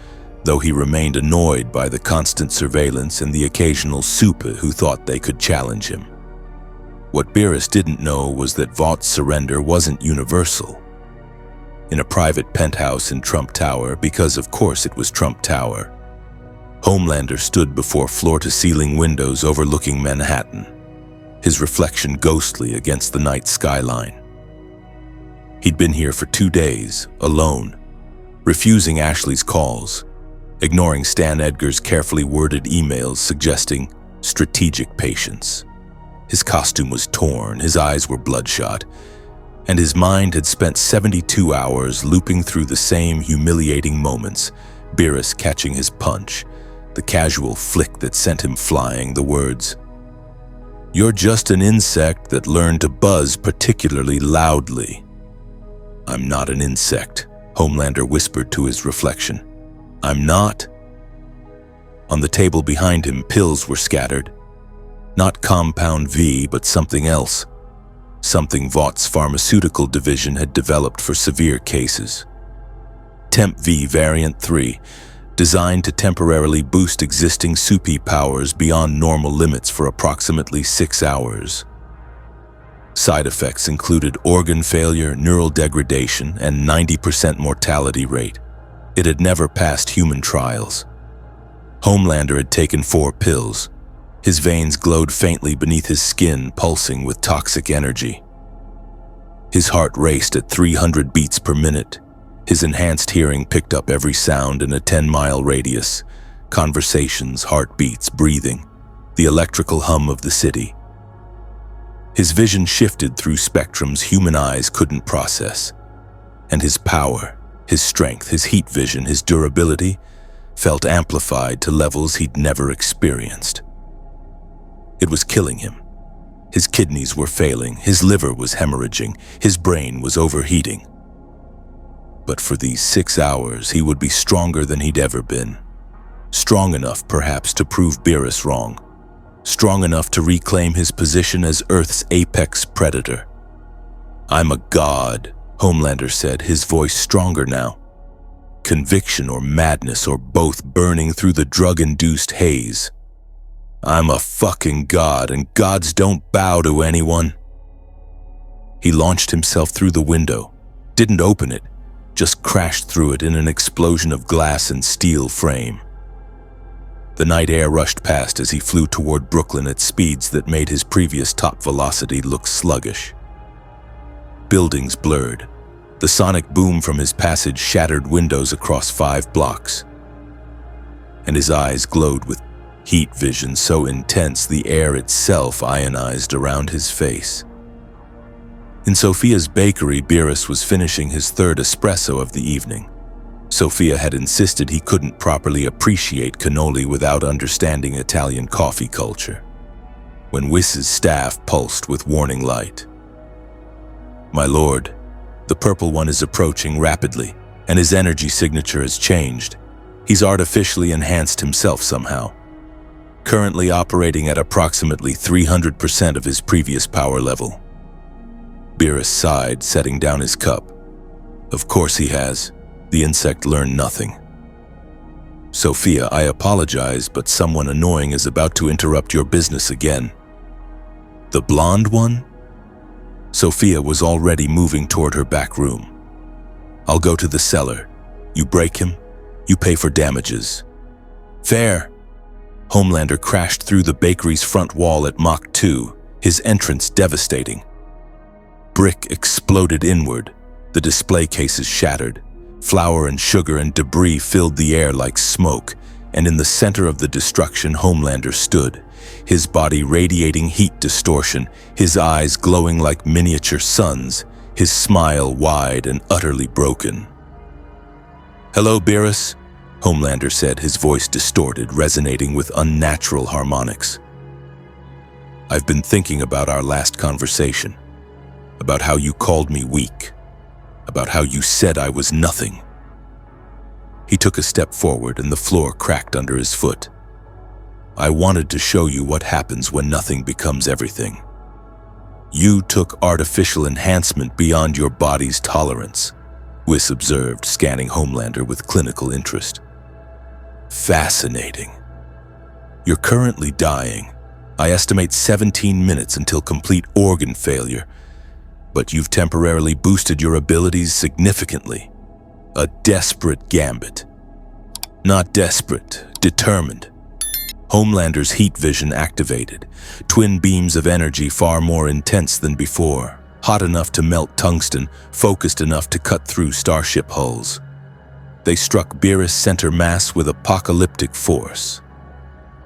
[SPEAKER 1] though he remained annoyed by the constant surveillance and the occasional super who thought they could challenge him. What Beerus didn't know was that Vought's surrender wasn't universal. In a private penthouse in Trump Tower, because of course it was Trump Tower, Homelander stood before floor-to-ceiling windows overlooking Manhattan, his reflection ghostly against the night skyline. He'd been here for 2 days, alone, refusing Ashley's calls, ignoring Stan Edgar's carefully worded emails suggesting strategic patience. His costume was torn, his eyes were bloodshot, and his mind had spent 72 hours looping through the same humiliating moments, Beerus catching his punch, the casual flick that sent him flying, the words, "You're just an insect that learned to buzz particularly loudly." "I'm not an insect," Homelander whispered to his reflection. "I'm not." On the table behind him, pills were scattered. Not Compound V, but something else. Something Vought's pharmaceutical division had developed for severe cases. Temp V Variant 3, designed to temporarily boost existing SUPI powers beyond normal limits for approximately 6 hours. Side effects included organ failure, neural degradation, and 90% mortality rate. It had never passed human trials. Homelander had taken 4 pills. His veins glowed faintly beneath his skin, pulsing with toxic energy. His heart raced at 300 beats per minute. His enhanced hearing picked up every sound in a 10-mile radius. Conversations, heartbeats, breathing, the electrical hum of the city. His vision shifted through spectrums human eyes couldn't process. And his power, his strength, his heat vision, his durability felt amplified to levels he'd never experienced. It was killing him. His kidneys were failing, his liver was hemorrhaging, his brain was overheating. But for these 6 hours, he would be stronger than he'd ever been. Strong enough, perhaps, to prove Beerus wrong. Strong enough to reclaim his position as Earth's apex predator. "I'm a god," Homelander said, his voice stronger now. Conviction or madness or both burning through the drug-induced haze. I'm a fucking god, and gods don't bow to anyone. He launched himself through the window, didn't open it, just crashed through it in an explosion of glass and steel frame. The night air rushed past as he flew toward Brooklyn at speeds that made his previous top velocity look sluggish. Buildings blurred. The sonic boom from his passage shattered windows across 5 blocks. And his eyes glowed with heat vision so intense the air itself ionized around his face. In Sophia's bakery, Beerus was finishing his 3rd espresso of the evening. Sophia had insisted he couldn't properly appreciate cannoli without understanding Italian coffee culture. When Wiss's staff pulsed with warning light. "My lord, the purple one is approaching rapidly, and his energy signature has changed. He's artificially enhanced himself somehow. Currently operating at approximately 300% of his previous power level." Beerus sighed, setting down his cup. "Of course he has." The insect learned nothing. "Sophia, I apologize, but someone annoying is about to interrupt your business again." "The blonde one?" Sophia was already moving toward her back room. "I'll go to the cellar. You break him, you pay for damages." "Fair." Homelander crashed through the bakery's front wall at Mach 2, his entrance devastating. Brick exploded inward, the display cases shattered. Flour and sugar and debris filled the air like smoke, and in the center of the destruction Homelander stood, his body radiating heat distortion, his eyes glowing like miniature suns, his smile wide and utterly broken. "Hello, Beerus," Homelander said, his voice distorted, resonating with unnatural harmonics. "I've been thinking about our last conversation, about how you called me weak, about how you said I was nothing." He took a step forward and the floor cracked under his foot. "I wanted to show you what happens when nothing becomes everything. You took artificial enhancement beyond your body's tolerance," Wiss observed, scanning Homelander with clinical interest. "Fascinating. You're currently dying. I estimate 17 minutes until complete organ failure, but you've temporarily boosted your abilities significantly. A desperate gambit." "Not desperate, determined." Homelander's heat vision activated, twin beams of energy far more intense than before, hot enough to melt tungsten, focused enough to cut through starship hulls. They struck Beerus' center mass with apocalyptic force.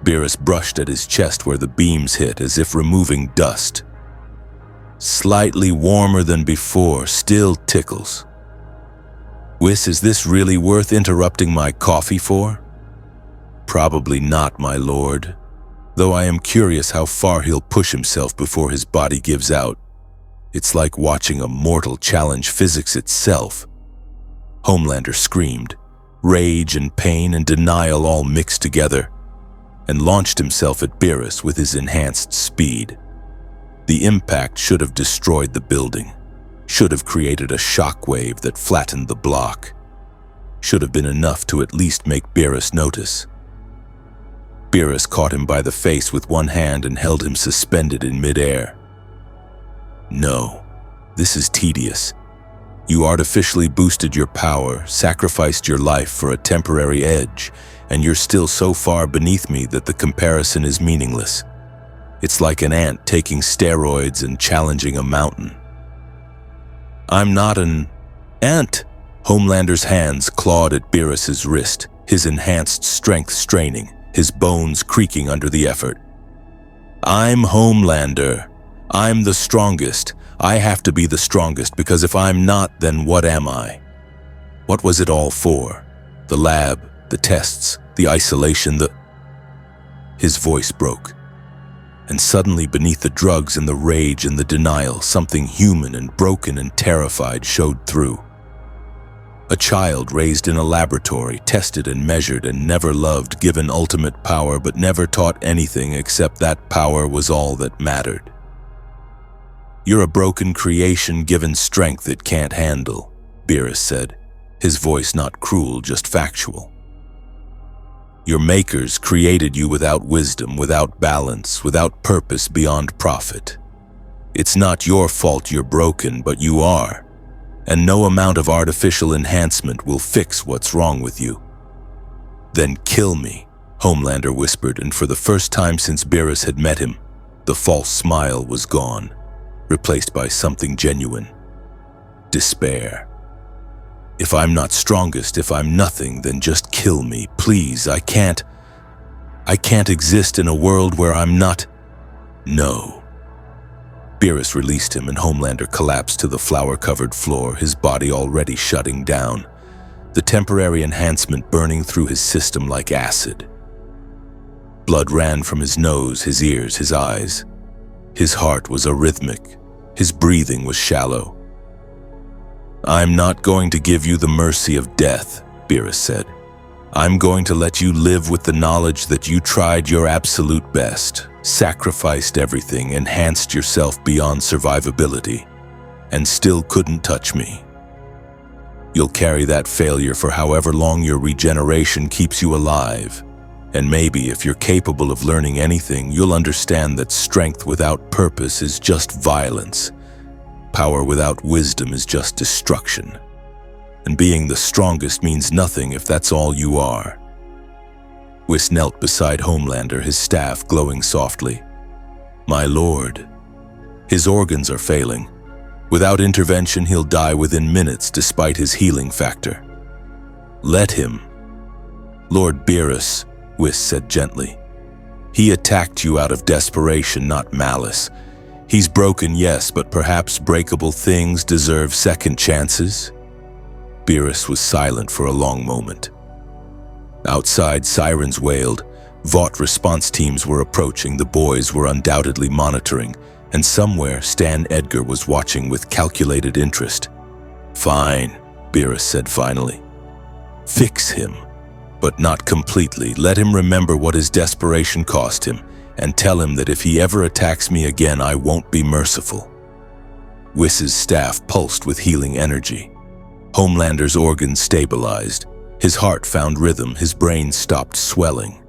[SPEAKER 1] Beerus brushed at his chest where the beams hit, as if removing dust. "Slightly warmer than before, still tickles." "Wiss, is this really worth interrupting my coffee for?" "Probably not, my lord, though I am curious how far he'll push himself before his body gives out. It's like watching a mortal challenge physics itself." Homelander screamed, rage and pain and denial all mixed together, and launched himself at Beerus with his enhanced speed. The impact should have destroyed the building, should have created a shockwave that flattened the block, should have been enough to at least make Beerus notice. Beerus caught him by the face with one hand and held him suspended in midair. "No, this is tedious. You artificially boosted your power, sacrificed your life for a temporary edge, and you're still so far beneath me that the comparison is meaningless. It's like an ant taking steroids and challenging a mountain." "I'm not an ant." Homelander's hands clawed at Beerus's wrist, his enhanced strength straining, his bones creaking under the effort. "I'm Homelander. I'm the strongest. I have to be the strongest, because if I'm not, then what am I? What was it all for? The lab, the tests, the isolation, His voice broke. And suddenly, beneath the drugs and the rage and the denial, something human and broken and terrified showed through. A child raised in a laboratory, tested and measured and never loved, given ultimate power but never taught anything except that power was all that mattered. "You're a broken creation given strength it can't handle," Beerus said, his voice not cruel, just factual. Your makers created you without wisdom, without balance, without purpose beyond profit. It's not your fault you're broken, but you are. And no amount of artificial enhancement will fix what's wrong with you. Then kill me, Homelander whispered, and for the first time since Beerus had met him, the false smile was gone, replaced by something genuine. Despair. If I'm not strongest, if I'm nothing, then just kill me, please. I can't exist in a world where I'm not. No. Beerus released him and Homelander collapsed to the flour-covered floor, his body already shutting down, the temporary enhancement burning through his system like acid. Blood ran from his nose, his ears, his eyes. His heart was arrhythmic. His breathing was shallow. I'm not going to give you the mercy of death, Beerus said. I'm going to let you live with the knowledge that you tried your absolute best, sacrificed everything, enhanced yourself beyond survivability, and still couldn't touch me. You'll carry that failure for however long your regeneration keeps you alive, and maybe if you're capable of learning anything, you'll understand that strength without purpose is just violence. Power without wisdom is just destruction. And being the strongest means nothing if that's all you are. Whis knelt beside Homelander, his staff glowing softly. My lord, his organs are failing. Without intervention, he'll die within minutes despite his healing factor. Let him. Lord Beerus, Whis said gently. He attacked you out of desperation, not malice. He's broken, yes, but perhaps breakable things deserve second chances? Beerus was silent for a long moment. Outside, sirens wailed. Vought response teams were approaching, the boys were undoubtedly monitoring, and somewhere Stan Edgar was watching with calculated interest. Fine, Beerus said finally. Fix him, but not completely. Let him remember what his desperation cost him, and tell him that if he ever attacks me again, I won't be merciful. Wiss's staff pulsed with healing energy. Homelander's organs stabilized. His heart found rhythm, his brain stopped swelling.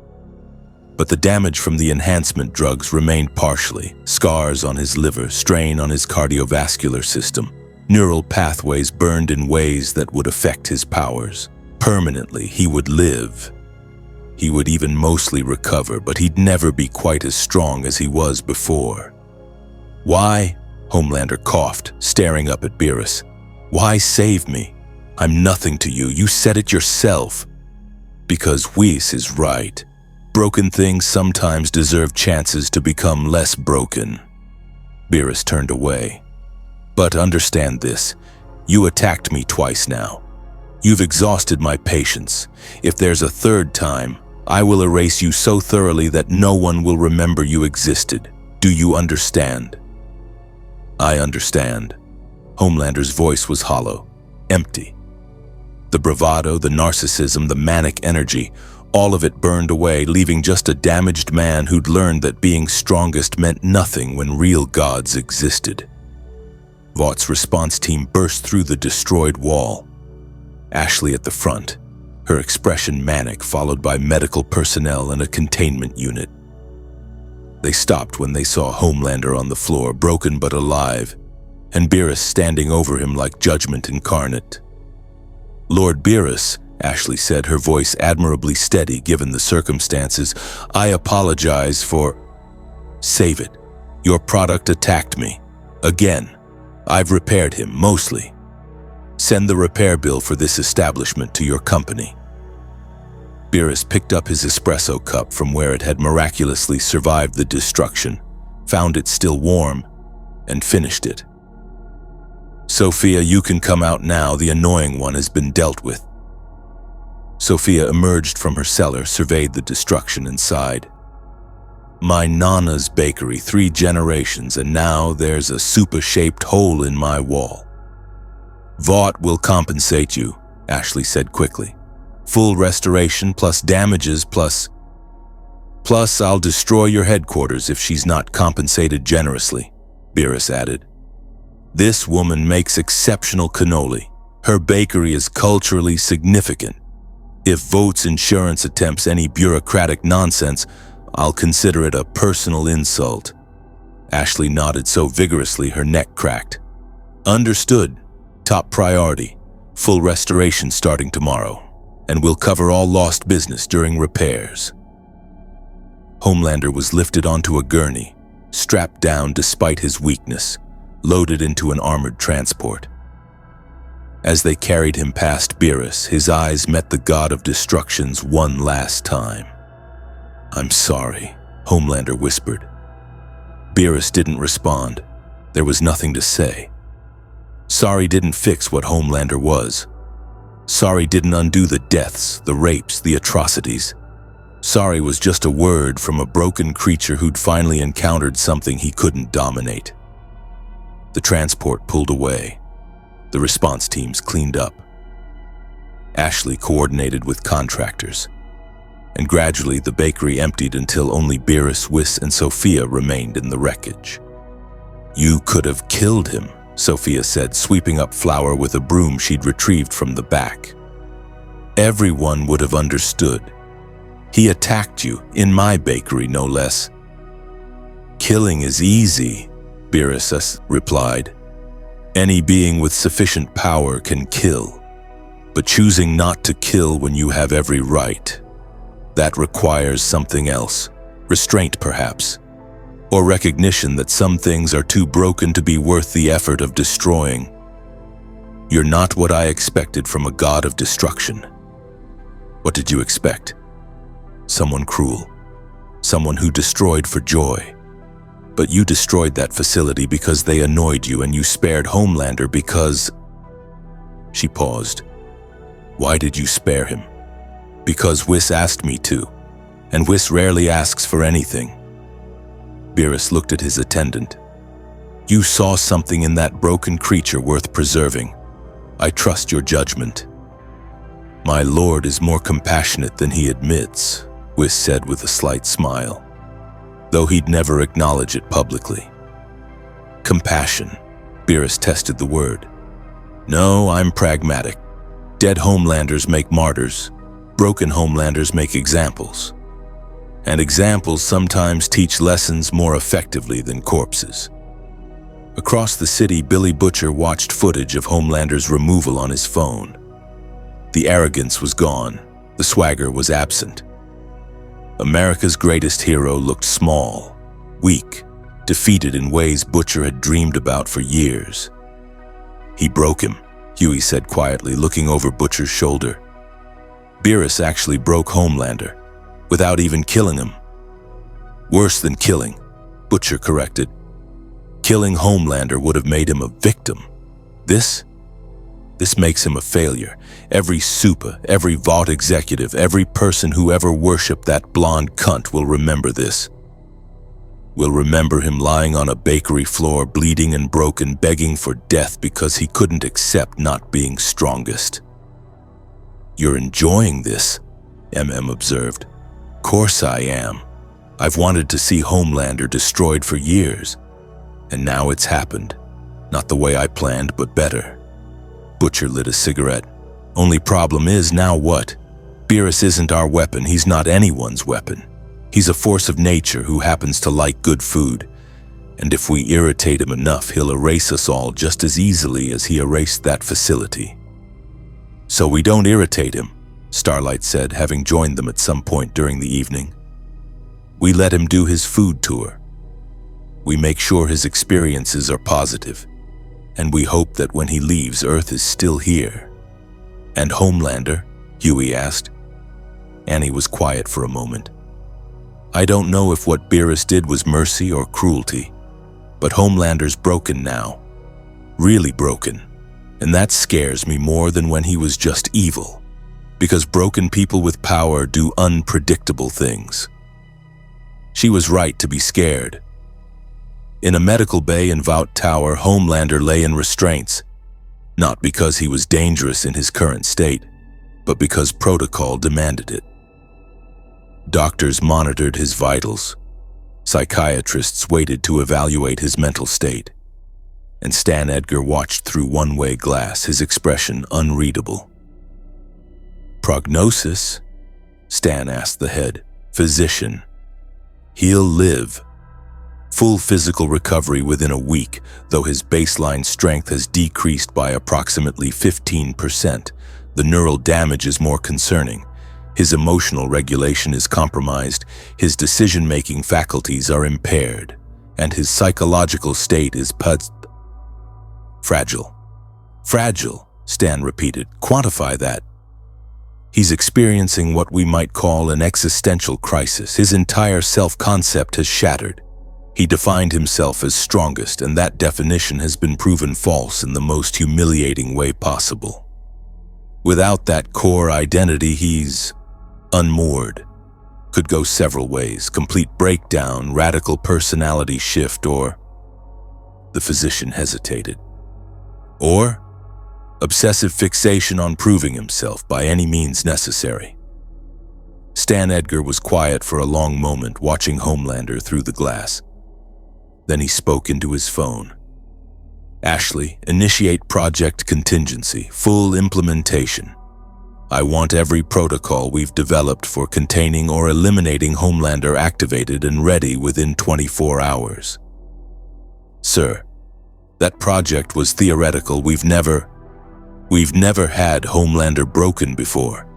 [SPEAKER 1] But the damage from the enhancement drugs remained partially. Scars on his liver, strain on his cardiovascular system. Neural pathways burned in ways that would affect his powers. Permanently, he would live. He would even mostly recover, but he'd never be quite as strong as he was before. Why? Homelander coughed, staring up at Beerus. Why save me? I'm nothing to you. You said it yourself. Because Whis is right. Broken things sometimes deserve chances to become less broken. Beerus turned away. But understand this. You attacked me twice now. You've exhausted my patience. If there's a third time, I will erase you so thoroughly that no one will remember you existed. Do you understand? I understand. Homelander's voice was hollow, empty. The bravado, the narcissism, the manic energy, all of it burned away, leaving just a damaged man who'd learned that being strongest meant nothing when real gods existed. Vaught's response team burst through the destroyed wall. Ashley at the front, her expression manic, followed by medical personnel and a containment unit. They stopped when they saw Homelander on the floor, broken but alive, and Beerus standing over him like judgment incarnate. Lord Beerus, Ashley said, her voice admirably steady given the circumstances, I apologize for... Save it. Your product attacked me. Again. I've repaired him, mostly. Send the repair bill for this establishment to your company. Beerus picked up his espresso cup from where it had miraculously survived the destruction, found it still warm, and finished it. Sophia, you can come out now. The annoying one has been dealt with. Sophia emerged from her cellar, surveyed the destruction, and sighed. My Nana's bakery, 3 generations, and now there's a super-shaped hole in my wall. Vought will compensate you, Ashley said quickly. Full restoration plus damages plus I'll destroy your headquarters if she's not compensated generously, Beerus added. This woman makes exceptional cannoli. Her bakery is culturally significant. If votes, insurance attempts, any bureaucratic nonsense, I'll consider it a personal insult." Ashley nodded so vigorously her neck cracked. "Understood. Top priority. Full restoration starting tomorrow. And we'll cover all lost business during repairs." Homelander was lifted onto a gurney, strapped down despite his weakness, loaded into an armored transport. As they carried him past Beerus, his eyes met the god of destruction's one last time. "I'm sorry," Homelander whispered. Beerus didn't respond. There was nothing to say. Sorry didn't fix what Homelander was. Sorry didn't undo the deaths, the rapes, the atrocities. Sorry was just a word from a broken creature who'd finally encountered something he couldn't dominate. The transport pulled away. The response teams cleaned up. Ashley coordinated with contractors. And gradually the bakery emptied until only Beerus, Whis, and Sophia remained in the wreckage. "You could have killed him," Sophia said, sweeping up flour with a broom she'd retrieved from the back. "Everyone would have understood. He attacked you, in my bakery no less." "Killing is easy," Beerus replied. "Any being with sufficient power can kill. But choosing not to kill when you have every right, that requires something else. Restraint, perhaps. Or recognition that some things are too broken to be worth the effort of destroying. You're not what I expected from a god of destruction." "What did you expect?" "Someone cruel. Someone who destroyed for joy. But you destroyed that facility because they annoyed you, and you spared Homelander because..." She paused. "Why did you spare him?" "Because Whis asked me to, and Whis rarely asks for anything." Beerus looked at his attendant. "You saw something in that broken creature worth preserving. I trust your judgment." "My lord is more compassionate than he admits," Whis said with a slight smile, though he'd never acknowledge it publicly. "Compassion," Beerus tested the word. "No, I'm pragmatic. Dead Homelanders make martyrs. Broken Homelanders make examples. And examples sometimes teach lessons more effectively than corpses." Across the city, Billy Butcher watched footage of Homelander's removal on his phone. The arrogance was gone. The swagger was absent. America's greatest hero looked small, weak, defeated in ways Butcher had dreamed about for years. "He broke him," Huey said quietly, looking over Butcher's shoulder. "Beerus actually broke Homelander, without even killing him." "Worse than killing," Butcher corrected. "Killing Homelander would have made him a victim. This makes him a failure. Every super, every Vought executive, every person who ever worshipped that blonde cunt will remember this. Will remember him lying on a bakery floor, bleeding and broken, begging for death because he couldn't accept not being strongest." "You're enjoying this," MM observed. "Course I am. I've wanted to see Homelander destroyed for years. And now it's happened. Not the way I planned, but better." Butcher lit a cigarette. "Only problem is, now what? Beerus isn't our weapon. He's not anyone's weapon. He's a force of nature who happens to like good food. And if we irritate him enough, he'll erase us all just as easily as he erased that facility." "So we don't irritate him," Starlight said, having joined them at some point during the evening. "We let him do his food tour. We make sure his experiences are positive. And we hope that when he leaves, Earth is still here." "And Homelander?" Huey asked. Annie was quiet for a moment. "I don't know if what Beerus did was mercy or cruelty, but Homelander's broken now. Really broken. And that scares me more than when he was just evil. Because broken people with power do unpredictable things." She was right to be scared. In a medical bay in Vought Tower, Homelander lay in restraints, not because he was dangerous in his current state, but because protocol demanded it. Doctors monitored his vitals. Psychiatrists waited to evaluate his mental state. And Stan Edgar watched through one-way glass, his expression unreadable. Prognosis? Stan asked the head physician. He'll live. Full physical recovery within a week, though his baseline strength has decreased by approximately 15%. The neural damage is more concerning. His emotional regulation is compromised, his decision-making faculties are impaired, and his psychological state is fragile. Fragile, Stan repeated. Quantify that. He's experiencing what we might call an existential crisis. His entire self-concept has shattered. He defined himself as strongest, and that definition has been proven false in the most humiliating way possible. Without that core identity, he's unmoored. Could go several ways: complete breakdown, radical personality shift, or... The physician hesitated. Or obsessive fixation on proving himself by any means necessary. Stan Edgar was quiet for a long moment, watching Homelander through the glass. Then he spoke into his phone. Ashley, initiate project contingency, full implementation. I want every protocol we've developed for containing or eliminating Homelander activated and ready within 24 hours. Sir, that project was theoretical. We've never had Homelander broken before.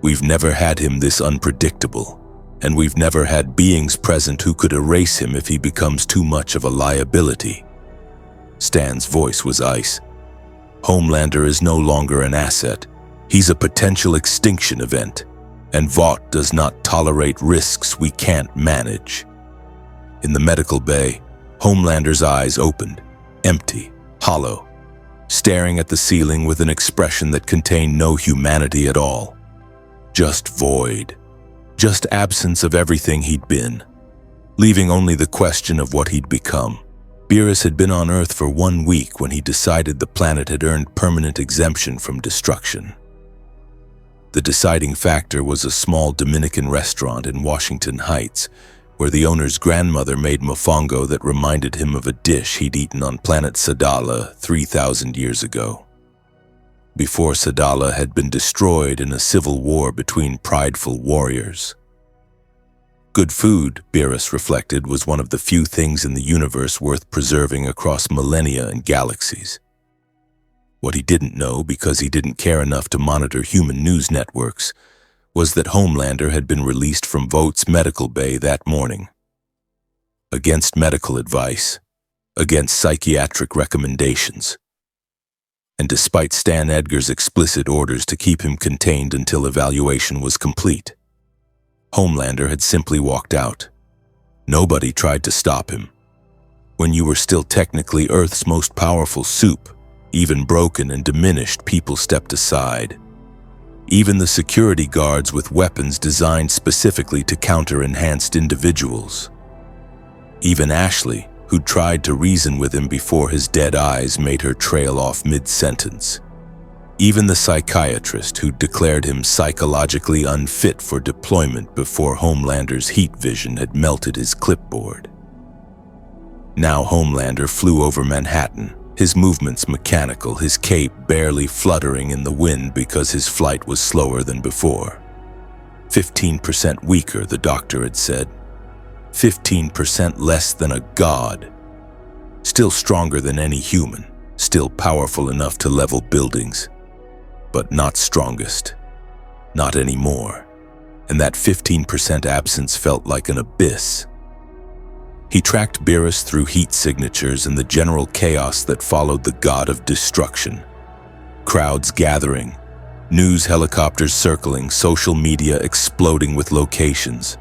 [SPEAKER 1] We've never had him this unpredictable, and we've never had beings present who could erase him if he becomes too much of a liability. Stan's voice was ice. Homelander is no longer an asset. He's a potential extinction event, and Vought does not tolerate risks we can't manage. In the medical bay, Homelander's eyes opened, empty, hollow, staring at the ceiling with an expression that contained no humanity at all. Just void. Just absence of everything he'd been, leaving only the question of what he'd become. Beerus had been on Earth for 1 week when he decided the planet had earned permanent exemption from destruction. The deciding factor was a small Dominican restaurant in Washington Heights, where the owner's grandmother made mofongo that reminded him of a dish he'd eaten on planet Sadala 3,000 years ago. Before Sadala had been destroyed in a civil war between prideful warriors. Good food, Beerus reflected, was one of the few things in the universe worth preserving across millennia and galaxies. What he didn't know, because he didn't care enough to monitor human news networks, was that Homelander had been released from Vought's medical bay that morning. Against medical advice, against psychiatric recommendations, and despite Stan Edgar's explicit orders to keep him contained until evaluation was complete. Homelander had simply walked out. Nobody tried to stop him. When you were still technically Earth's most powerful soup, even broken and diminished, people stepped aside. Even the security guards with weapons designed specifically to counter enhanced individuals. Even Ashley, who tried to reason with him before his dead eyes made her trail off mid-sentence. Even the psychiatrist who declared him psychologically unfit for deployment before Homelander's heat vision had melted his clipboard. Now Homelander flew over Manhattan, his movements mechanical, his cape barely fluttering in the wind because his flight was slower than before. 15% weaker, the doctor had said. 15% less than a god. Still stronger than any human, still powerful enough to level buildings. But not strongest. Not anymore. And that 15% absence felt like an abyss. He tracked Beerus through heat signatures and the general chaos that followed the god of destruction. Crowds gathering, news helicopters circling, social media exploding with locations.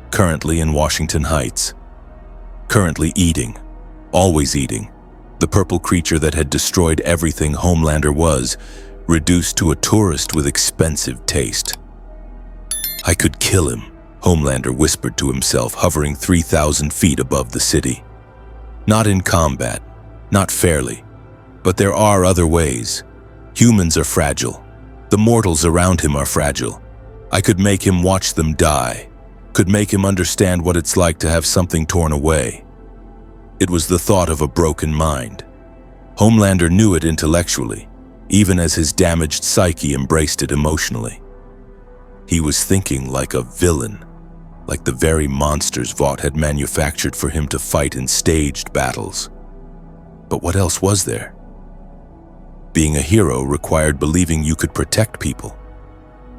[SPEAKER 1] Currently in Washington Heights. Currently eating, always eating, the purple creature that had destroyed everything Homelander was, reduced to a tourist with expensive taste. I could kill him, Homelander whispered to himself, hovering 3,000 feet above the city. Not in combat, not fairly, but there are other ways. Humans are fragile. The mortals around him are fragile. I could make him watch them die, could make him understand what it's like to have something torn away. It was the thought of a broken mind. Homelander knew it intellectually, even as his damaged psyche embraced it emotionally. He was thinking like a villain, like the very monsters Vought had manufactured for him to fight in staged battles. But what else was there? Being a hero required believing you could protect people.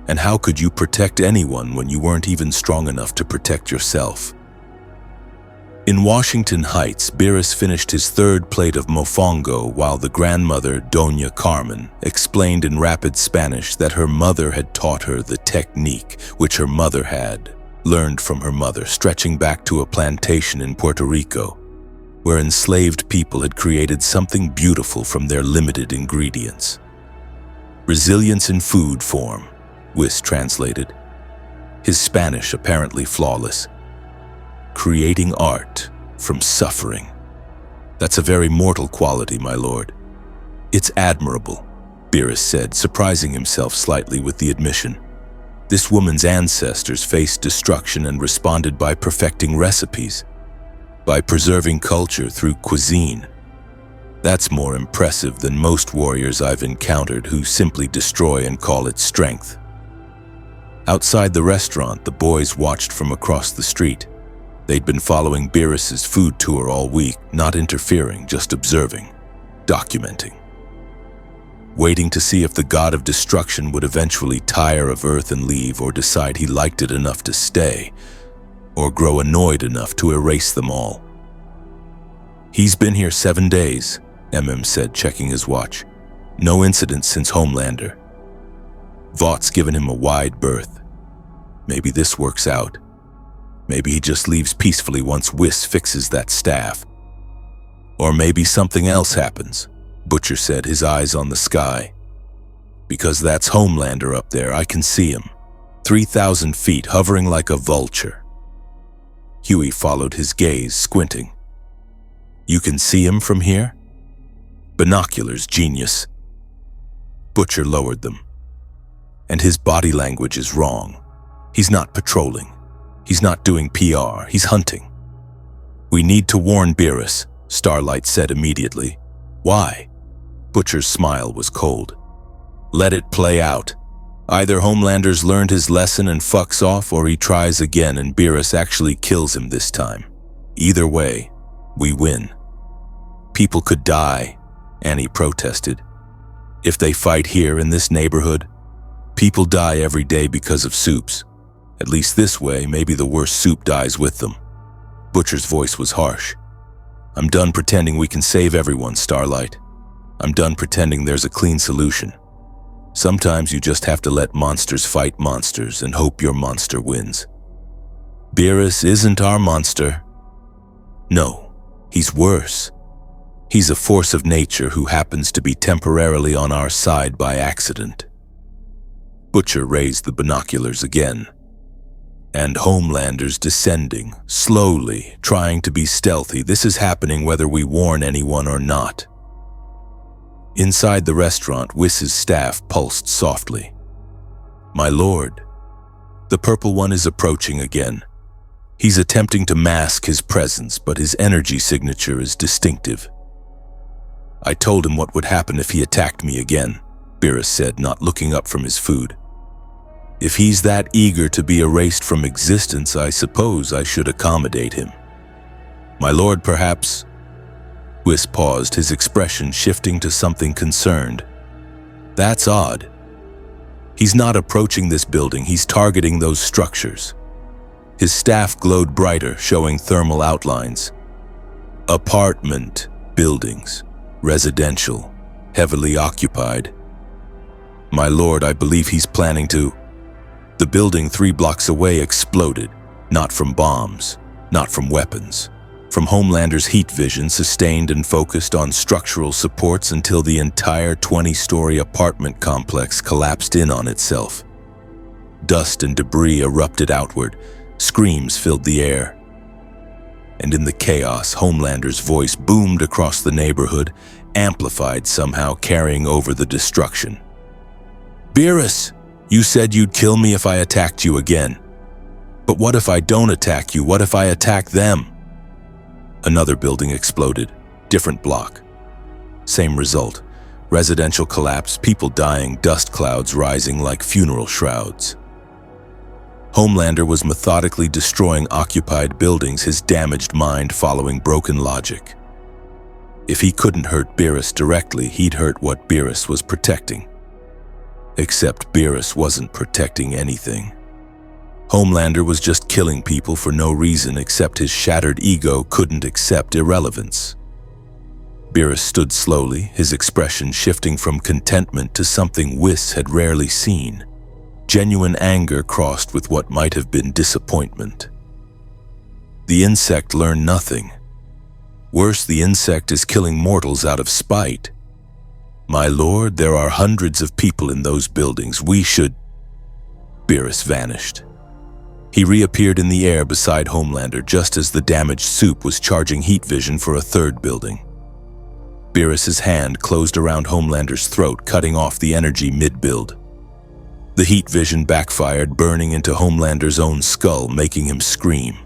[SPEAKER 1] And how could you protect anyone when you weren't even strong enough to protect yourself? In Washington Heights, Beerus finished his third plate of mofongo while the grandmother, Doña Carmen, explained in rapid Spanish that her mother had taught her the technique which her mother had learned from her mother, stretching back to a plantation in Puerto Rico, where enslaved people had created something beautiful from their limited ingredients. Resilience in food form, Wiss translated, his Spanish apparently flawless. Creating art from suffering. That's a very mortal quality, my lord. It's admirable, Beerus said, surprising himself slightly with the admission. This woman's ancestors faced destruction and responded by perfecting recipes, by preserving culture through cuisine. That's more impressive than most warriors I've encountered who simply destroy and call it strength. Outside the restaurant, the boys watched from across the street. They'd been following Beerus's food tour all week, not interfering, just observing, documenting. Waiting to see if the god of destruction would eventually tire of Earth and leave, or decide he liked it enough to stay, or grow annoyed enough to erase them all. He's been here 7 days, said, checking his watch. No incidents since Homelander. Vought's given him a wide berth. Maybe this works out. Maybe he just leaves peacefully once Wiss fixes that staff. Or maybe something else happens, Butcher said, his eyes on the sky. Because that's Homelander up there, I can see him. 3,000 feet, hovering like a vulture. Huey followed his gaze, squinting. You can see him from here? Binoculars, genius. Butcher lowered them. And his body language is wrong. He's not patrolling. He's not doing PR, he's hunting. We need to warn Beerus, Starlight said immediately. Why? Butcher's smile was cold. Let it play out. Either Homelander's learned his lesson and fucks off, or he tries again and Beerus actually kills him this time. Either way, we win. People could die, Annie protested. If they fight here in this neighborhood, people die every day because of soups. At least this way, maybe the worst soup dies with them. Butcher's voice was harsh. I'm done pretending we can save everyone, Starlight. I'm done pretending there's a clean solution. Sometimes you just have to let monsters fight monsters and hope your monster wins. Beerus isn't our monster. No, he's worse. He's a force of nature who happens to be temporarily on our side by accident. Butcher raised the binoculars again. And Homelander's descending, slowly, trying to be stealthy. This is happening whether we warn anyone or not. Inside the restaurant, Wiss's staff pulsed softly. My lord, the Purple One is approaching again. He's attempting to mask his presence, but his energy signature is distinctive. I told him what would happen if he attacked me again, Beerus said, not looking up from his food. If he's that eager to be erased from existence, I suppose I should accommodate him. My lord, perhaps. Wiss paused, his expression shifting to something concerned. That's odd. He's not approaching this building, he's targeting those structures. His staff glowed brighter, showing thermal outlines. Apartment buildings, residential, heavily occupied. My lord, I believe he's planning to... The building 3 blocks away exploded, not from bombs, not from weapons, from Homelander's heat vision sustained and focused on structural supports until the entire 20-story apartment complex collapsed in on itself. Dust and debris erupted outward, screams filled the air. And in the chaos, Homelander's voice boomed across the neighborhood, amplified somehow, carrying over the destruction. Beerus! You said you'd kill me if I attacked you again. But what if I don't attack you? What if I attack them? Another building exploded, different block. Same result. Residential collapse, people dying, dust clouds rising like funeral shrouds. Homelander was methodically destroying occupied buildings, his damaged mind following broken logic. If he couldn't hurt Beerus directly, he'd hurt what Beerus was protecting. Except Beerus wasn't protecting anything. Homelander was just killing people for no reason except his shattered ego couldn't accept irrelevance. Beerus stood slowly, his expression shifting from contentment to something Whis had rarely seen. Genuine anger crossed with what might have been disappointment. The insect learned nothing. Worse, the insect is killing mortals out of spite. My lord, there are hundreds of people in those buildings. We should... Beerus vanished. He reappeared in the air beside Homelander just as the damaged soup was charging heat vision for a third building. Beerus's hand closed around Homelander's throat, cutting off the energy mid-build. The heat vision backfired, burning into Homelander's own skull, making him scream.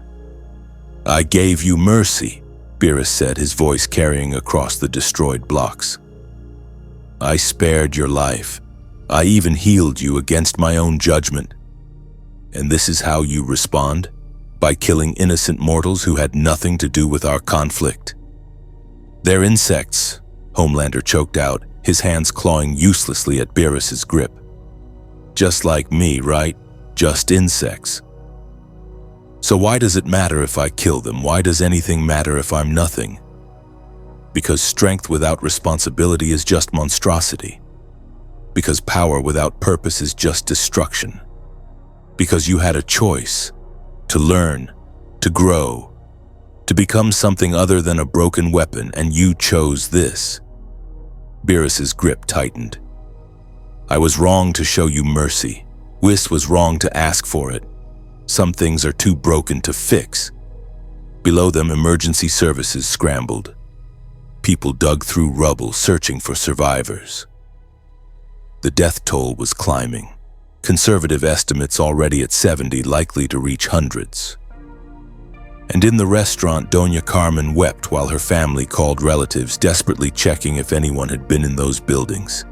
[SPEAKER 1] "I gave you mercy," Beerus said, his voice carrying across the destroyed blocks. "I spared your life. I even healed you against my own judgment. And this is how you respond? By killing innocent mortals who had nothing to do with our conflict?" "They're insects," Homelander choked out, his hands clawing uselessly at Beerus's grip. "Just like me, right? Just insects. So why does it matter if I kill them? Why does anything matter if I'm nothing? Because strength without responsibility is just monstrosity. Because power without purpose is just destruction. Because you had a choice to learn, to grow, to become something other than a broken weapon, and you chose this." Beerus's grip tightened. "I was wrong to show you mercy. Whis was wrong to ask for it. Some things are too broken to fix." Below them, emergency services scrambled. People dug through rubble, searching for survivors. The death toll was climbing. Conservative estimates already at 70, likely to reach hundreds. And in the restaurant, Doña Carmen wept while her family called relatives, desperately checking if anyone had been in those buildings.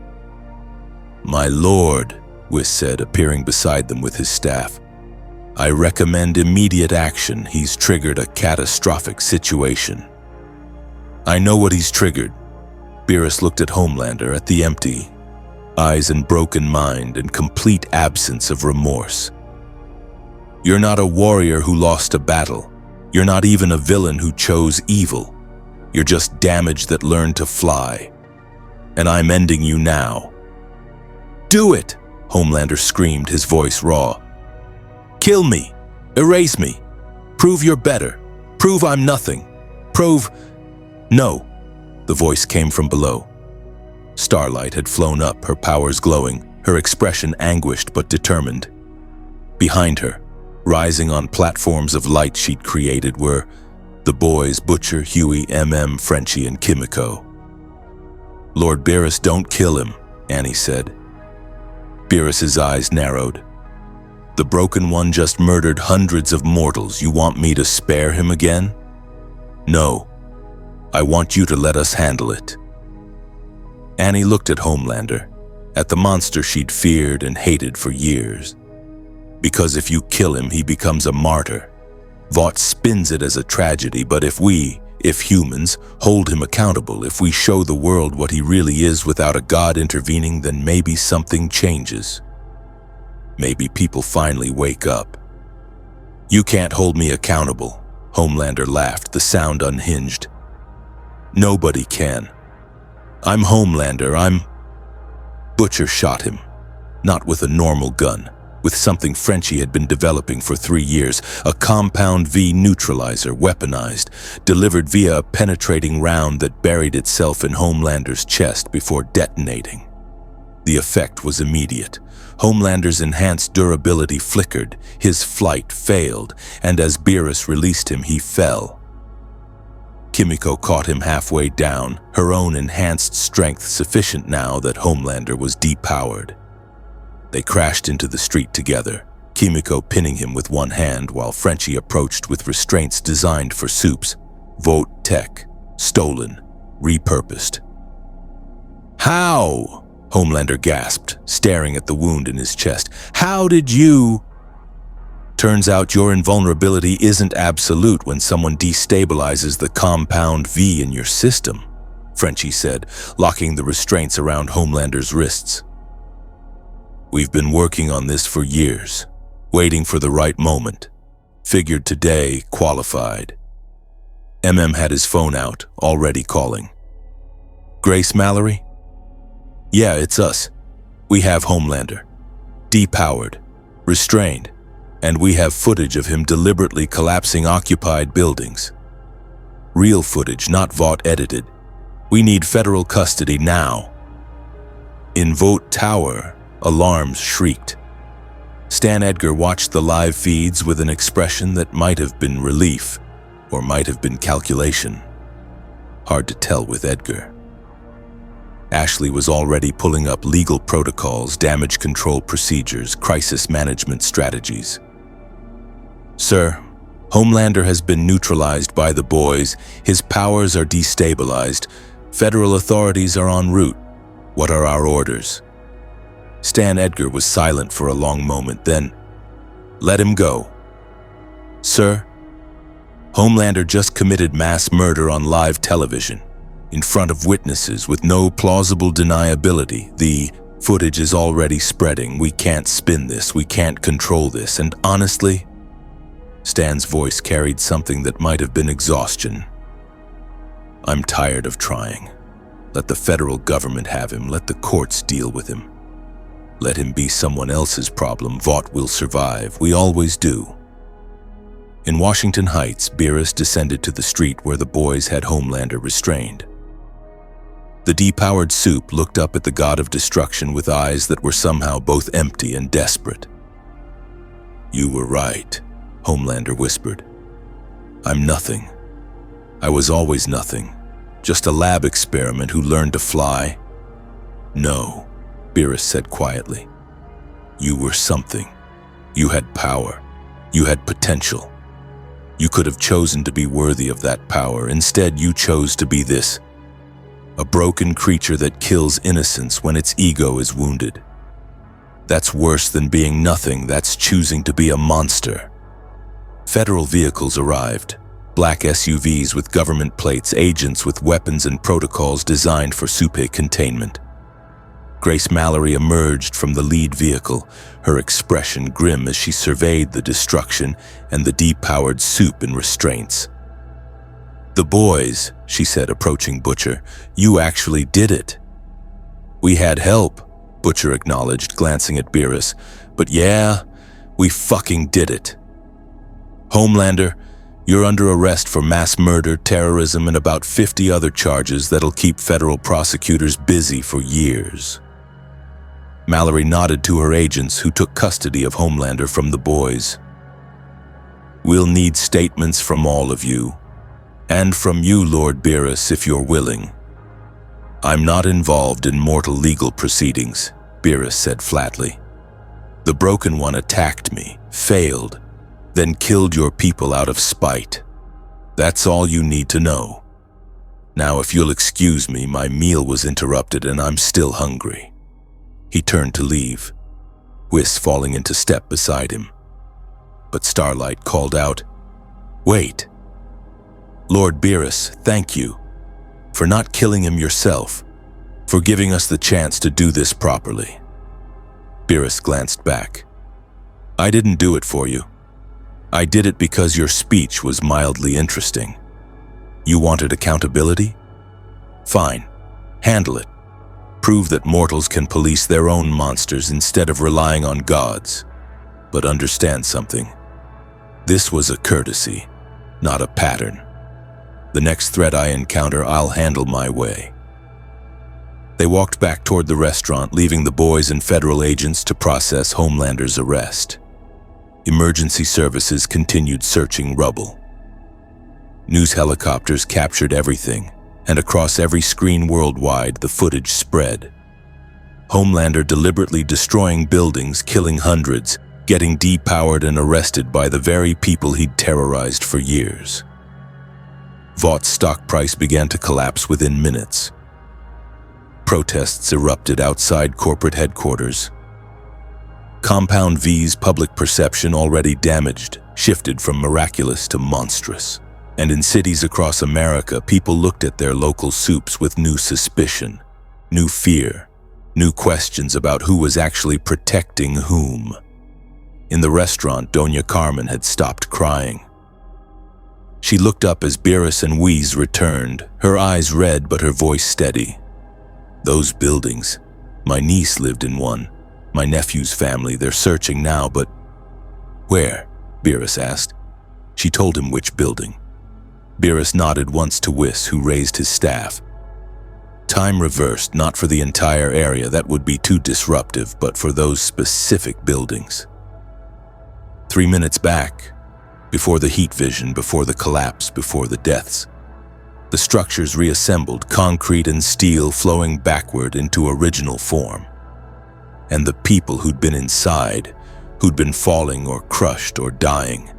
[SPEAKER 1] "My lord," Whis said, appearing beside them with his staff. "I recommend immediate action. He's triggered a catastrophic situation." "I know what he's triggered." Beerus looked at Homelander, at the empty eyes and broken mind and complete absence of remorse. "You're not a warrior who lost a battle. You're not even a villain who chose evil. You're just damage that learned to fly. And I'm ending you now." "Do it!" Homelander screamed, his voice raw. "Kill me. Erase me. Prove you're better. Prove I'm nothing. Prove..." "No." The voice came from below. Starlight had flown up, her powers glowing, her expression anguished but determined. Behind her, rising on platforms of light she'd created, were the boys Butcher, Huey, Frenchie, and Kimiko. "Lord Beerus, don't kill him," Annie said. Beerus's eyes narrowed. "The Broken One just murdered hundreds of mortals. You want me to spare him again? No. I want you to let us handle it." Annie looked at Homelander, at the monster she'd feared and hated for years. "Because if you kill him, he becomes a martyr. Vought spins it as a tragedy, but if humans, hold him accountable, if we show the world what he really is without a god intervening, then maybe something changes. Maybe people finally wake up." "You can't hold me accountable," Homelander laughed, the sound unhinged. "Nobody can. I'm Homelander, Butcher shot him. Not with a normal gun, with something Frenchie had been developing for 3 years, a compound V neutralizer, weaponized, delivered via a penetrating round that buried itself in Homelander's chest before detonating. The effect was immediate. Homelander's enhanced durability flickered, his flight failed, and as Beerus released him, he fell. Kimiko caught him halfway down, her own enhanced strength sufficient now that Homelander was depowered. They crashed into the street together, Kimiko pinning him with one hand while Frenchie approached with restraints designed for soups. Vote tech, stolen, repurposed. How? Homelander gasped, staring at the wound in his chest. How did you? Turns out your invulnerability isn't absolute when someone destabilizes the compound V in your system, Frenchie said, locking the restraints around Homelander's wrists. We've been working on this for years, waiting for the right moment. Figured today, qualified. Had his phone out, already calling. Grace Mallory? Yeah, it's us. We have Homelander. Depowered. Restrained. And we have footage of him deliberately collapsing occupied buildings. Real footage, not Vought edited. We need federal custody now. In Vought Tower, alarms shrieked. Stan Edgar watched the live feeds with an expression that might have been relief, or might have been calculation. Hard to tell with Edgar. Ashley was already pulling up legal protocols, damage control procedures, crisis management strategies. Sir, Homelander has been neutralized by the boys. His powers are destabilized. Federal authorities are en route. What are our orders? Stan Edgar was silent for a long moment, then, let him go. Sir, Homelander just committed mass murder on live television, in front of witnesses with no plausible deniability. The footage is already spreading. We can't spin this. We can't control this. And honestly, Stan's voice carried something that might have been exhaustion. I'm tired of trying. Let the federal government have him. Let the courts deal with him. Let him be someone else's problem. Vought will survive. We always do. In Washington Heights, Beerus descended to the street where the boys had Homelander restrained. The depowered soup looked up at the god of destruction with eyes that were somehow both empty and desperate. You were right, Homelander whispered. I'm nothing. I was always nothing. Just a lab experiment who learned to fly. No, Beerus said quietly. You were something. You had power. You had potential. You could have chosen to be worthy of that power. Instead, you chose to be this. A broken creature that kills innocence when its ego is wounded. That's worse than being nothing. That's choosing to be a monster. Federal vehicles arrived. Black SUVs with government plates, agents with weapons and protocols designed for Supe containment. Grace Mallory emerged from the lead vehicle, her expression grim as she surveyed the destruction and the depowered soup in restraints. The boys, she said, approaching Butcher, you actually did it. We had help, Butcher acknowledged, glancing at Beerus, but yeah, we fucking did it. Homelander, you're under arrest for mass murder, terrorism, and about 50 other charges that'll keep federal prosecutors busy for years. Mallory nodded to her agents who took custody of Homelander from the boys. We'll need statements from all of you, and from you, Lord Beerus, if you're willing. I'm not involved in mortal legal proceedings, Beerus said flatly. The Broken One attacked me, failed, then killed your people out of spite. That's all you need to know. Now, if you'll excuse me, my meal was interrupted and I'm still hungry. He turned to leave, Whis falling into step beside him. But Starlight called out, Wait. Lord Beerus, thank you for not killing him yourself, for giving us the chance to do this properly. Beerus glanced back. I didn't do it for you. I did it because your speech was mildly interesting. You wanted accountability? Fine. Handle it. Prove that mortals can police their own monsters instead of relying on gods. But understand something. This was a courtesy, not a pattern. The next threat I encounter, I'll handle my way. They walked back toward the restaurant, leaving the boys and federal agents to process Homelander's arrest. Emergency services continued searching rubble. News helicopters captured everything, and across every screen worldwide, the footage spread. Homelander deliberately destroying buildings, killing hundreds, getting depowered and arrested by the very people he'd terrorized for years. Vought's stock price began to collapse within minutes. Protests erupted outside corporate headquarters. Compound V's public perception, already damaged, shifted from miraculous to monstrous. And in cities across America, people looked at their local soups with new suspicion, new fear, new questions about who was actually protecting whom. In the restaurant, Doña Carmen had stopped crying. She looked up as Beerus and Weiss returned, her eyes red but her voice steady. Those buildings. My niece lived in one. My nephew's family, they're searching now, but... Where? Beerus asked. She told him which building. Beerus nodded once to Weiss, who raised his staff. Time reversed, not for the entire area, that would be too disruptive, but for those specific buildings. 3 minutes back, before the heat vision, before the collapse, before the deaths. The structures reassembled, concrete and steel flowing backward into original form. And the people who'd been inside, who'd been falling or crushed or dying,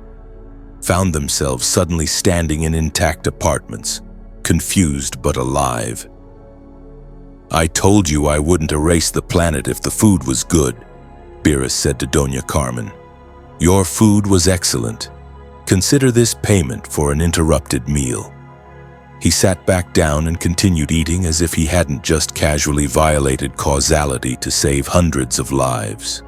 [SPEAKER 1] found themselves suddenly standing in intact apartments, confused but alive. I told you I wouldn't erase the planet if the food was good, Beerus said to Doña Carmen. Your food was excellent. Consider this payment for an interrupted meal. He sat back down and continued eating as if he hadn't just casually violated causality to save hundreds of lives.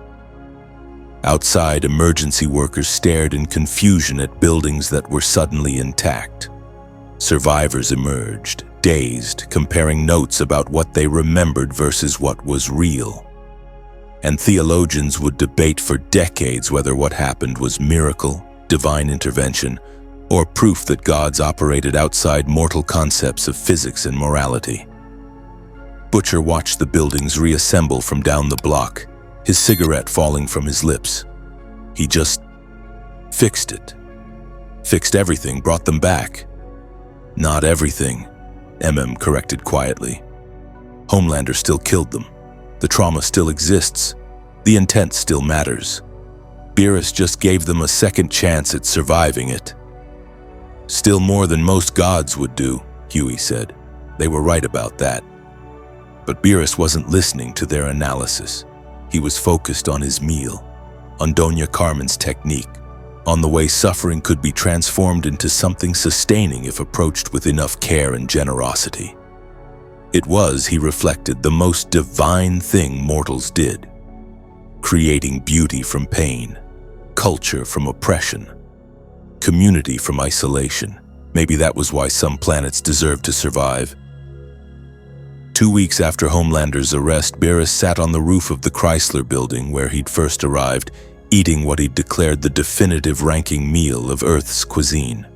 [SPEAKER 1] Outside, emergency workers stared in confusion at buildings that were suddenly intact. Survivors emerged, dazed, comparing notes about what they remembered versus what was real. And theologians would debate for decades whether what happened was miracle, divine intervention, or proof that gods operated outside mortal concepts of physics and morality. Butcher watched the buildings reassemble from down the block, his cigarette falling from his lips. He just fixed it. Fixed everything, brought them back. Not everything, corrected quietly. Homelander still killed them. The trauma still exists. The intent still matters. Beerus just gave them a second chance at surviving it. Still more than most gods would do, Huey said. They were right about that. But Beerus wasn't listening to their analysis. He was focused on his meal, on Doña Carmen's technique, on the way suffering could be transformed into something sustaining if approached with enough care and generosity. It was, he reflected, the most divine thing mortals did. Creating beauty from pain, culture from oppression, community from isolation. Maybe that was why some planets deserved to survive. 2 weeks after Homelander's arrest, Beerus sat on the roof of the Chrysler building where he'd first arrived, eating what he'd declared the definitive ranking meal of Earth's cuisine.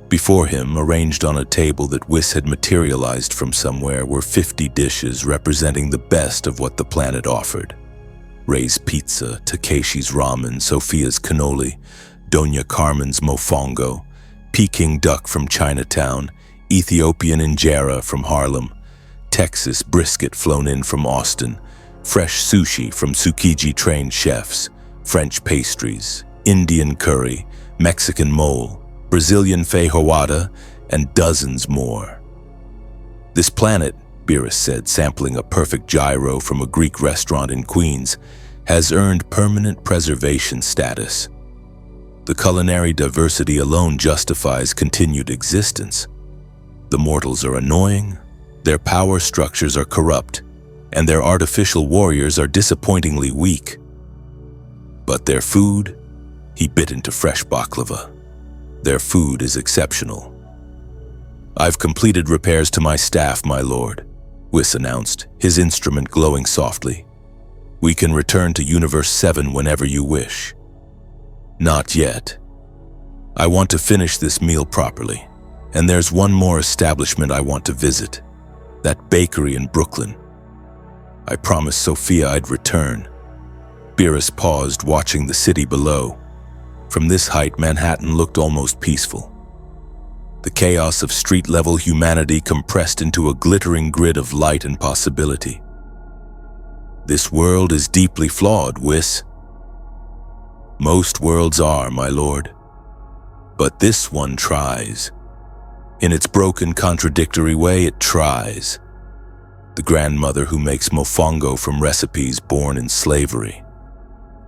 [SPEAKER 1] Before him, arranged on a table that Weiss had materialized from somewhere, were 50 dishes representing the best of what the planet offered. Ray's pizza, Takeshi's ramen, Sophia's cannoli, Doña Carmen's mofongo, Peking duck from Chinatown, Ethiopian injera from Harlem, Texas brisket flown in from Austin, fresh sushi from Tsukiji-trained chefs, French pastries, Indian curry, Mexican mole, Brazilian feijoada, and dozens more. This planet, Beerus said, sampling a perfect gyro from a Greek restaurant in Queens, has earned permanent preservation status. The culinary diversity alone justifies continued existence. The mortals are annoying, their power structures are corrupt, and their artificial warriors are disappointingly weak. But their food, he bit into fresh baklava. Their food is exceptional. I've completed repairs to my staff, my lord, Weiss announced, his instrument glowing softly. We can return to Universe 7 whenever you wish. Not yet. I want to finish this meal properly, and there's one more establishment I want to visit, that bakery in Brooklyn. I promised Sophia I'd return. Beerus paused, watching the city below. From this height, Manhattan looked almost peaceful. The chaos of street-level humanity compressed into a glittering grid of light and possibility. This world is deeply flawed, Weiss. Most worlds are, my lord. But this one tries. In its broken, contradictory way, it tries. the grandmother who makes mofongo from recipes born in slavery,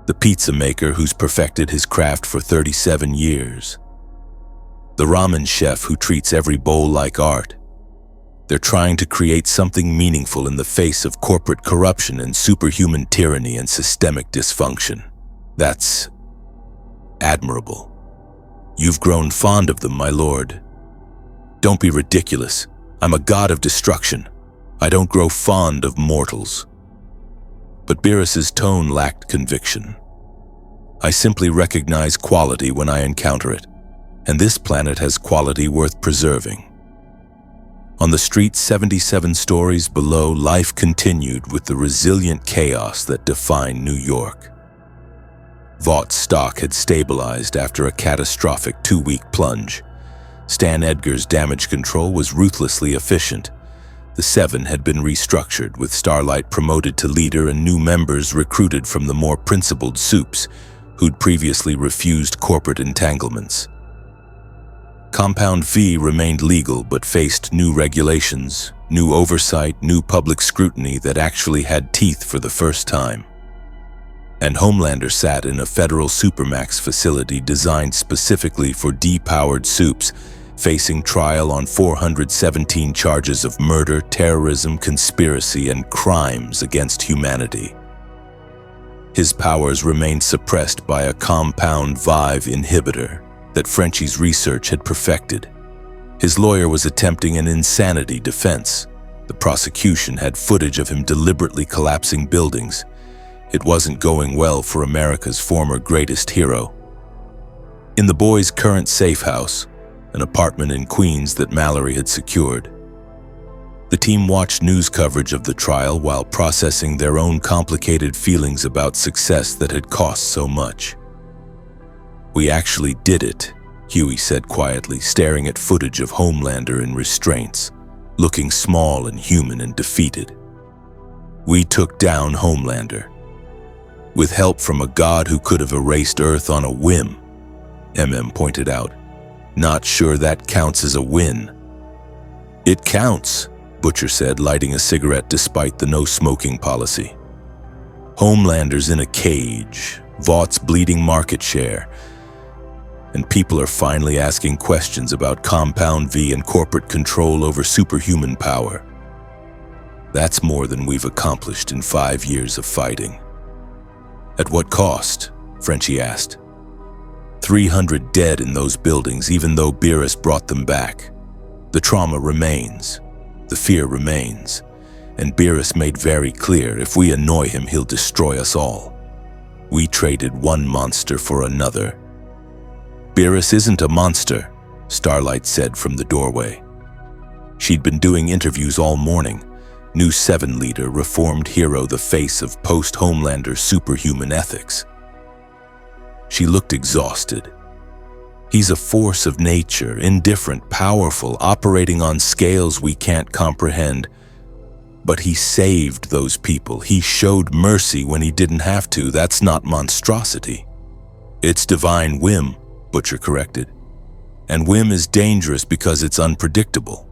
[SPEAKER 1] the pizza maker who's perfected his craft for 37 years, the ramen chef who treats every bowl like art. They're trying to create something meaningful in the face of corporate corruption and superhuman tyranny and systemic dysfunction. That's admirable. You've grown fond of them, my lord. Don't be ridiculous. I'm a god of destruction. I don't grow fond of mortals. But Beerus's tone lacked conviction. I simply recognize quality when I encounter it, and this planet has quality worth preserving. On the street 77 stories below, life continued with the resilient chaos that defined New York. Vaught's stock had stabilized after a catastrophic 2-week plunge. Stan Edgar's damage control was ruthlessly efficient. The Seven had been restructured, with Starlight promoted to leader and new members recruited from the more principled soups who'd previously refused corporate entanglements. Compound V remained legal but faced new regulations, new oversight, new public scrutiny that actually had teeth for the first time. And Homelander sat in a federal supermax facility designed specifically for depowered soups, facing trial on 417 charges of murder, terrorism, conspiracy, and crimes against humanity. His powers remained suppressed by a compound V inhibitor that Frenchie's research had perfected. His lawyer was attempting an insanity defense. The prosecution had footage of him deliberately collapsing buildings. It wasn't going well for America's former greatest hero. In the boys' current safe house, an apartment in Queens that Mallory had secured, the team watched news coverage of the trial while processing their own complicated feelings about success that had cost so much. "We actually did it," Huey said quietly, staring at footage of Homelander in restraints, looking small and human and defeated. "We took down Homelander. With help from a god who could have erased Earth on a whim," MM pointed out. "Not sure that counts as a win." "It counts," Butcher said, lighting a cigarette despite the no-smoking policy. "Homelander's in a cage, Vaught's bleeding market share, and people are finally asking questions about Compound V and corporate control over superhuman power. That's more than we've accomplished in 5 years of fighting." "At what cost?" Frenchie asked. 300 dead in those buildings, even though Beerus brought them back. The trauma remains. The fear remains. And Beerus made very clear, if we annoy him, he'll destroy us all. We traded one monster for another. "Beerus isn't a monster," Starlight said from the doorway. She'd been doing interviews all morning. New Seven leader, reformed hero, the face of post-Homelander superhuman ethics. She looked exhausted. "He's a force of nature, indifferent, powerful, operating on scales we can't comprehend. But he saved those people. He showed mercy when he didn't have to. That's not monstrosity." "It's divine whim," Butcher corrected. "And whim is dangerous because it's unpredictable.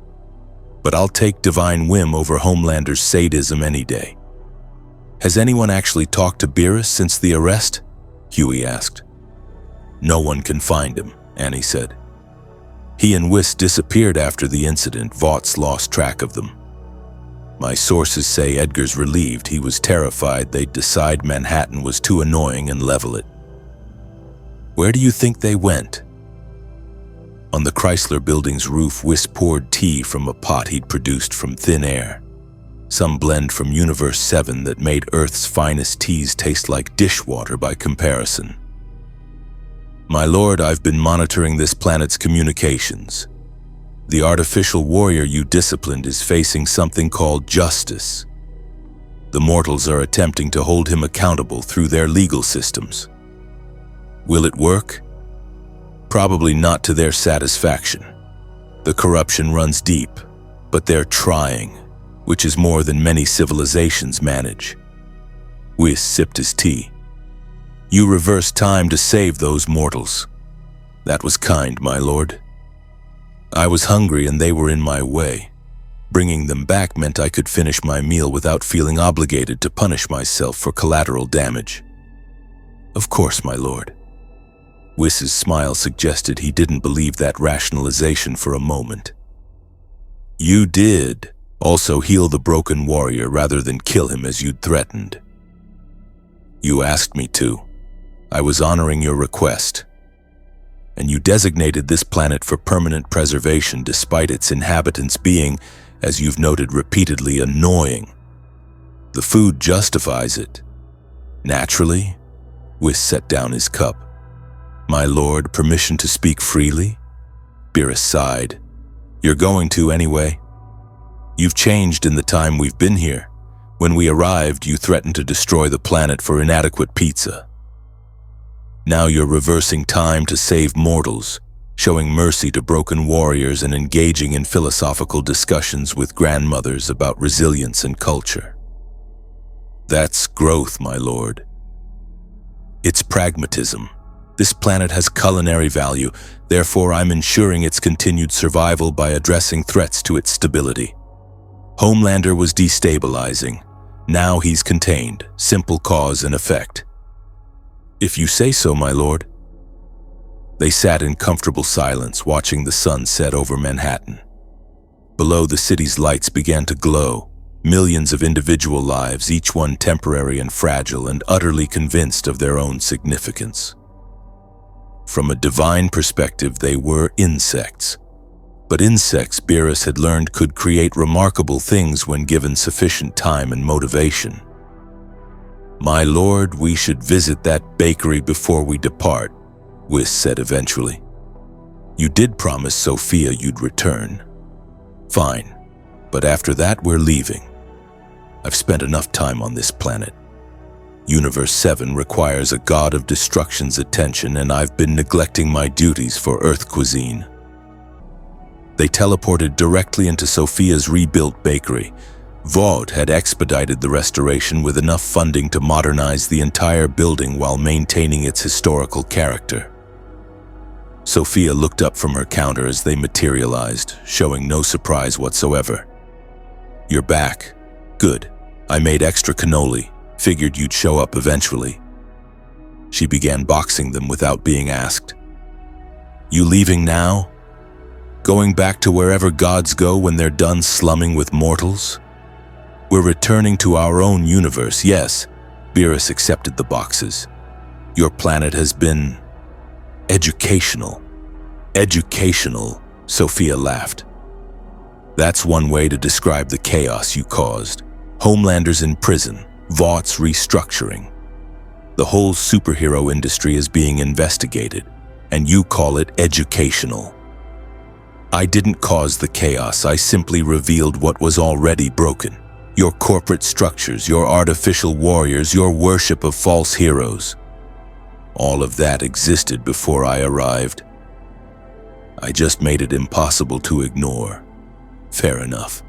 [SPEAKER 1] But I'll take divine whim over Homelander's sadism any day." "Has anyone actually talked to Beerus since the arrest?" Huey asked. "No one can find him," Annie said. "He and Whis disappeared after the incident. Vaught's lost track of them. My sources say Edgar's relieved. He was terrified they'd decide Manhattan was too annoying and level it." "Where do you think they went?" On the Chrysler Building's roof, Whis poured tea from a pot he'd produced from thin air. Some blend from Universe 7 that made Earth's finest teas taste like dishwater by comparison. "My lord, I've been monitoring this planet's communications. The artificial warrior you disciplined is facing something called justice. The mortals are attempting to hold him accountable through their legal systems. Will it work? Probably not to their satisfaction. The corruption runs deep, but they're trying, which is more than many civilizations manage." Whis sipped his tea. "You reversed time to save those mortals. That was kind, my lord. I was hungry and they were in my way. Bringing them back meant I could finish my meal without feeling obligated to punish myself for collateral damage. Of course, my lord. Wiss's smile suggested he didn't believe that rationalization for a moment. You did also heal the broken warrior rather than kill him as you'd threatened. You asked me to. I was honoring your request. And you designated this planet for permanent preservation despite its inhabitants being, as you've noted repeatedly, annoying. The food justifies it. Naturally, Wiss set down his cup. My lord, permission to speak freely? Beerus sighed. You're going to anyway. You've changed in the time we've been here. When we arrived, you threatened to destroy the planet for inadequate pizza. Now you're reversing time to save mortals, showing mercy to broken warriors and engaging in philosophical discussions with grandmothers about resilience and culture. That's growth, my lord. It's pragmatism. This planet has culinary value, therefore I'm ensuring its continued survival by addressing threats to its stability. Homelander was destabilizing. Now he's contained. Simple cause and effect. If you say so, my lord. They sat in comfortable silence, watching the sun set over Manhattan. Below, the city's lights began to glow. Millions of individual lives, each one temporary and fragile and utterly convinced of their own significance. From a divine perspective, they were insects. But insects, Beerus had learned, could create remarkable things when given sufficient time and motivation. My lord, we should visit that bakery before we depart, Wiss said eventually. You did promise Sophia you'd return. Fine, but after that we're leaving. I've spent enough time on this planet. Universe 7 requires a god of destruction's attention, and I've been neglecting my duties for Earth cuisine. They teleported directly into Sophia's rebuilt bakery. Vought had expedited the restoration with enough funding to modernize the entire building while maintaining its historical character. Sophia looked up from her counter as they materialized, showing no surprise whatsoever. You're back. Good. I made extra cannoli. Figured you'd show up eventually. She began boxing them without being asked. You leaving now? Going back to wherever gods go when they're done slumming with mortals? We're returning to our own universe, yes. Beerus accepted the boxes. Your planet has been educational. Educational, Sophia laughed. That's one way to describe the chaos you caused. Homelander's in prison. Vaught's restructuring. The whole superhero industry is being investigated, and you call it educational. I didn't cause the chaos, I simply revealed what was already broken. Your corporate structures, your artificial warriors, your worship of false heroes. All of that existed before I arrived. I just made it impossible to ignore. Fair enough.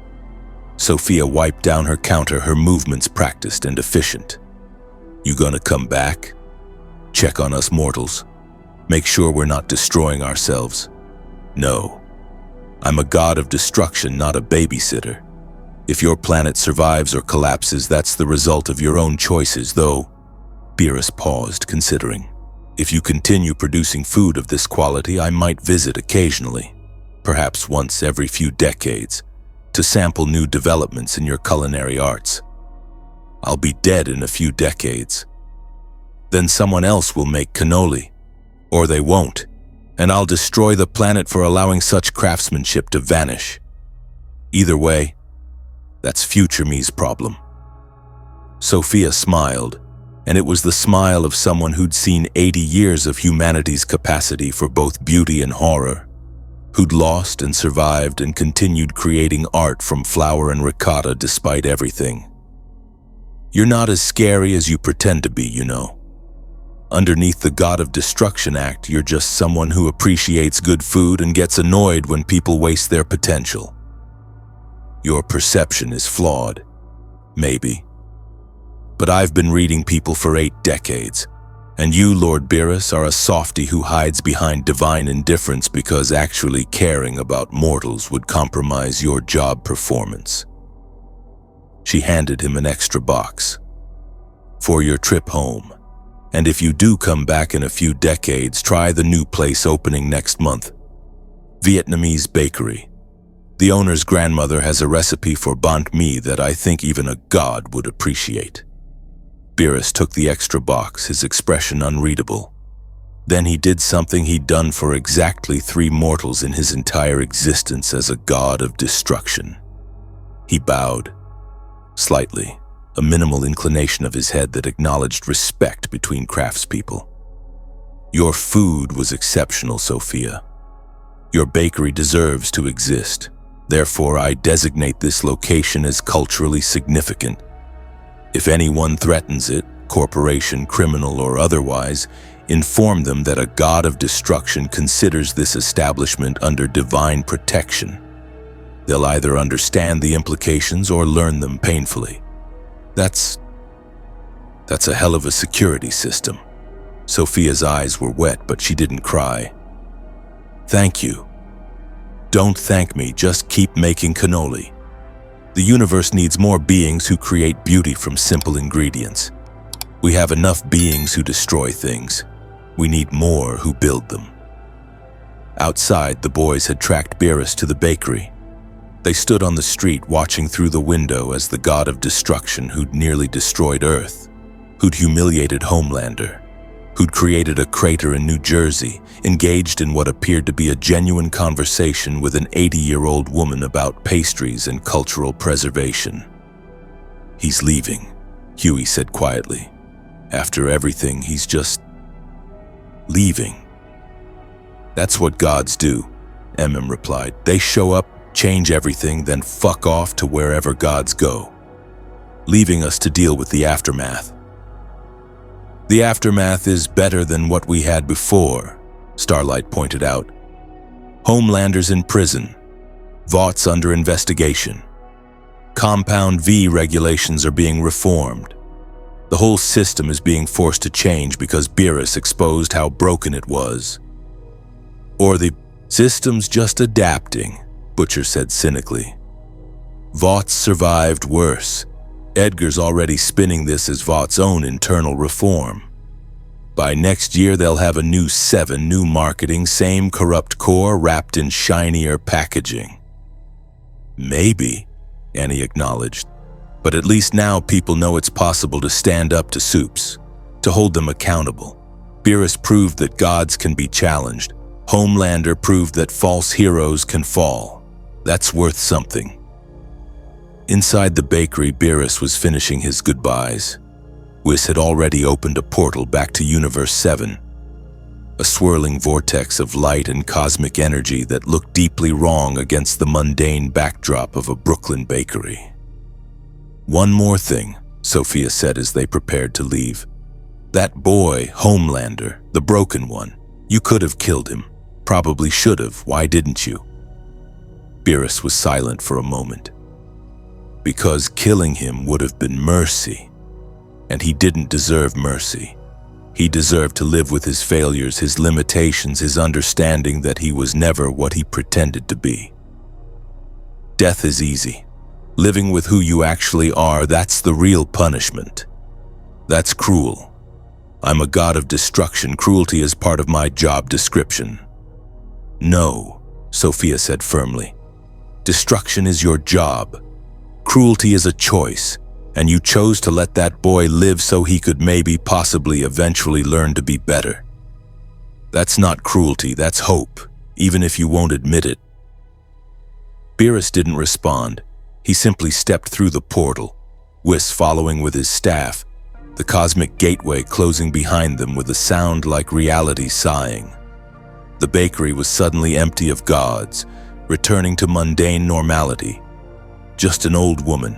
[SPEAKER 1] Sophia wiped down her counter, her movements practiced and efficient. You gonna come back? Check on us mortals. Make sure we're not destroying ourselves. No. I'm a god of destruction, not a babysitter. If your planet survives or collapses, that's the result of your own choices, though. Beerus paused, considering. If you continue producing food of this quality, I might visit occasionally, perhaps once every few decades, to sample new developments in your culinary arts. I'll be dead in a few decades. Then someone else will make cannoli, or they won't, and I'll destroy the planet for allowing such craftsmanship to vanish. Either way, that's future me's problem. Sophia smiled, and it was the smile of someone who'd seen 80 years of humanity's capacity for both beauty and horror, who'd lost and survived and continued creating art from flour and ricotta despite everything. You're not as scary as you pretend to be, you know. Underneath the God of Destruction act, you're just someone who appreciates good food and gets annoyed when people waste their potential. Your perception is flawed, maybe. But I've been reading people for 8 decades, And you, Lord Beerus, are a softy who hides behind divine indifference because actually caring about mortals would compromise your job performance. She handed him an extra box. For your trip home. And if you do come back in a few decades, try the new place opening next month. Vietnamese bakery. The owner's grandmother has a recipe for banh mi that I think even a god would appreciate. Beerus took the extra box, his expression unreadable. Then he did something he'd done for exactly 3 mortals in his entire existence as a god of destruction. He bowed, slightly, a minimal inclination of his head that acknowledged respect between craftspeople. Your food was exceptional, Sophia. Your bakery deserves to exist. Therefore, I designate this location as culturally significant. If anyone threatens it, corporation, criminal, or otherwise, inform them that a god of destruction considers this establishment under divine protection. They'll either understand the implications or learn them painfully. That's a hell of a security system. Sophia's eyes were wet, but she didn't cry. Thank you. Don't thank me, just keep making cannoli. The universe needs more beings who create beauty from simple ingredients. We have enough beings who destroy things. We need more who build them. Outside, the boys had tracked Beerus to the bakery. They stood on the street watching through the window as the god of destruction who'd nearly destroyed Earth, who'd humiliated Homelander, who'd created a crater in New Jersey, engaged in what appeared to be a genuine conversation with an 80-year-old woman about pastries and cultural preservation. He's leaving, Huey said quietly. After everything, he's just leaving. That's what gods do, MM replied. They show up, change everything, then fuck off to wherever gods go, leaving us to deal with the aftermath. The aftermath is better than what we had before, Starlight pointed out. Homelander's in prison. Vaught's under investigation. Compound V regulations are being reformed. The whole system is being forced to change because Beerus exposed how broken it was. Or the system's just adapting, Butcher said cynically. Vaught's survived worse. Edgar's already spinning this as Vaught's own internal reform. By next year, they'll have a new 7, new marketing, same corrupt core wrapped in shinier packaging. Maybe, Annie acknowledged. But at least now people know it's possible to stand up to Soups, to hold them accountable. Beerus proved that gods can be challenged. Homelander proved that false heroes can fall. That's worth something. Inside the bakery, Beerus was finishing his goodbyes. Whis had already opened a portal back to Universe 7, a swirling vortex of light and cosmic energy that looked deeply wrong against the mundane backdrop of a Brooklyn bakery. One more thing, Sophia said as they prepared to leave. That boy, Homelander, the broken one, you could have killed him. Probably should have. Why didn't you? Beerus was silent for a moment. Because killing him would have been mercy. And he didn't deserve mercy. He deserved to live with his failures, his limitations, his understanding that he was never what he pretended to be. Death is easy. Living with who you actually are, that's the real punishment. That's cruel. I'm a god of destruction. Cruelty is part of my job description. No, Sophia said firmly. Destruction is your job. Cruelty is a choice, and you chose to let that boy live so he could maybe, possibly, eventually learn to be better. That's not cruelty, that's hope, even if you won't admit it. Beerus didn't respond. He simply stepped through the portal, Whis following with his staff, the cosmic gateway closing behind them with a sound like reality sighing. The bakery was suddenly empty of gods, returning to mundane normality. Just an old woman,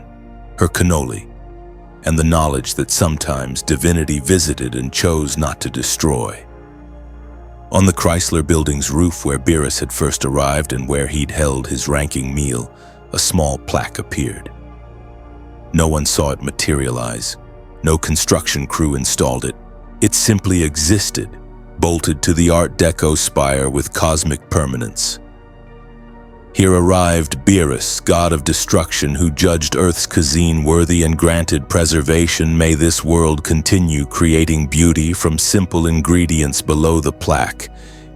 [SPEAKER 1] her cannoli, and the knowledge that sometimes divinity visited and chose not to destroy. On the Chrysler Building's roof where Beerus had first arrived and where he'd held his ranking meal, a small plaque appeared. No one saw it materialize. No construction crew installed it. It simply existed, bolted to the Art Deco spire with cosmic permanence. Here arrived Beerus, god of destruction, who judged Earth's cuisine worthy and granted preservation. May this world continue creating beauty from simple ingredients below the plaque,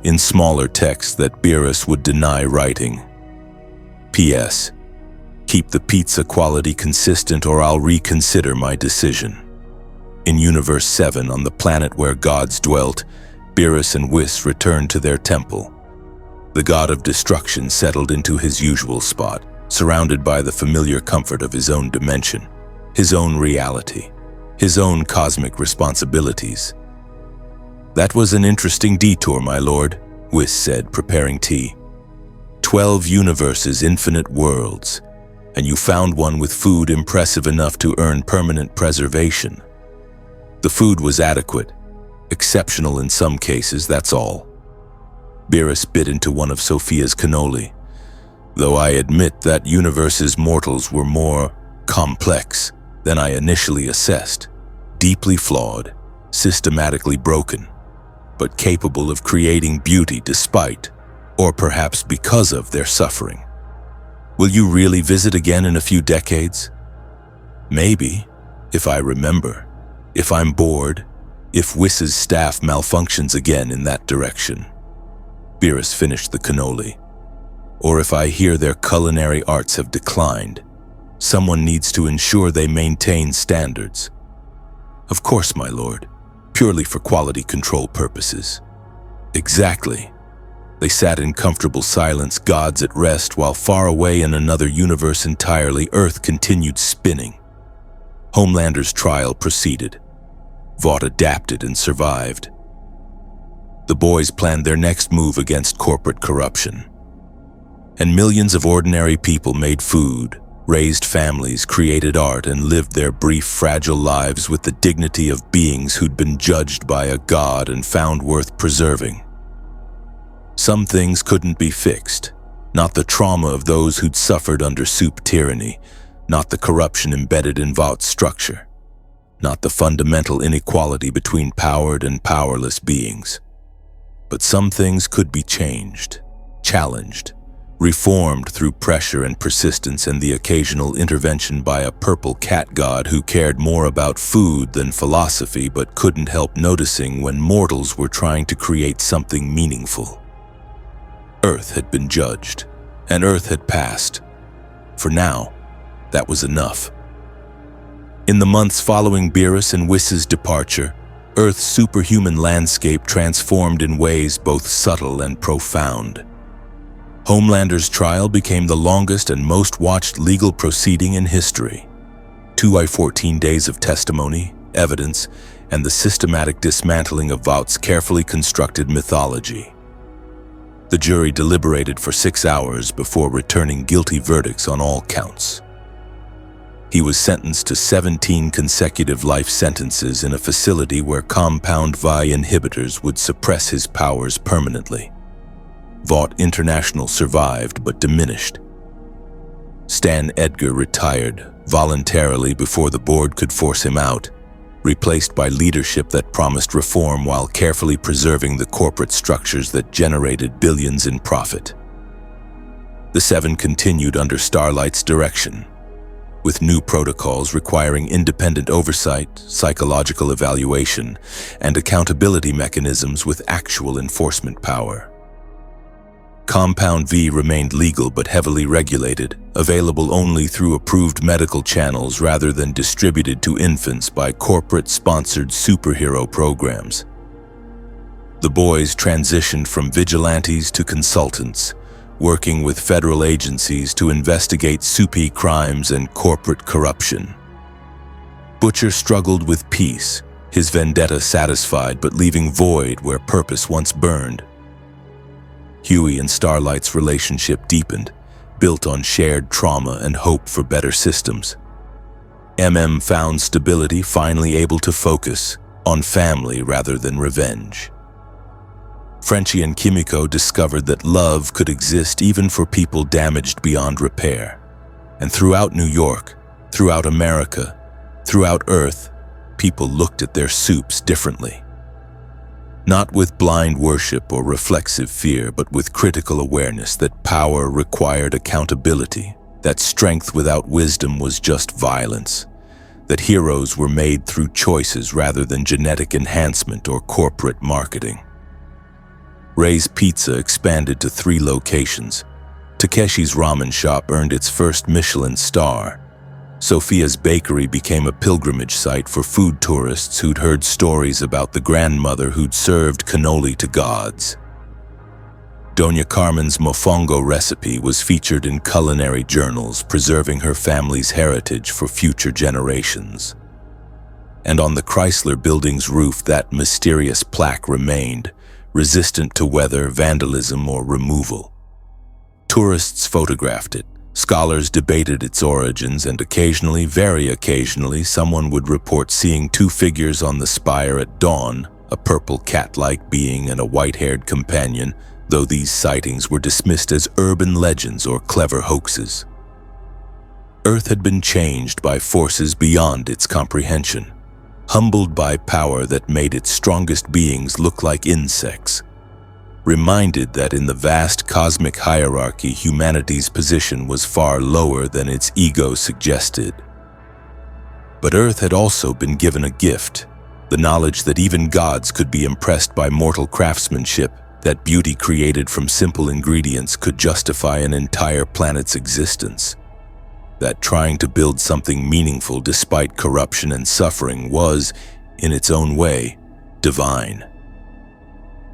[SPEAKER 1] in smaller text that Beerus would deny writing. P.S. Keep the pizza quality consistent or I'll reconsider my decision. In Universe 7, on the planet where gods dwelt, Beerus and Whis returned to their temple. The god of destruction settled into his usual spot, surrounded by the familiar comfort of his own dimension, his own reality, his own cosmic responsibilities. "That was an interesting detour, my lord," Whis said, preparing tea. 12 universes, infinite worlds, and you found one with food impressive enough to earn permanent preservation. The food was adequate, exceptional in some cases, that's all. Beerus bit into one of Sophia's cannoli. "Though I admit that universe's mortals were more complex than I initially assessed, deeply flawed, systematically broken, but capable of creating beauty despite, or perhaps because of, their suffering. Will you really visit again in a few decades? Maybe, if I remember, if I'm bored, if Whis's staff malfunctions again in that direction." Beerus finished the cannoli. "Or if I hear their culinary arts have declined, someone needs to ensure they maintain standards." "Of course, my lord, purely for quality control purposes." "Exactly." They sat in comfortable silence, gods at rest, while far away in another universe entirely, Earth continued spinning. Homelander's trial proceeded. Vought adapted and survived. The boys planned their next move against corporate corruption. And millions of ordinary people made food, raised families, created art, and lived their brief, fragile lives with the dignity of beings who'd been judged by a god and found worth preserving. Some things couldn't be fixed, not the trauma of those who'd suffered under soup tyranny, not the corruption embedded in Vaught's structure, not the fundamental inequality between powered and powerless beings. But some things could be changed, challenged, reformed through pressure and persistence and the occasional intervention by a purple cat god who cared more about food than philosophy but couldn't help noticing when mortals were trying to create something meaningful. Earth had been judged, and Earth had passed. For now, that was enough. In the months following Beerus and Whis's departure, Earth's superhuman landscape transformed in ways both subtle and profound. Homelander's trial became the longest and most watched legal proceeding in history. 14 days of testimony, evidence, and the systematic dismantling of Vaught's carefully constructed mythology. The jury deliberated for 6 hours before returning guilty verdicts on all counts. He was sentenced to 17 consecutive life sentences in a facility where compound Vi inhibitors would suppress his powers permanently. Vought International survived but diminished. Stan Edgar retired voluntarily before the board could force him out, replaced by leadership that promised reform while carefully preserving the corporate structures that generated billions in profit. The 7 continued under Starlight's direction, with new protocols requiring independent oversight, psychological evaluation, and accountability mechanisms with actual enforcement power. Compound V remained legal but heavily regulated, available only through approved medical channels rather than distributed to infants by corporate-sponsored superhero programs. The boys transitioned from vigilantes to consultants, working with federal agencies to investigate soupy crimes and corporate corruption. Butcher struggled with peace, his vendetta satisfied but leaving void where purpose once burned. Huey and Starlight's relationship deepened, built on shared trauma and hope for better systems. MM found stability, finally able to focus on family rather than revenge. Frenchie and Kimiko discovered that love could exist even for people damaged beyond repair. And throughout New York, throughout America, throughout Earth, people looked at their soups differently. Not with blind worship or reflexive fear, but with critical awareness that power required accountability, that strength without wisdom was just violence, that heroes were made through choices rather than genetic enhancement or corporate marketing. Ray's Pizza expanded to 3 locations. Takeshi's ramen shop earned its first Michelin star. Sophia's bakery became a pilgrimage site for food tourists who'd heard stories about the grandmother who'd served cannoli to gods. Doña Carmen's mofongo recipe was featured in culinary journals, preserving her family's heritage for future generations. And on the Chrysler building's roof, that mysterious plaque remained, resistant to weather, vandalism, or removal. Tourists photographed it. Scholars debated its origins, and occasionally, very occasionally, someone would report seeing 2 figures on the spire at dawn, a purple cat-like being and a white-haired companion, though these sightings were dismissed as urban legends or clever hoaxes. Earth had been changed by forces beyond its comprehension, humbled by power that made its strongest beings look like insects. Reminded that in the vast cosmic hierarchy, humanity's position was far lower than its ego suggested. But Earth had also been given a gift, the knowledge that even gods could be impressed by mortal craftsmanship, that beauty created from simple ingredients could justify an entire planet's existence, that trying to build something meaningful despite corruption and suffering was, in its own way, divine.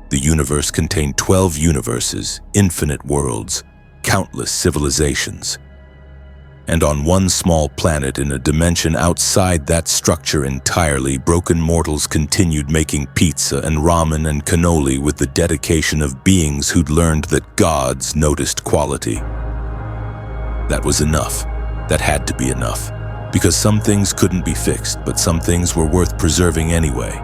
[SPEAKER 1] The universe contained 12 universes, infinite worlds, countless civilizations. And on one small planet in a dimension outside that structure entirely, broken mortals continued making pizza and ramen and cannoli with the dedication of beings who'd learned that gods noticed quality. That was enough. That had to be enough. Because some things couldn't be fixed, but some things were worth preserving anyway.